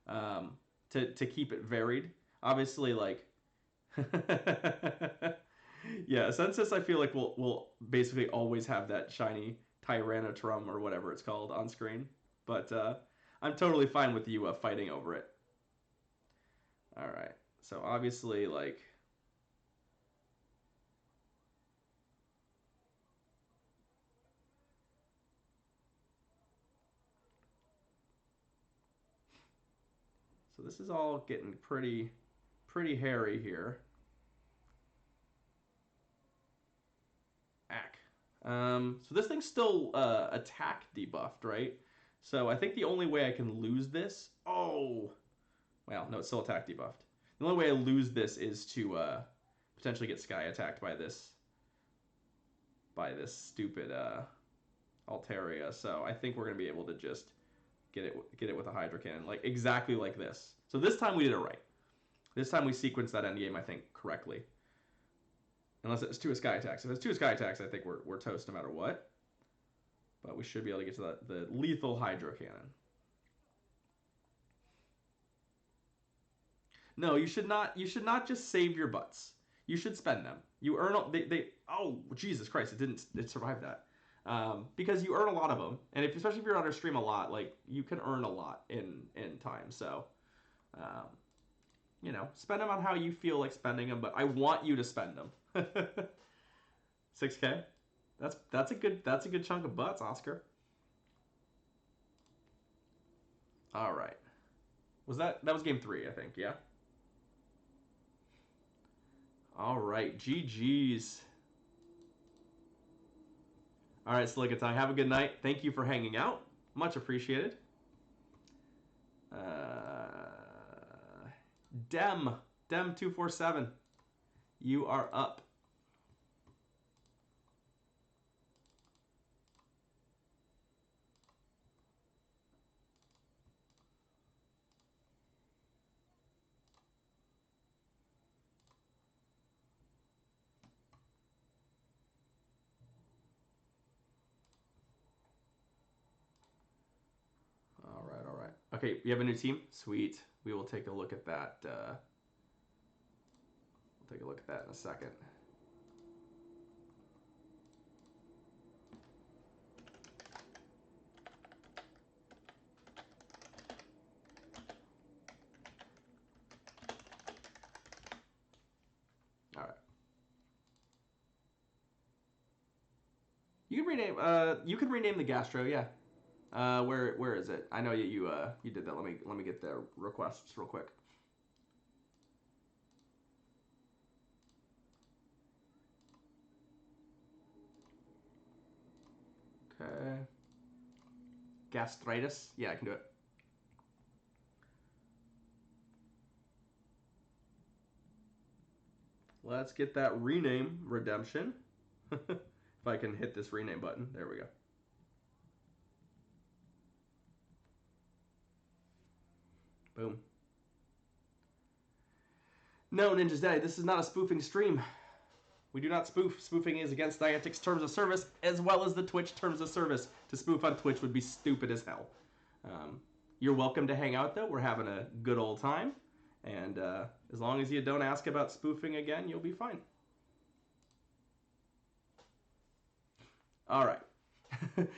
to keep it varied. Obviously, like yeah, Census. I feel like we'll basically always have that shiny Tyrannotrum or whatever it's called on screen. But I'm totally fine with you fighting over it. All right. So obviously, like. So this is all getting pretty hairy here. Ack. So this thing's still attack debuffed, right? So I think the only way I can lose this... Oh! Well, no, it's still attack debuffed. The only way I lose this is to potentially get sky attacked by this stupid Altaria. So I think we're going to be able to just get it with a Hydro Cannon, like exactly like this. So this time we did it right. This time we sequenced that endgame, I think, correctly. Unless it's 2 sky attacks. If it's 2 sky attacks, I think we're toast no matter what. But we should be able to get to the lethal Hydro Cannon. No, you should not just save your butts. You should spend them. You earn oh, Jesus Christ, it survived that. Because you earn a lot of them, and especially if you're on our stream a lot, like you can earn a lot in time. So, you know, spend them on how you feel like spending them. But I want you to spend them. 6K. That's a good chunk of butts, Oscar. All right. That was game 3, I think. Yeah. All right. GG's. All right, Slickatai, have a good night. Thank you for hanging out. Much appreciated. Dem247, you are up. All right. Okay, you have a new team? Sweet. We will take a look at that. We'll take a look at that in a second. All right. You can rename. You can rename the Gastro. Yeah. Where is it? I know you did that. Let me get the requests real quick. Okay. Gastritis. Yeah, I can do it. Let's get that rename redemption. If I can hit this rename button. There we go. Boom. No, Ninja's Daddy, this is not a spoofing stream. We do not spoof. Spoofing is against Niantic's terms of service, as well as the Twitch terms of service. To spoof on Twitch would be stupid as hell. You're welcome to hang out, though. We're having a good old time. And as long as you don't ask about spoofing again, you'll be fine. All right.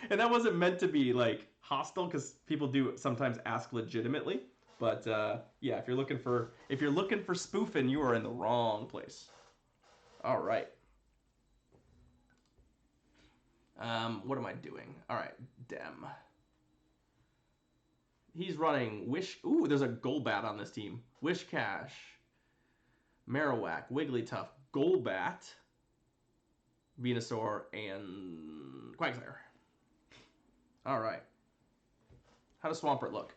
And that wasn't meant to be, like, hostile, because people do sometimes ask legitimately. But, yeah, if you're looking for spoofing, you are in the wrong place. All right. What am I doing? All right, Dem. He's running Wish. Ooh, there's a Golbat on this team. Wishcash, Marowak, Wigglytuff, Golbat, Venusaur, and Quagsire. All right. How does Swampert look?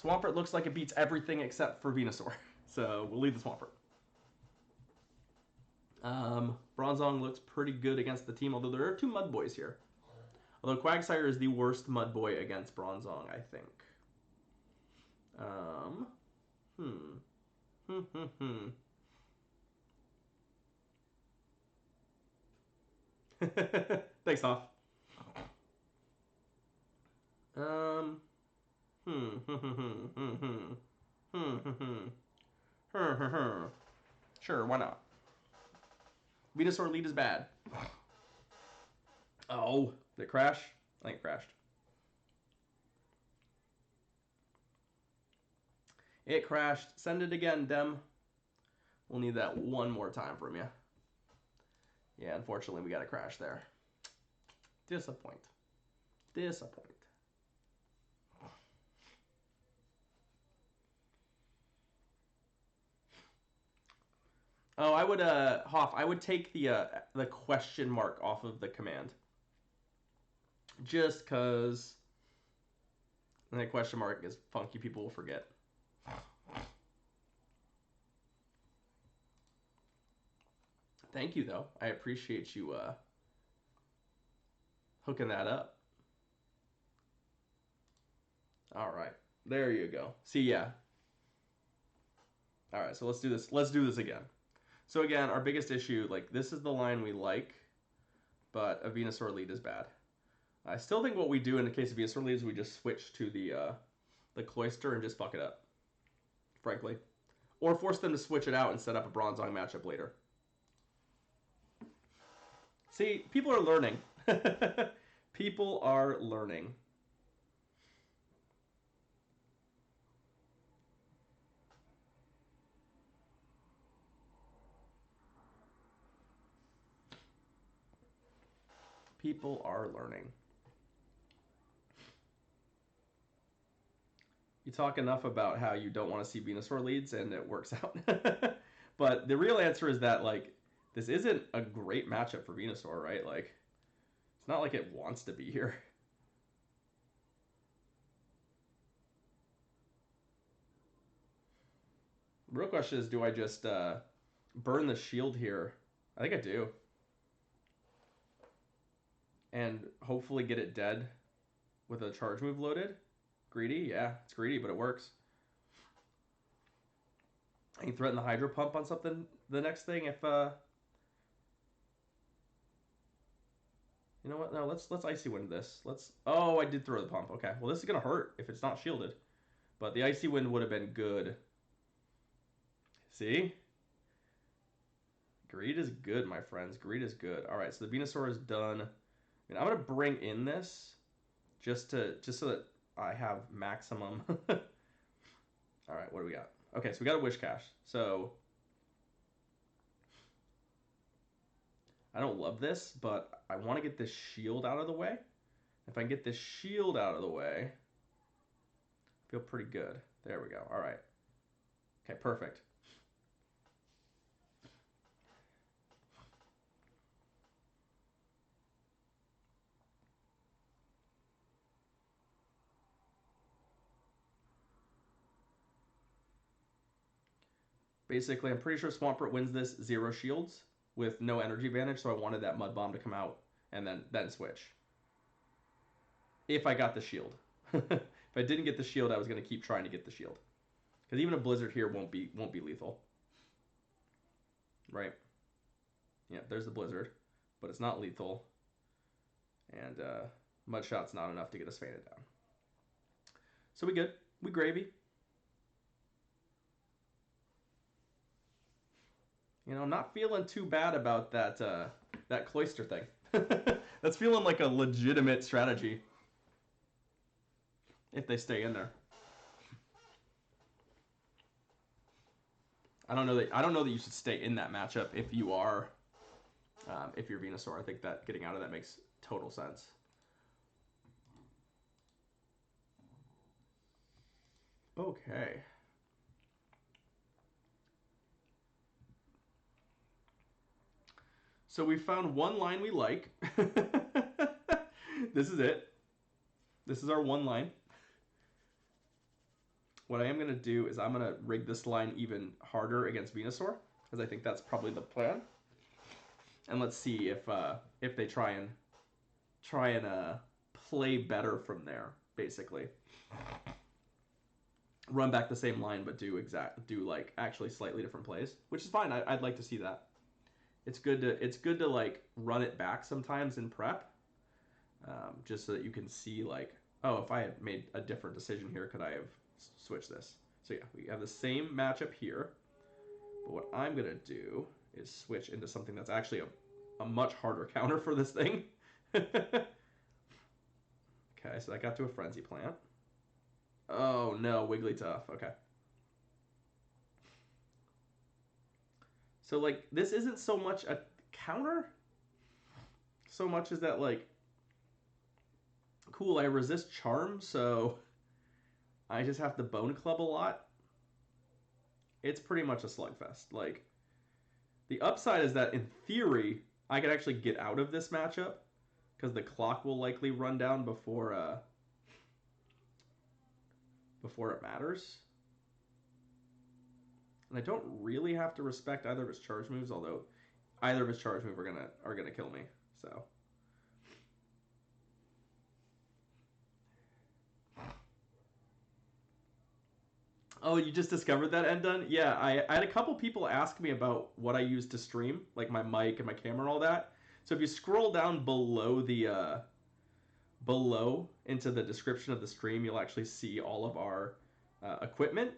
Swampert looks like it beats everything except for Venusaur. So we'll leave the Swampert. Bronzong looks pretty good against the team, although there are two Mud Boys here. Although Quagsire is the worst Mud Boy against Bronzong, I think. Thanks, Hoff. Sure, why not? Venusaur lead is bad. Oh, did it crash? I think it crashed. It crashed. Send it again, Dem. We'll need that one more time from you. Yeah, unfortunately, we got a crash there. Disappoint. Disappoint. Oh, I would, Hoff, I would take the question mark off of the command. Just because that question mark is funky, people will forget. Thank you, though. I appreciate you hooking that up. All right. There you go. See, yeah. All right, so let's do this. Let's do this again. So again, our biggest issue, like, this is the line we like, but a Venusaur lead is bad. I still think what we do in the case of Venusaur lead is we just switch to the Cloyster and just fuck it up, frankly. Or force them to switch it out and set up a Bronzong matchup later. See, people are learning. People are learning. People are learning. You talk enough about how you don't want to see Venusaur leads, and it works out. But the real answer is that, like, this isn't a great matchup for Venusaur, right? Like, it's not like it wants to be here. The real question is, do I just burn the shield here? I think I do. And hopefully get it dead with a charge move loaded. Greedy? Yeah, it's greedy, but it works. I can threaten the Hydro Pump on something the next thing if you know what? No, let's Icy Wind this. Oh, I did throw the pump. Okay. Well, this is gonna hurt if it's not shielded. But the Icy Wind would have been good. See? Greed is good, my friends. Greed is good. Alright, so the Venusaur is done. And I'm gonna bring in this just so that I have maximum. Alright, what do we got? Okay, so we got a Wishcash. So I don't love this, but I want to get this shield out of the way. If I can get this shield out of the way, I feel pretty good. There we go. All right. Okay, perfect. Basically, I'm pretty sure Swampert wins this 0 shields with no energy advantage, so I wanted that Mud Bomb to come out and then switch. If I got the shield. If I didn't get the shield, I was going to keep trying to get the shield. Because even a Blizzard here won't be lethal. Right? Yeah, there's the Blizzard. But it's not lethal. And Mud Shot's not enough to get us faded down. So we good. We gravy. You know, I'm not feeling too bad about that Cloyster thing. That's feeling like a legitimate strategy. If they stay in there. I don't know that you should stay in that matchup if you are if you're Venusaur. I think that getting out of that makes total sense. Okay. So we found one line we like. This is it. This is our one line. What I am going to do is I'm going to rig this line even harder against Venusaur, because I think that's probably the plan. And let's see if they try and play better from there, basically. Run back the same line, but do like actually slightly different plays, which is fine. I'd like to see that. It's good to like run it back sometimes in prep, just so that you can see like, oh, if I had made a different decision here, could I have switched this? So yeah, we have the same matchup here, but what I'm gonna do is switch into something that's actually a much harder counter for this thing. Okay, so I got to a Frenzy Plant. Oh no, Wigglytuff. Okay. So like this isn't so much a counter, so much as that like, cool, I resist Charm, so I just have to Bone Club a lot. It's pretty much a slugfest. Like, the upside is that in theory I could actually get out of this matchup because the clock will likely run down before it matters. And I don't really have to respect either of his charge moves, although either of his charge moves are gonna kill me. So oh, you just discovered that, Endun? Yeah, I had a couple people ask me about what I use to stream, like my mic and my camera and all that. So if you scroll down below below into the description of the stream, you'll actually see all of our equipment.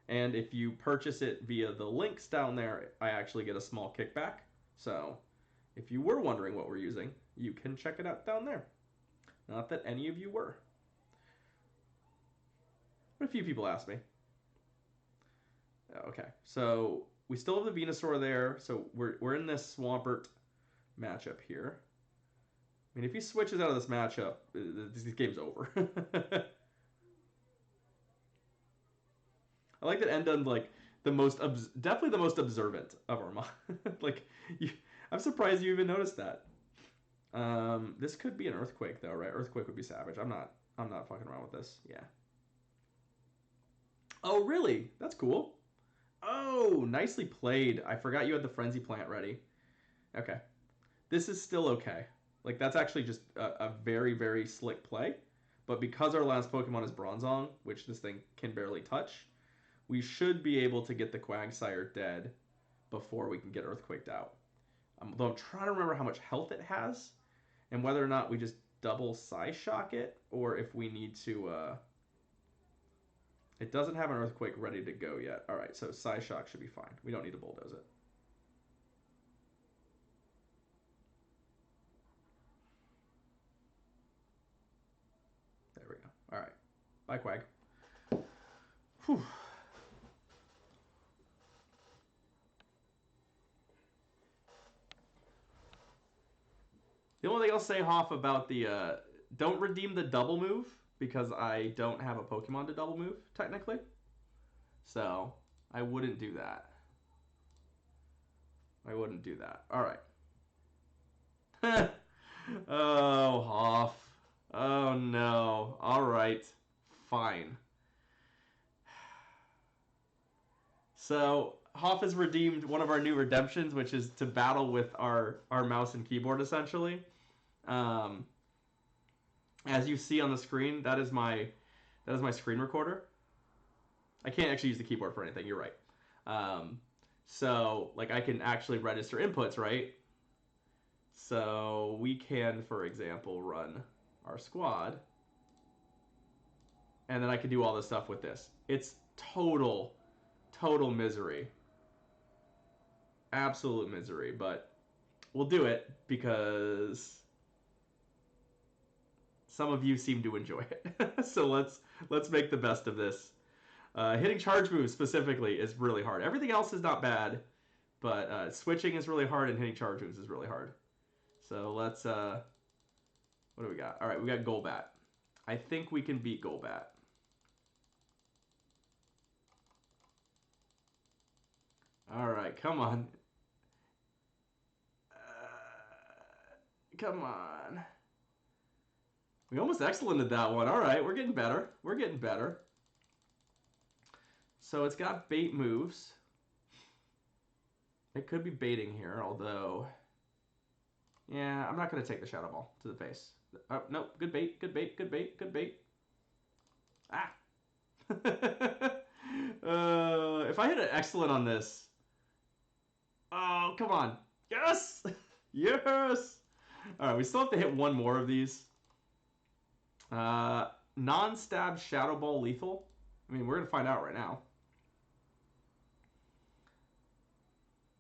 And if you purchase it via the links down there, I actually get a small kickback. So if you were wondering what we're using, you can check it out down there. Not that any of you were. But a few people asked me. Okay, so we still have the Venusaur there. So we're in this Swampert matchup here. I mean, if he switches out of this matchup, this game's over. I like that Endun's like definitely the most observant of our mod. Like, I'm surprised you even noticed that. This could be an Earthquake though, right? Earthquake would be savage. I'm not fucking around with this. Yeah. Oh, really? That's cool. Oh, nicely played. I forgot you had the Frenzy Plant ready. Okay. This is still okay. Like, that's actually just a very, very slick play. But because our last Pokemon is Bronzong, which this thing can barely touch, we should be able to get the Quagsire dead before we can get Earthquaked out. Though I'm trying to remember how much health it has, and whether or not we just double Psyshock it, or if we need to... It doesn't have an Earthquake ready to go yet. Alright, so Psyshock should be fine. We don't need to Bulldoze it. There we go. Alright. Bye, Quag. Whew. The only thing I'll say, Hoff, about the... don't redeem the double move, because I don't have a Pokemon to double move, technically. So, I wouldn't do that. I wouldn't do that. Alright. Oh, Hoff. Oh, no. Alright. Fine. So, Hoff has redeemed one of our new redemptions, which is to battle with our mouse and keyboard, essentially. As you see on the screen, that is my screen recorder. I can't actually use the keyboard for anything. You're right. So like I can actually register inputs, right? So we can, for example, run our squad, and then I can do all this stuff with this. It's total misery, absolute misery. But we'll do it because some of you seem to enjoy it. So let's make the best of this. Hitting charge moves specifically is really hard. Everything else is not bad, but switching is really hard and hitting charge moves is really hard. So let's, what do we got? All right, we got Golbat. I think we can beat Golbat. right, come on. Come on. We almost excellented that one. All right, we're getting better. We're getting better. So it's got bait moves. It could be baiting here, although... Yeah, I'm not going to take the Shadow Ball to the face. Oh, no. Good bait, good bait, good bait, good bait. Ah! If I hit an excellent on this... Oh, come on. Yes! Yes! Alright, we still have to hit one more of these. Non-stab Shadow Ball lethal? I mean, we're going to find out right now.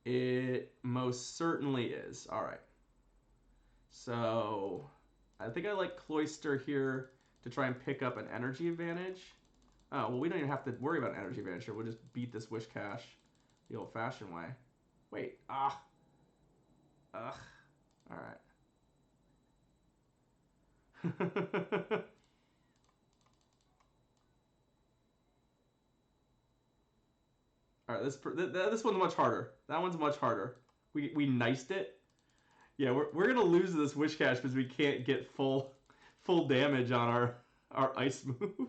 It most certainly is. Alright. So, I think I like Cloyster here to try and pick up an energy advantage. Oh, well, we don't even have to worry about an energy advantage here. We'll just beat this Wish Cache the old-fashioned way. Wait. Ah. Ugh. Alright. Alright, this one's much harder. That one's much harder. We niced it. Yeah, we're gonna lose this Wish Cache because we can't get full damage on our ice move.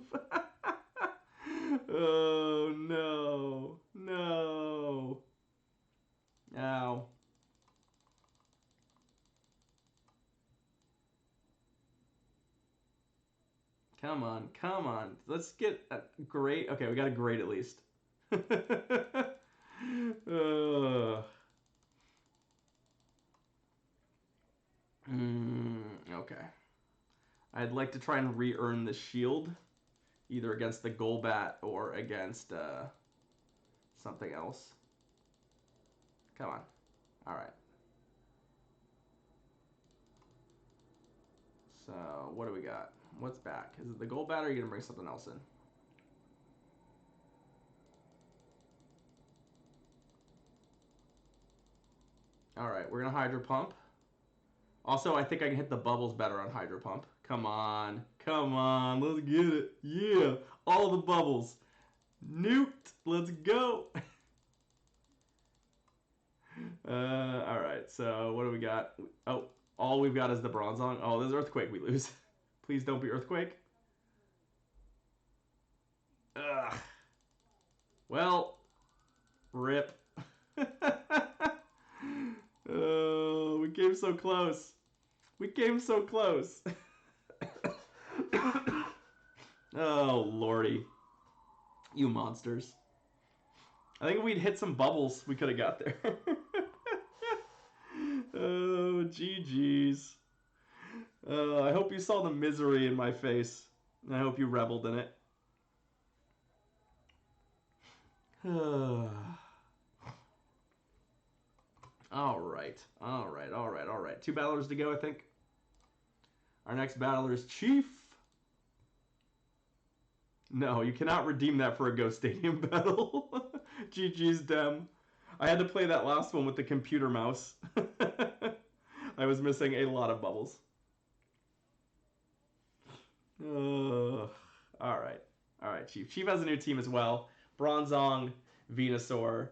Oh no. No. Ow. Come on, come on. Let's get a great. Okay, we got a great at least. Okay. I'd like to try and re-earn the shield, either against the Golbat or against something else. Come on. All right. So what do we got? What's back? Is it the Golbat or are you gonna bring something else in? All right, we're gonna Hydro Pump. Also, I think I can hit the bubbles better on Hydro Pump. Come on. Come on. Let's get it. Yeah. All the bubbles. Newt. Let's go. All right. So what do we got? Oh, all we've got is the Bronzong. Oh, there's Earthquake we lose. Please don't be Earthquake. Ugh. Well, rip. Oh, we came so close. We came so close. Oh, lordy. You monsters. I think if we'd hit some bubbles, we could have got there. Oh, GG's. I hope you saw the misery in my face. I hope you reveled in it. All right. All right. All right. All right. 2 battlers to go, I think. Our next battler is Chief. No, you cannot redeem that for a Ghost Stadium battle. GG's, Dem. I had to play that last one with the computer mouse. I was missing a lot of bubbles. All right. All right, Chief. Chief has a new team as well. Bronzong, Venusaur,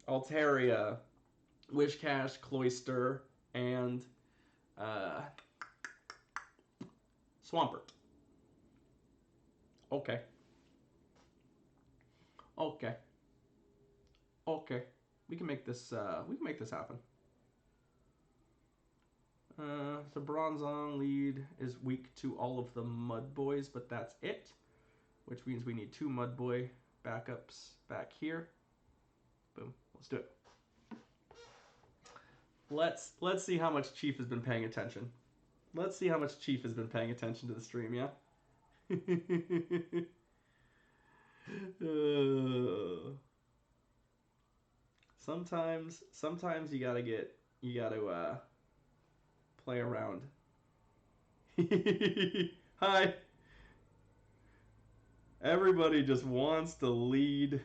Altaria, Wish Cache, Cloyster, and Swampert. Okay. Okay. Okay. We can make this happen. So Bronzong lead is weak to all of the Mud Boys, but that's it. Which means we need 2 Mud Boy backups back here. Boom. Let's do it. Let's see how much Chief has been paying attention. Let's see how much Chief has been paying attention to the stream, yeah? Sometimes you gotta play around. Hi. Everybody just wants to lead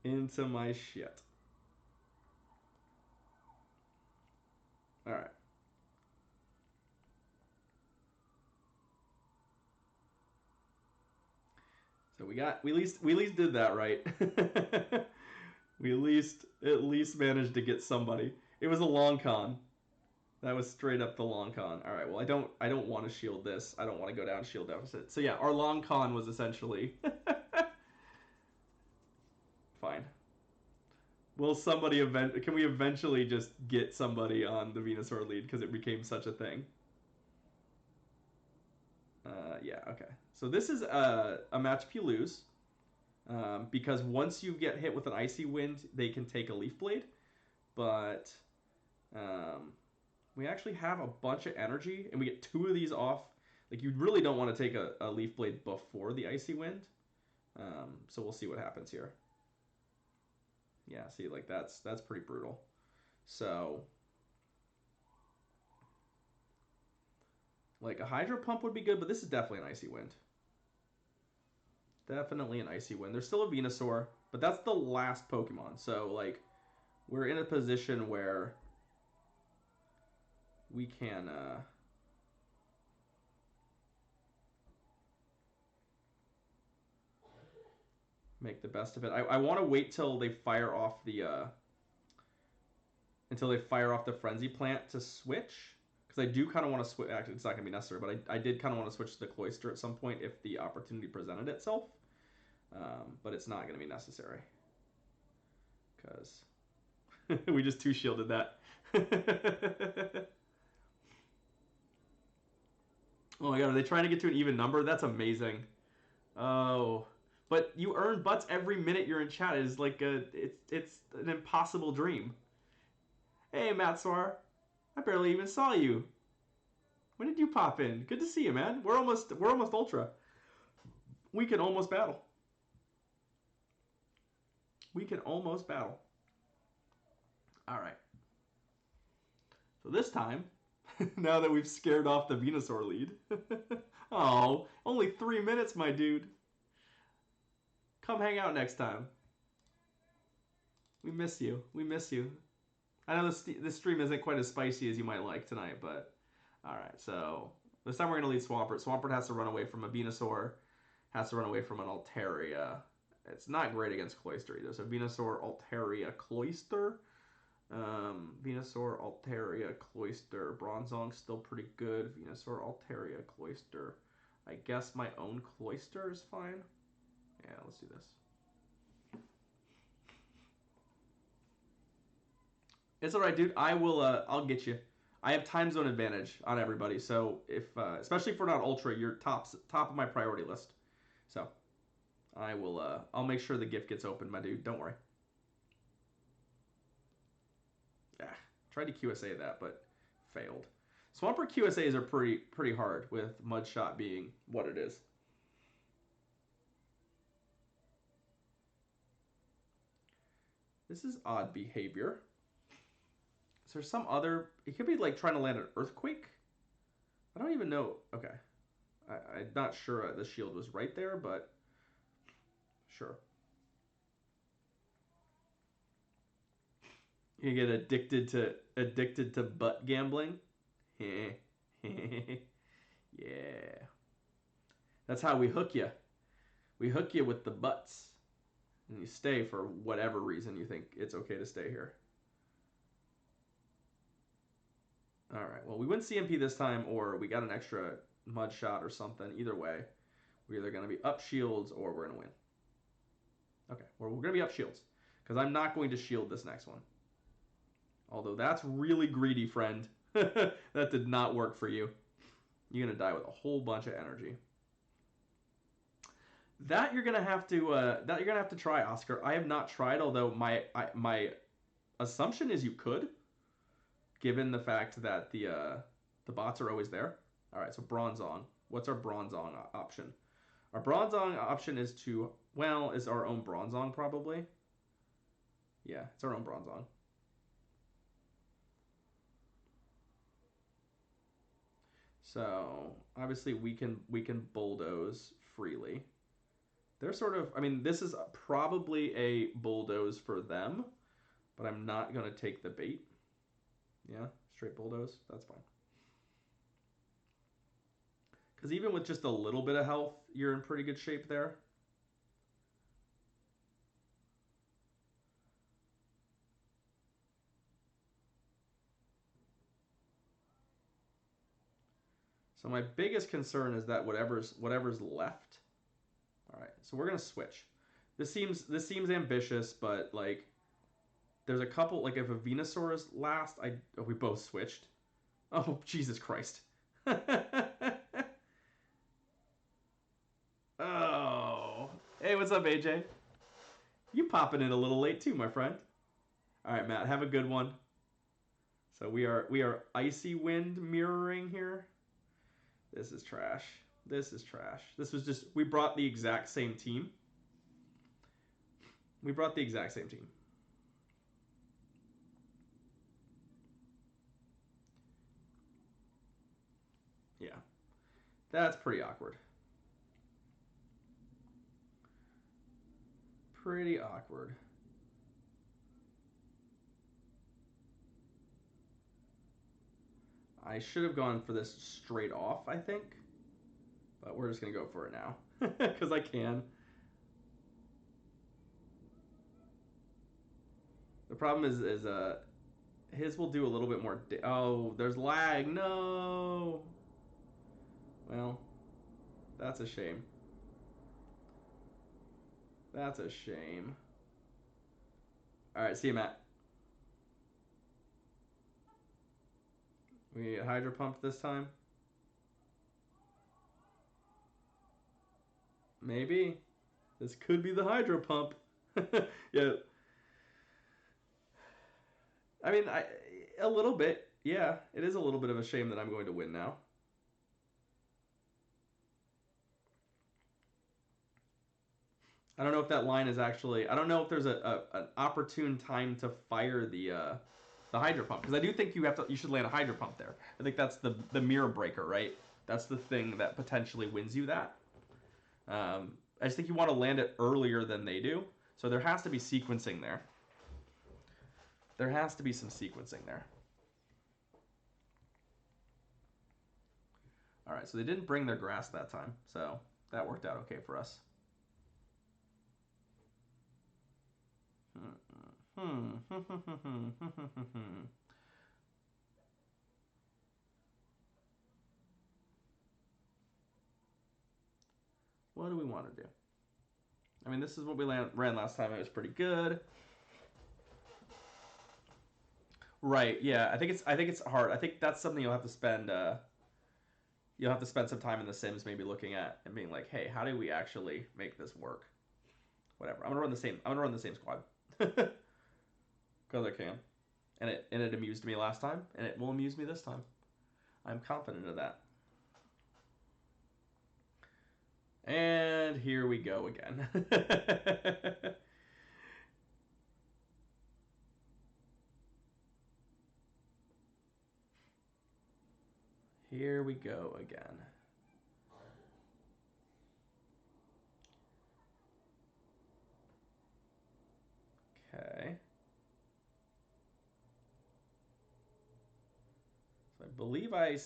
into my shit. All right. So we at least did that right. We at least managed to get somebody. It was a long con. That was straight up the long con. All right. Well, I don't want to shield this. I don't want to go down shield deficit. So yeah, our long con was essentially fine. Will somebody can we eventually just get somebody on the Venusaur lead because it became such a thing? Yeah, okay. So this is a matchup you lose because once you get hit with an Icy Wind, they can take a Leaf Blade. But we actually have a bunch of energy, and we get 2 of these off. Like, you really don't want to take a Leaf Blade before the Icy Wind. So we'll see what happens here. Yeah, see, like, that's pretty brutal. So, like, a Hydro Pump would be good, but this is definitely an Icy Wind. Definitely an Icy Wind. There's still a Venusaur, but that's the last Pokemon. So, like, we're in a position where we can make the best of it. I want to wait till they fire off the Frenzy Plant to switch, because I do kind of want to switch. Actually, it's not going to be necessary, but I did kind of want to switch to the Cloyster at some point if the opportunity presented itself. But it's not going to be necessary because we just 2-shielded that. Oh my god, are they trying to get to an even number? That's amazing. Oh, but you earn butts every minute you're in chat. It's like it's an impossible dream. Hey, Matswar, I barely even saw you. When did you pop in? Good to see you, man. We're almost ultra. We can almost battle. We can almost battle. All right. So this time, now that we've scared off the Venusaur lead. Oh, only 3 minutes, my dude. Come hang out next time. We miss you. We miss you. I know this stream isn't quite as spicy as you might like tonight, but alright, so this time we're going to lead Swampert. Swampert has to run away from a Venusaur, has to run away from an Altaria. It's not great against Cloyster either. So Venusaur, Altaria, Cloyster. Venusaur, Altaria, Cloyster. Bronzong's still pretty good. Venusaur, Altaria, Cloyster. I guess my own Cloyster is fine. Yeah, let's do this. It's all right, dude. I will. I'll get you. I have time zone advantage on everybody, so if especially if we're not ultra, you're top of my priority list. So I will. I'll make sure the gift gets opened, my dude. Don't worry. Ah, tried to QSA that, but failed. Swampert QSAs are pretty hard with Mudshot being what it is. This is odd behavior. Is there some other... It could be like trying to land an Earthquake? I don't even know. Okay. I'm not sure the shield was right there, but sure. You get addicted to butt gambling. Yeah. That's how we hook you. We hook you with the butts. And you stay for whatever reason you think it's okay to stay here. Alright, well, we went CMP this time, or we got an extra mud shot or something. Either way, we're either going to be up shields or we're going to win. Okay, well, we're going to be up shields, because I'm not going to shield this next one. Although that's really greedy, friend. That did not work for you. You're going to die with a whole bunch of energy. That you're gonna have to try, Oscar. I have not tried, although my assumption is you could, given the fact that the bots are always there. All right, so Bronzong. What's our Bronzong option? Our Bronzong option is is our own Bronzong probably. Yeah, it's our own Bronzong. So obviously we can bulldoze freely. They're sort of, I mean, this is probably a bulldoze for them, but I'm not going to take the bait. Yeah, straight bulldoze, that's fine. Because even with just a little bit of health, you're in pretty good shape there. So my biggest concern is that whatever's left. All right, so we're gonna switch. This seems ambitious, but like there's a couple, like if a Venusaur is last, we both switched. Oh Jesus Christ. Oh, hey, what's up, AJ? You popping in a little late too, my friend. All right, Matt, have a good one. So we are icy wind mirroring here. This is trash. This is trash. This was just, we brought the exact same team. We brought the exact same team. Yeah. That's pretty awkward. Pretty awkward. I should have gone for this straight off, I think. But we're just going to go for it now. Because I can. The problem is his will do a little bit more. Oh, there's lag. No. Well, that's a shame. That's a shame. All right, see you, Matt. We get hydro pumped this time. Maybe. This could be the hydro pump. Yeah. I mean, a little bit. Yeah, it is a little bit of a shame that I'm going to win now. I don't know if that line is actually. I don't know if there's an opportune time to fire the hydro pump, because I do think you should land a hydro pump there. I think that's the mirror breaker, right? That's the thing that potentially wins you that. I just think you want to land it earlier than they do, so there has to be sequencing there. There has to be some sequencing there. All right, so they didn't bring their grass that time, so that worked out okay for us. What do we want to do? I mean, this is what we ran last time. It was pretty good. Right. Yeah. I think it's hard. I think that's something you'll have to spend. You'll have to spend some time in The Sims, maybe looking at and being like, hey, how do we actually make this work? Whatever. I'm gonna run the same squad. Because I can, and it amused me last time, and it will amuse me this time. I'm confident of that. And here we go again. Here we go again. Okay. So I believe I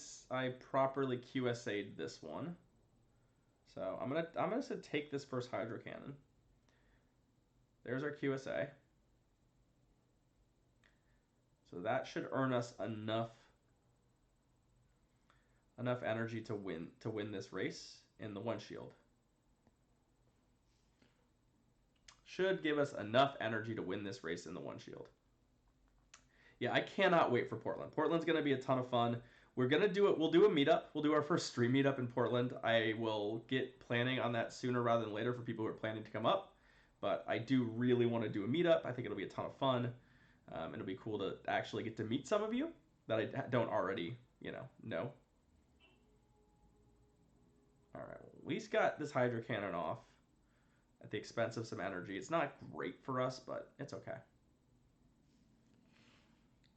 properly QSA'd this one. So I'm gonna take this first hydro cannon. There's our QSA. So that should earn us enough energy to win this race in the one shield. Should give us enough energy to win this race in the one shield. Yeah, I cannot wait for Portland. Portland's going to be a ton of fun. We're going to do it. We'll do a meetup. We'll do our first stream meetup in Portland. I will get planning on that sooner rather than later for people who are planning to come up. But I do really want to do a meetup. I think it'll be a ton of fun. It'll be cool to actually get to meet some of you that I don't already, know. All right, well, at least got this hydro cannon off at the expense of some energy. It's not great for us, but it's okay.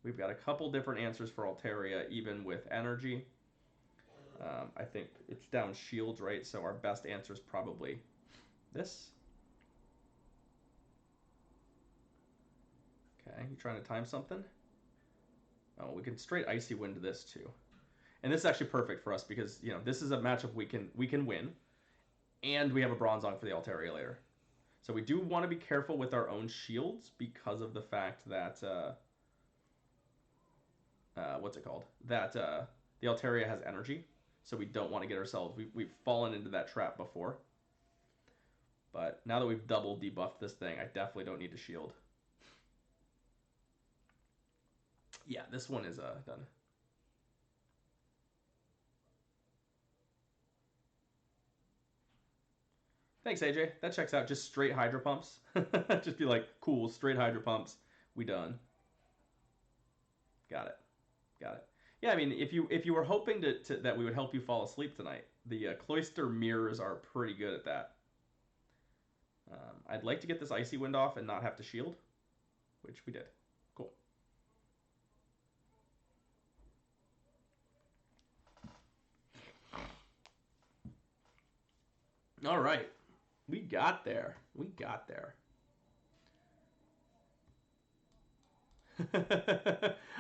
We've got a couple different answers for Altaria, even with energy. I think it's down shields, right? So our best answer is probably this. Okay, you trying to time something? Oh, we can straight Icy Wind this too. And this is actually perfect for us because, this is a matchup we can win. And we have a Bronzong for the Altaria later. So we do want to be careful with our own shields because of the fact that... what's it called? That the Altaria has energy. So we don't want to get ourselves... We've fallen into that trap before. But now that we've double debuffed this thing, I definitely don't need to shield. Yeah, this one is done. Thanks, AJ. That checks out. Just straight Hydro Pumps. Just be like, cool, straight Hydro Pumps. We done. Got it. Got it. Yeah, I mean, if you were hoping that we would help you fall asleep tonight, the Cloyster mirrors are pretty good at that. I'd like to get this Icy Wind off and not have to shield, which we did. Cool. All right. We got there. We got there.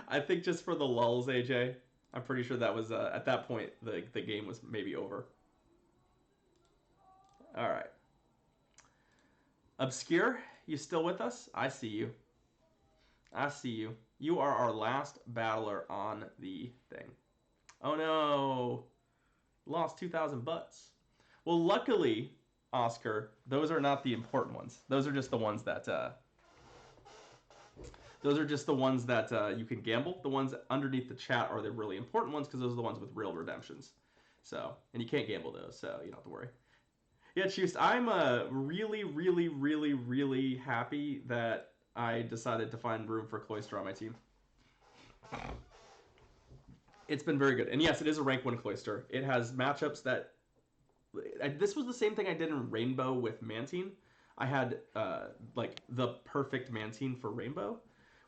I think just for the lulls, AJ, I'm pretty sure that was, at that point, the game was maybe over. All right. Obscure, you still with us? I see you. I see you. You are our last battler on the thing. Oh no. Lost 2,000 butts. Well, luckily, Oscar, those are not the important ones. Those are just the ones that you can gamble. The ones underneath the chat are the really important ones because those are the ones with real redemptions. So, and you can't gamble those, so you don't have to worry. Yeah, Chiefs, I'm really, really, really, really happy that I decided to find room for Cloyster on my team. It's been very good. And yes, it is a rank 1 Cloyster. It has matchups that... This was the same thing I did in Rainbow with Mantine. I had like the perfect Mantine for Rainbow,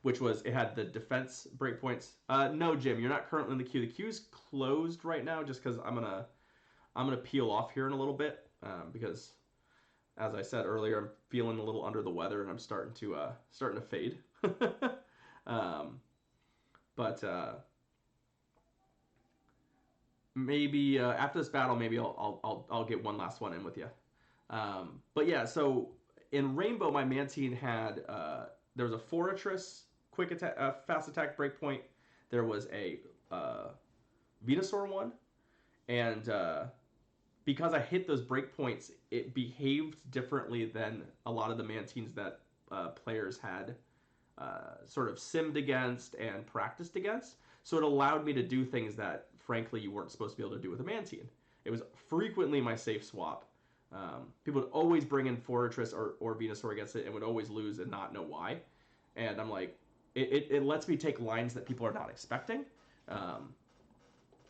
which was it had the defense breakpoints. No, Jim, you're not currently in the queue. The queue's closed right now just because I'm gonna peel off here in a little bit because, as I said earlier, I'm feeling a little under the weather and I'm starting to fade. Maybe after this battle, maybe I'll get one last one in with you. But yeah, so in Rainbow, my Mantine had there was a Fortress quick attack, fast attack breakpoint. There was a Venusaur one, and because I hit those breakpoints, it behaved differently than a lot of the Mantines that players had sort of simmed against and practiced against. So it allowed me to do things that, frankly, you weren't supposed to be able to do with a Mantine. It was frequently my safe swap. People would always bring in Fortress or Venusaur against it and would always lose and not know why. And I'm like, it lets me take lines that people are not expecting.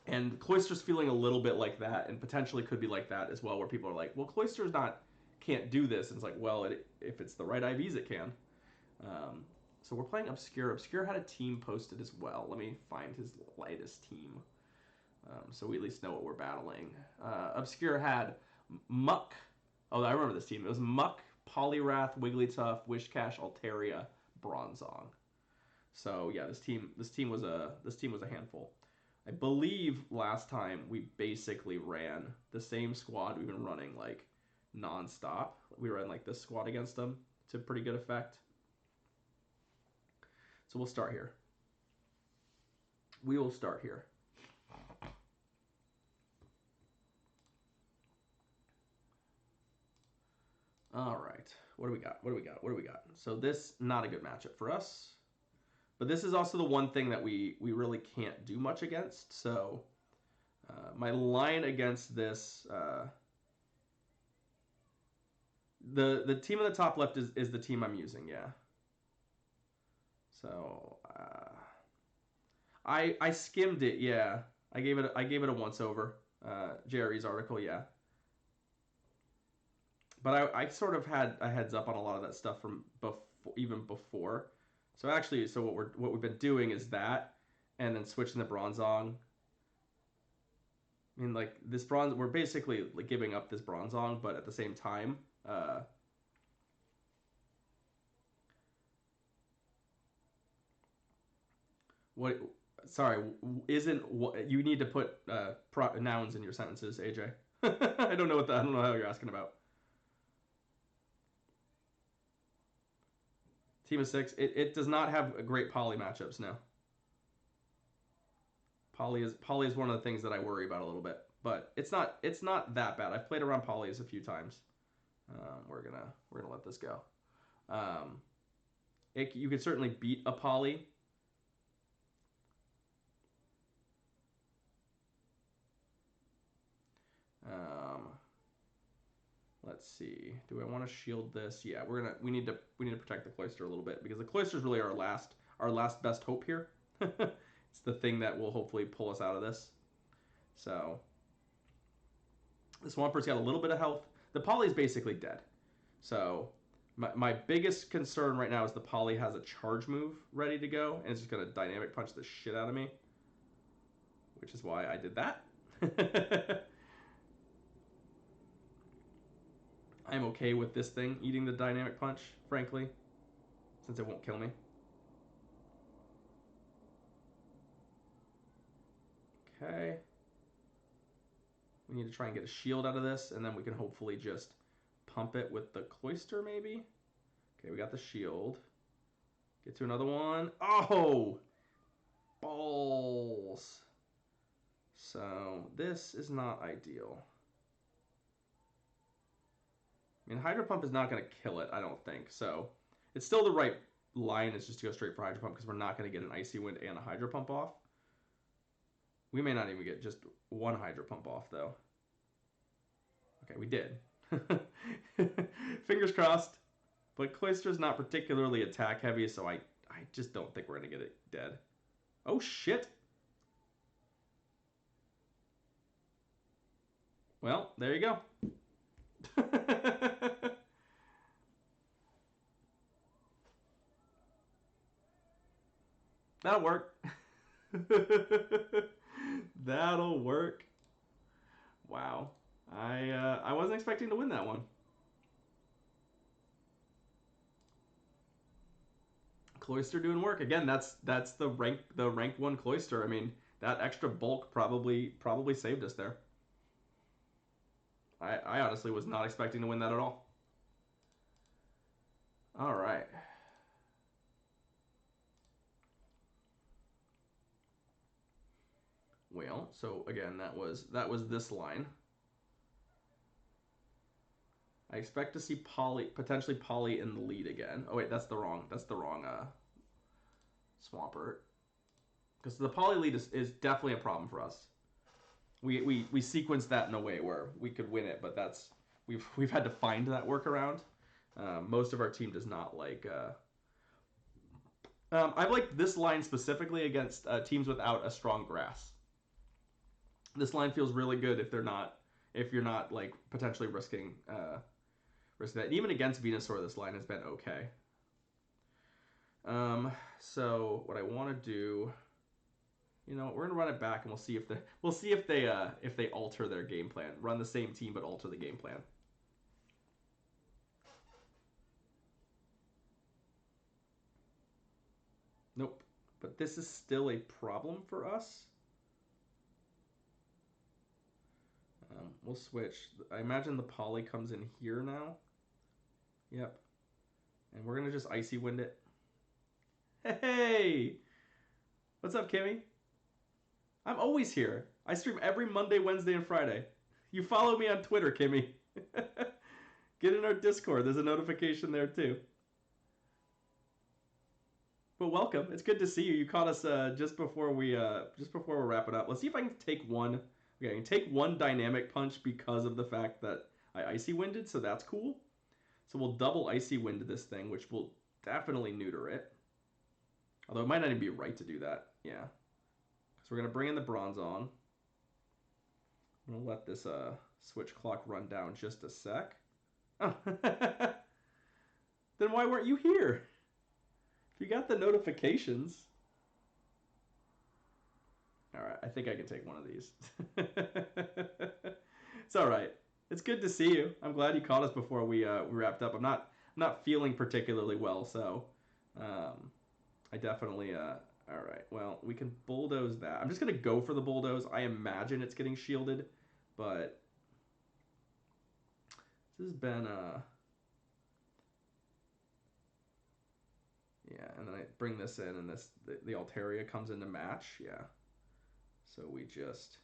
And Cloyster's feeling a little bit like that, and potentially could be like that as well, where people are like, well, Cloyster's can't do this. And it's like, well, if it's the right IVs, it can. So we're playing Obscure. Obscure had a team posted as well. Let me find his latest team. So we at least know what we're battling. Obscure had Muck. Oh, I remember this team. It was Muck, Poliwrath, Wigglytuff, Wishcash, Altaria, Bronzong. So yeah, this team was a handful. I believe last time we basically ran the same squad we've been running like nonstop. We ran like this squad against them to pretty good effect. So we'll start here. We will start here. All right. What do we got? What do we got? What do we got? So this, not a good matchup for us. But this is also the one thing that we really can't do much against. So my line against this... the team on the top left is the team I'm using, yeah. So I skimmed it, yeah. I gave it a once over. Jerry's article, yeah. But I sort of had a heads up on a lot of that stuff from even before. So actually, what we've been doing is that, and then switching the Bronzong. I mean, like this we're basically like giving up this Bronzong, but at the same time, what? Sorry, isn't what you need to put nouns in your sentences, AJ. I don't know how you're asking about. Team of 6. It does not have great poly matchups now. Poly is one of the things that I worry about a little bit. but it's not that bad. I've played around polys a few times. We're gonna let this go. Um, you could certainly beat a poly. Um, let's see. Do I want to shield this? Yeah, we need to protect the Cloyster a little bit because the Cloyster is really our last best hope here. It's the thing that will hopefully pull us out of this. So the Swamper's got a little bit of health. The Poly's basically dead. So my biggest concern right now is the Poly has a charge move ready to go, and it's just going to dynamic punch the shit out of me. Which is why I did that. I'm okay with this thing eating the dynamic punch, frankly, since it won't kill me. Okay. We need to try and get a shield out of this, and then we can hopefully just pump it with the Cloyster, maybe? Okay, we got the shield. Get to another one. Oh! Balls. So, this is not ideal. I mean, Hydro Pump is not going to kill it, I don't think. So, it's still the right line is just to go straight for Hydro Pump because we're not going to get an Icy Wind and a Hydro Pump off. We may not even get just one Hydro Pump off, though. Okay, we did. Fingers crossed. But Cloyster's not particularly attack heavy, so I just don't think we're going to get it dead. Oh, shit. Well, there you go. That'll work. That'll work. Wow. I wasn't expecting to win that one. Cloyster doing work again. That's the rank 1 Cloyster. I mean, that extra bulk probably saved us there. I honestly was not expecting to win that at all. All right. Well, so again, that was this line. I expect to see potentially Poly in the lead again. Oh wait, that's the wrong Swampert. Because the Poly lead is definitely a problem for us. We sequenced that in a way where we could win it, but that's we've had to find that workaround. Most of our team does not like. I've liked this line specifically against teams without a strong grass. This line feels really good if you're not like potentially risking that. And even against Venusaur, this line has been okay. So what I want to do, we're gonna run it back and we'll see if they alter their game plan. Run the same team but alter the game plan. Nope. But this is still a problem for us. We'll switch. I imagine the Poly comes in here now. Yep. And we're gonna just Icy Wind it. Hey! What's up, Kimmy? I'm always here. I stream every Monday, Wednesday, and Friday. You follow me on Twitter, Kimmy. Get in our Discord. There's a notification there too. But welcome. It's good to see you. You caught us just before we're wrapping up. Let's see if I can take one. Okay, I can take one dynamic punch because of the fact that I Icy Winded, so that's cool. So we'll double Icy Wind this thing, which will definitely neuter it. Although it might not even be right to do that. Yeah. So we're going to bring in the Bronzong. I'm going to let this switch clock run down just a sec. Oh. Then why weren't you here? If you got the notifications. Alright, I think I can take one of these. It's alright. It's good to see you. I'm glad you caught us before we wrapped up. I'm not feeling particularly well, so I definitely alright. Well, we can bulldoze that. I'm just gonna go for the bulldoze. I imagine it's getting shielded, but this has been yeah, and then I bring this in and the Altaria comes into match, yeah. So we just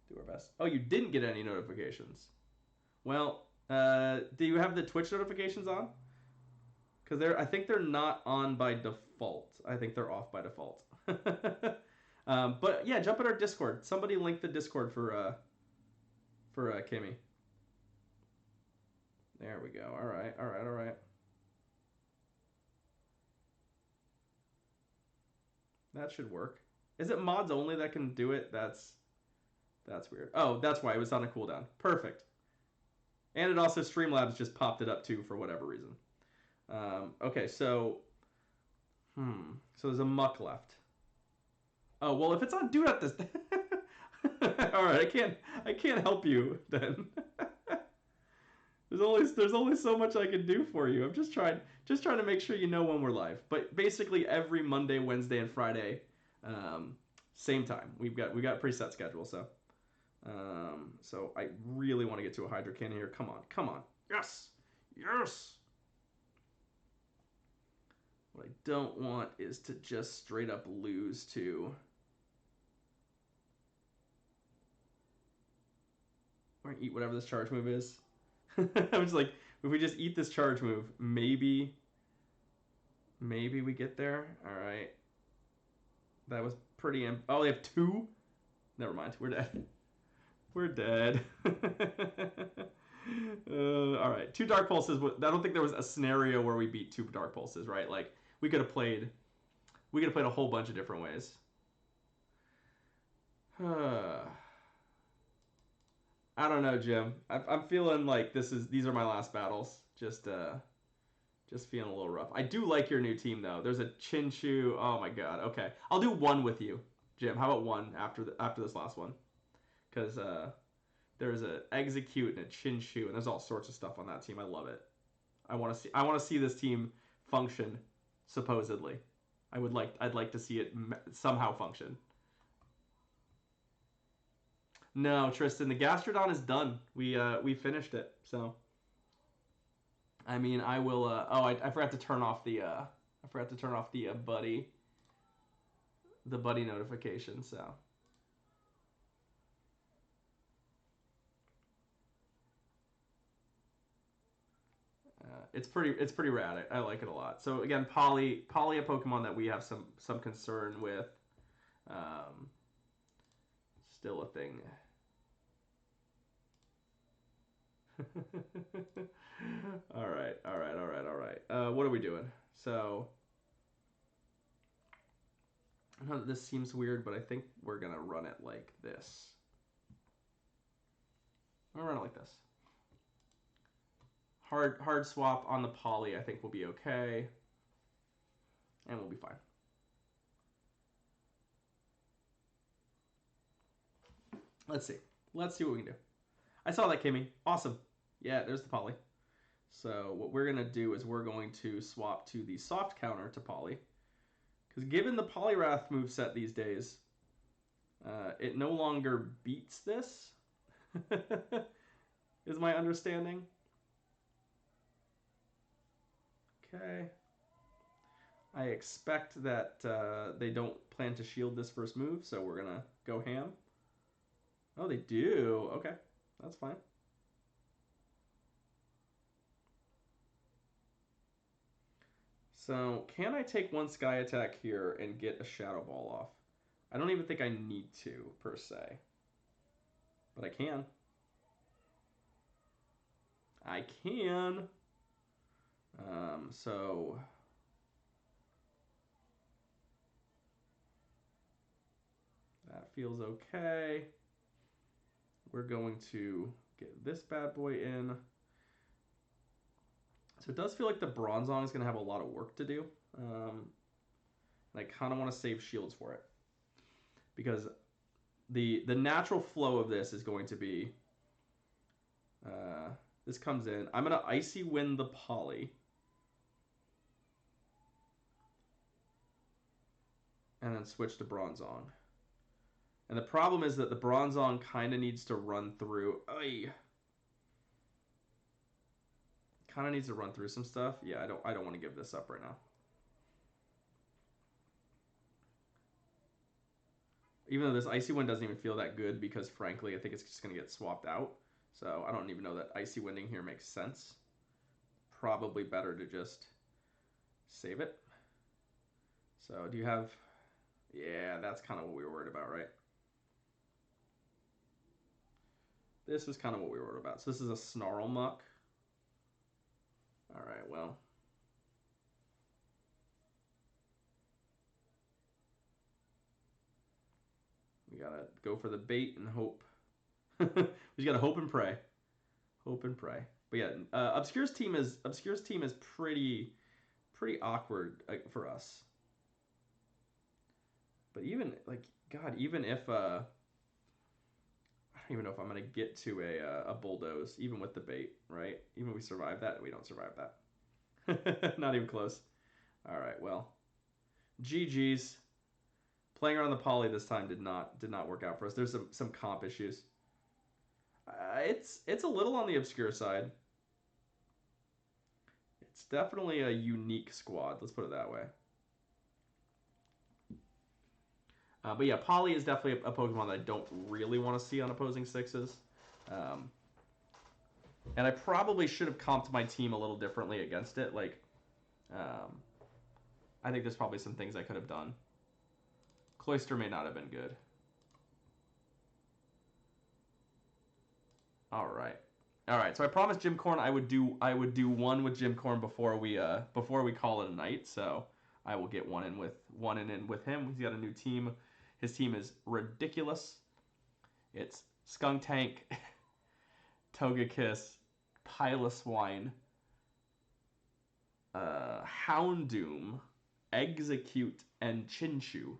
Do our best. Oh, you didn't get any notifications. Well, do you have the Twitch notifications on? Because I think they're not on by default. I think they're off by default. But yeah, jump in our Discord. Somebody link the Discord for Kimmy. There we go. All right, all right, all right. That should work. Is it mods only that can do it? That's weird. Oh, that's why it was on a cooldown. Perfect. And it also Streamlabs just popped it up too for whatever reason. Okay, so so there's a muck left. Oh well, if it's on do not this. All right, I can't help you then. There's only so much I can do for you. I'm just trying to make sure you know when we're live. But basically every Monday, Wednesday, and Friday, same time. We've got a preset schedule. So I really want to get to a Hydro Cannon here. Come on. Yes. What I don't want is to just straight up lose to. Or eat whatever this charge move is. I was like, if we just eat this charge move, maybe we get there. All right. That was pretty. Oh, they have 2. Never mind. We're dead. We're dead. All right. 2 Dark Pulses. I don't think there was a scenario where we beat 2 Dark Pulses, right? Like we could have played a whole bunch of different ways. I don't know, Jim. I'm feeling like these are my last battles. Just feeling a little rough. I do like your new team though. There's a Chinchu. Oh my god. Okay, I'll do 1 with you, Jim. How about 1 after this last one? Because there's a Execute and a Chinchu, and there's all sorts of stuff on that team. I love it. I want to see this team function. Supposedly, I'd like to see it somehow function. No, Tristan, the Gastrodon is done. We finished it. So, I mean, I will. I forgot to turn off the buddy notification. So, it's pretty rad. I like it a lot. So again, Poly, a Pokemon that we have some concern with. Still a thing. All right. What are we doing? So, I know this seems weird, but I think we're gonna run it like this. I'm gonna run it like this. Hard swap on the Poly, I think will be okay, and we'll be fine. Let's see what we can do. I saw that, Kimmy. Awesome. Yeah, there's the Poly. So what we're going to do is we're going to swap to the soft counter to Poly. Because given the Poliwrath moveset these days, it no longer beats this, is my understanding. Okay. I expect that they don't plan to shield this first move, so we're going to go ham. Oh, they do. Okay, that's fine. So, can I take 1 Sky Attack here and get a Shadow Ball off? I don't even think I need to, per se. But I can. I can. So... that feels okay. We're going to get this bad boy in. So it does feel like the Bronzong is going to have a lot of work to do. And I kind of want to save shields for it. Because the natural flow of this is going to be... this comes in. I'm going to Icy Wind the Poly. And then switch to Bronzong. And the problem is that the Bronzong kind of needs to run through... kind of needs to run through some stuff. Yeah, I don't want to give this up right now. Even though this Icy Wind doesn't even feel that good because, frankly, I think it's just going to get swapped out. So I don't even know that Icy Winding here makes sense. Probably better to just save it. So do you have... Yeah, that's kind of what we were worried about, right? This is kind of what we were worried about. So this is a Snarl Muck. All right, well. We got to go for the bait and hope. We just got to hope and pray. Hope and pray. But yeah, Obscure's team is pretty awkward for us. But even like God, even if I don't even know if I'm gonna get to a bulldoze, even with the bait, right? Even if we survive that, we don't survive that. Not even close. All right, well, GG's. Playing around the poly this time did not work out for us. There's some comp issues. It's a little on the obscure side. It's definitely a unique squad. Let's put it that way. But yeah, Poly is definitely a Pokemon that I don't really want to see on opposing sixes. And I probably should have comped my team a little differently against it. Like, I think there's probably some things I could have done. Cloyster may not have been good. All right. So I promised Jim Corn I would do one with Jim Corn before we call it a night. So I will get one in with him. He's got a new team. His team is ridiculous. It's Skuntank, Togekiss, Piloswine, Houndoom, Execute, and Chinchou.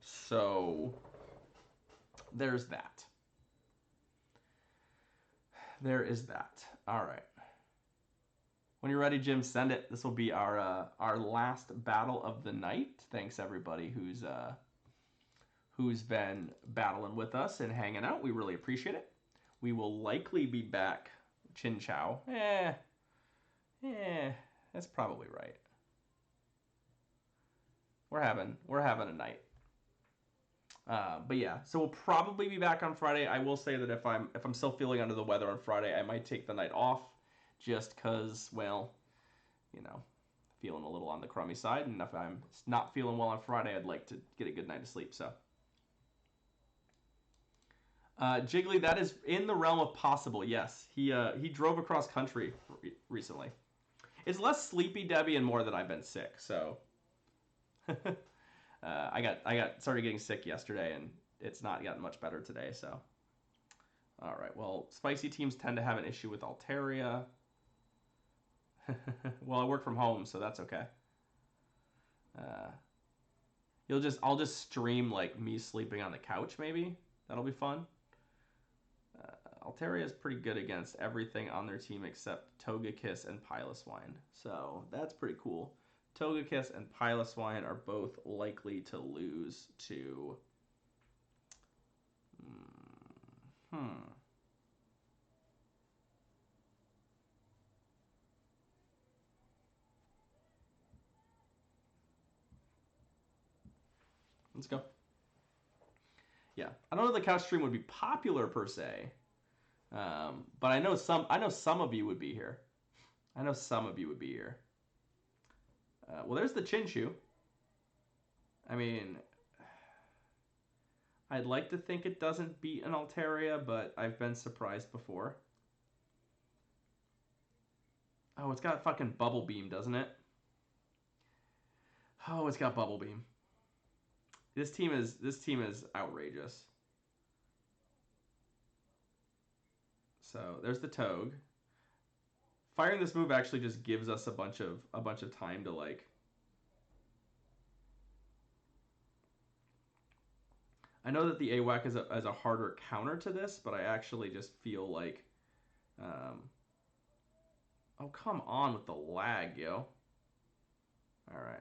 So there's that. There is that. All right. When you're ready, Jim, send it. This will be our last battle of the night. Thanks everybody who's been battling with us and hanging out. We really appreciate it. We will likely be back. Chinchou. That's probably right. We're having a night. But yeah, so we'll probably be back on Friday. I will say that if I'm still feeling under the weather on Friday, I might take the night off, just because, well, you know, feeling a little on the crummy side, and if I'm not feeling well on Friday, I'd like to get a good night of sleep. So, Jiggly, that is in the realm of possible. Yes, he drove across country recently. It's less Sleepy Debbie and more that I've been sick. So. I started getting sick yesterday, and it's not gotten much better today. So, all right. Well, spicy teams tend to have an issue with Altaria. Well, I work from home, so that's okay. I'll just stream like me sleeping on the couch. Maybe that'll be fun. Altaria is pretty good against everything on their team except Togekiss and Piloswine, so that's pretty cool. Togekiss and Piloswine are both likely to lose to... Let's go. Yeah, I don't know if the couch stream would be popular per se, but I know some of you would be here. Well, there's the Chinchou. I mean, I'd like to think it doesn't beat an Altaria, but I've been surprised before. Oh, it's got fucking Bubble Beam, doesn't it? Oh, it's got Bubble Beam. This team is outrageous. So there's the Togue. Firing this move actually just gives us a bunch of time to like. I know that the AWAC is a harder counter to this, but I actually just feel like, oh come on with the lag, yo. All right.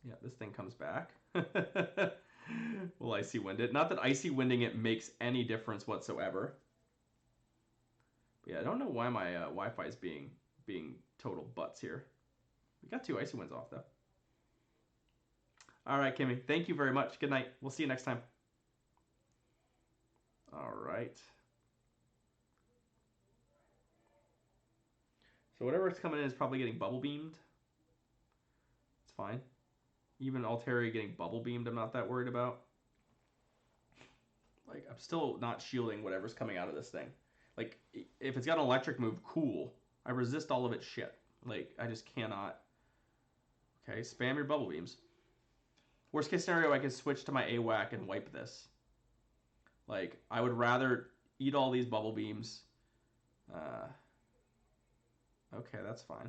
Yeah, this thing comes back. Will Icy Wind it? Not that Icy Winding it makes any difference whatsoever. But yeah, I don't know why my Wi-Fi is being total butts here. We got 2 icy winds off, though. All right, Kimmy. Thank you very much. Good night. We'll see you next time. All right. So whatever's coming in is probably getting bubble beamed. It's fine. Even Altaria getting bubble beamed, I'm not that worried about. Like, I'm still not shielding whatever's coming out of this thing. Like, if it's got an electric move, cool. I resist all of its shit. Like, I just cannot. Okay, spam your bubble beams. Worst case scenario, I can switch to my AWAC and wipe this. Like, I would rather eat all these bubble beams. Okay, that's fine.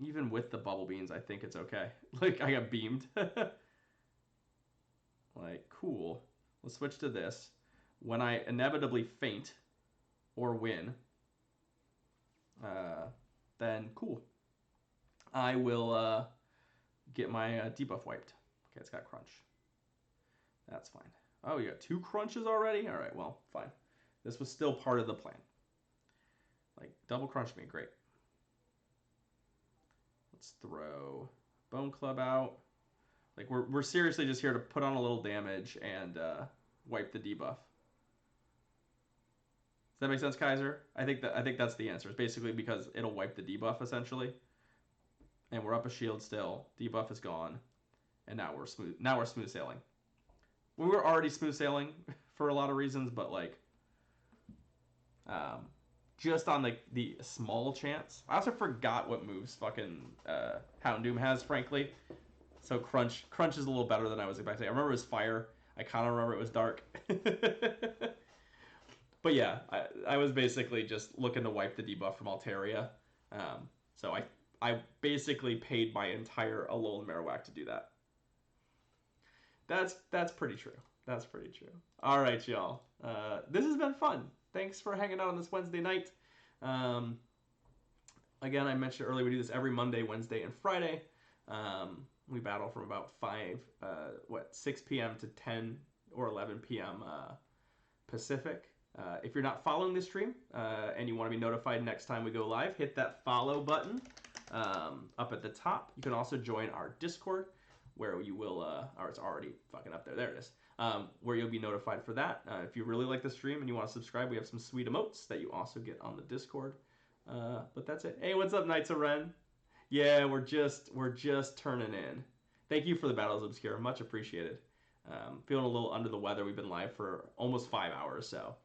Even with the bubble beans, I think it's okay. Like, I got beamed. Like, cool. Let's switch to this. When I inevitably faint or win, then cool. I will get my debuff wiped. Okay, it's got crunch. That's fine. Oh, you got 2 crunches already? All right, well, fine. This was still part of the plan. Like, double crunch me, great. Let's throw Bone Club out. Like, we're seriously just here to put on a little damage and wipe the debuff. Does that make sense, Kaiser? I think that's the answer. It's basically because it'll wipe the debuff essentially. And we're up a shield still. Debuff is gone. And now we're smooth sailing. We were already smooth sailing for a lot of reasons, but like just on the small chance. I also forgot what moves fucking Houndoom has, frankly. So Crunch is a little better than I was expecting. I remember it was fire. I kind of remember it was dark. But yeah, I was basically just looking to wipe the debuff from Altaria. So I basically paid my entire Alolan Marowak to do that. That's pretty true. That's pretty true. All right, y'all. This has been fun. Thanks for hanging out on this Wednesday night. Again, I mentioned earlier we do this every Monday, Wednesday, and Friday. We battle from about 6 p.m. to 10 or 11 p.m. Pacific. If you're not following the stream and you want to be notified next time we go live, hit that follow button up at the top. You can also join our Discord where you will, or it's already fucking up there. There it is. Where you'll be notified for that. If you really like the stream and you want to subscribe, we have some sweet emotes that you also get on the Discord. But that's it. Hey, what's up, Knights of Ren? Yeah, we're just turning in. Thank you for the Battles Obscure. Much appreciated. Feeling a little under the weather. We've been live for almost 5 hours, so.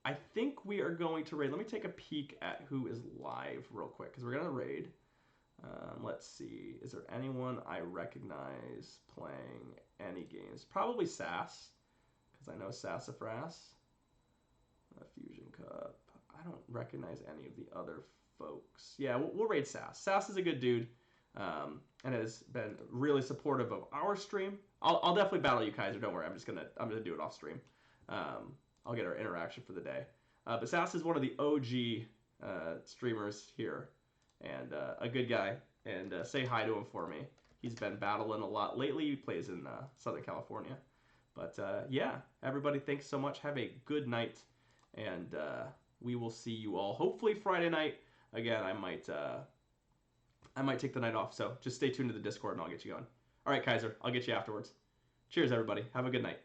I think we are going to raid. Let me take a peek at who is live real quick, because we're going to raid. Let's see. Is there anyone I recognize playing any games? Probably Sass, because I know Sassafras. Fusion Cup. I don't recognize any of the other folks. Yeah, we'll raid Sass. Sass is a good dude, and has been really supportive of our stream. I'll definitely battle you, Kaiser. Don't worry. I'm gonna do it off stream. I'll get our interaction for the day. But Sass is one of the OG streamers here, and a good guy. And say hi to him for me. He's been battling a lot lately. He plays in Southern California. But yeah, everybody, thanks so much. Have a good night, and we will see you all hopefully Friday night. Again, I might take the night off, so just stay tuned to the Discord and I'll get you going. All right, Kaiser, I'll get you afterwards. Cheers, everybody. Have a good night.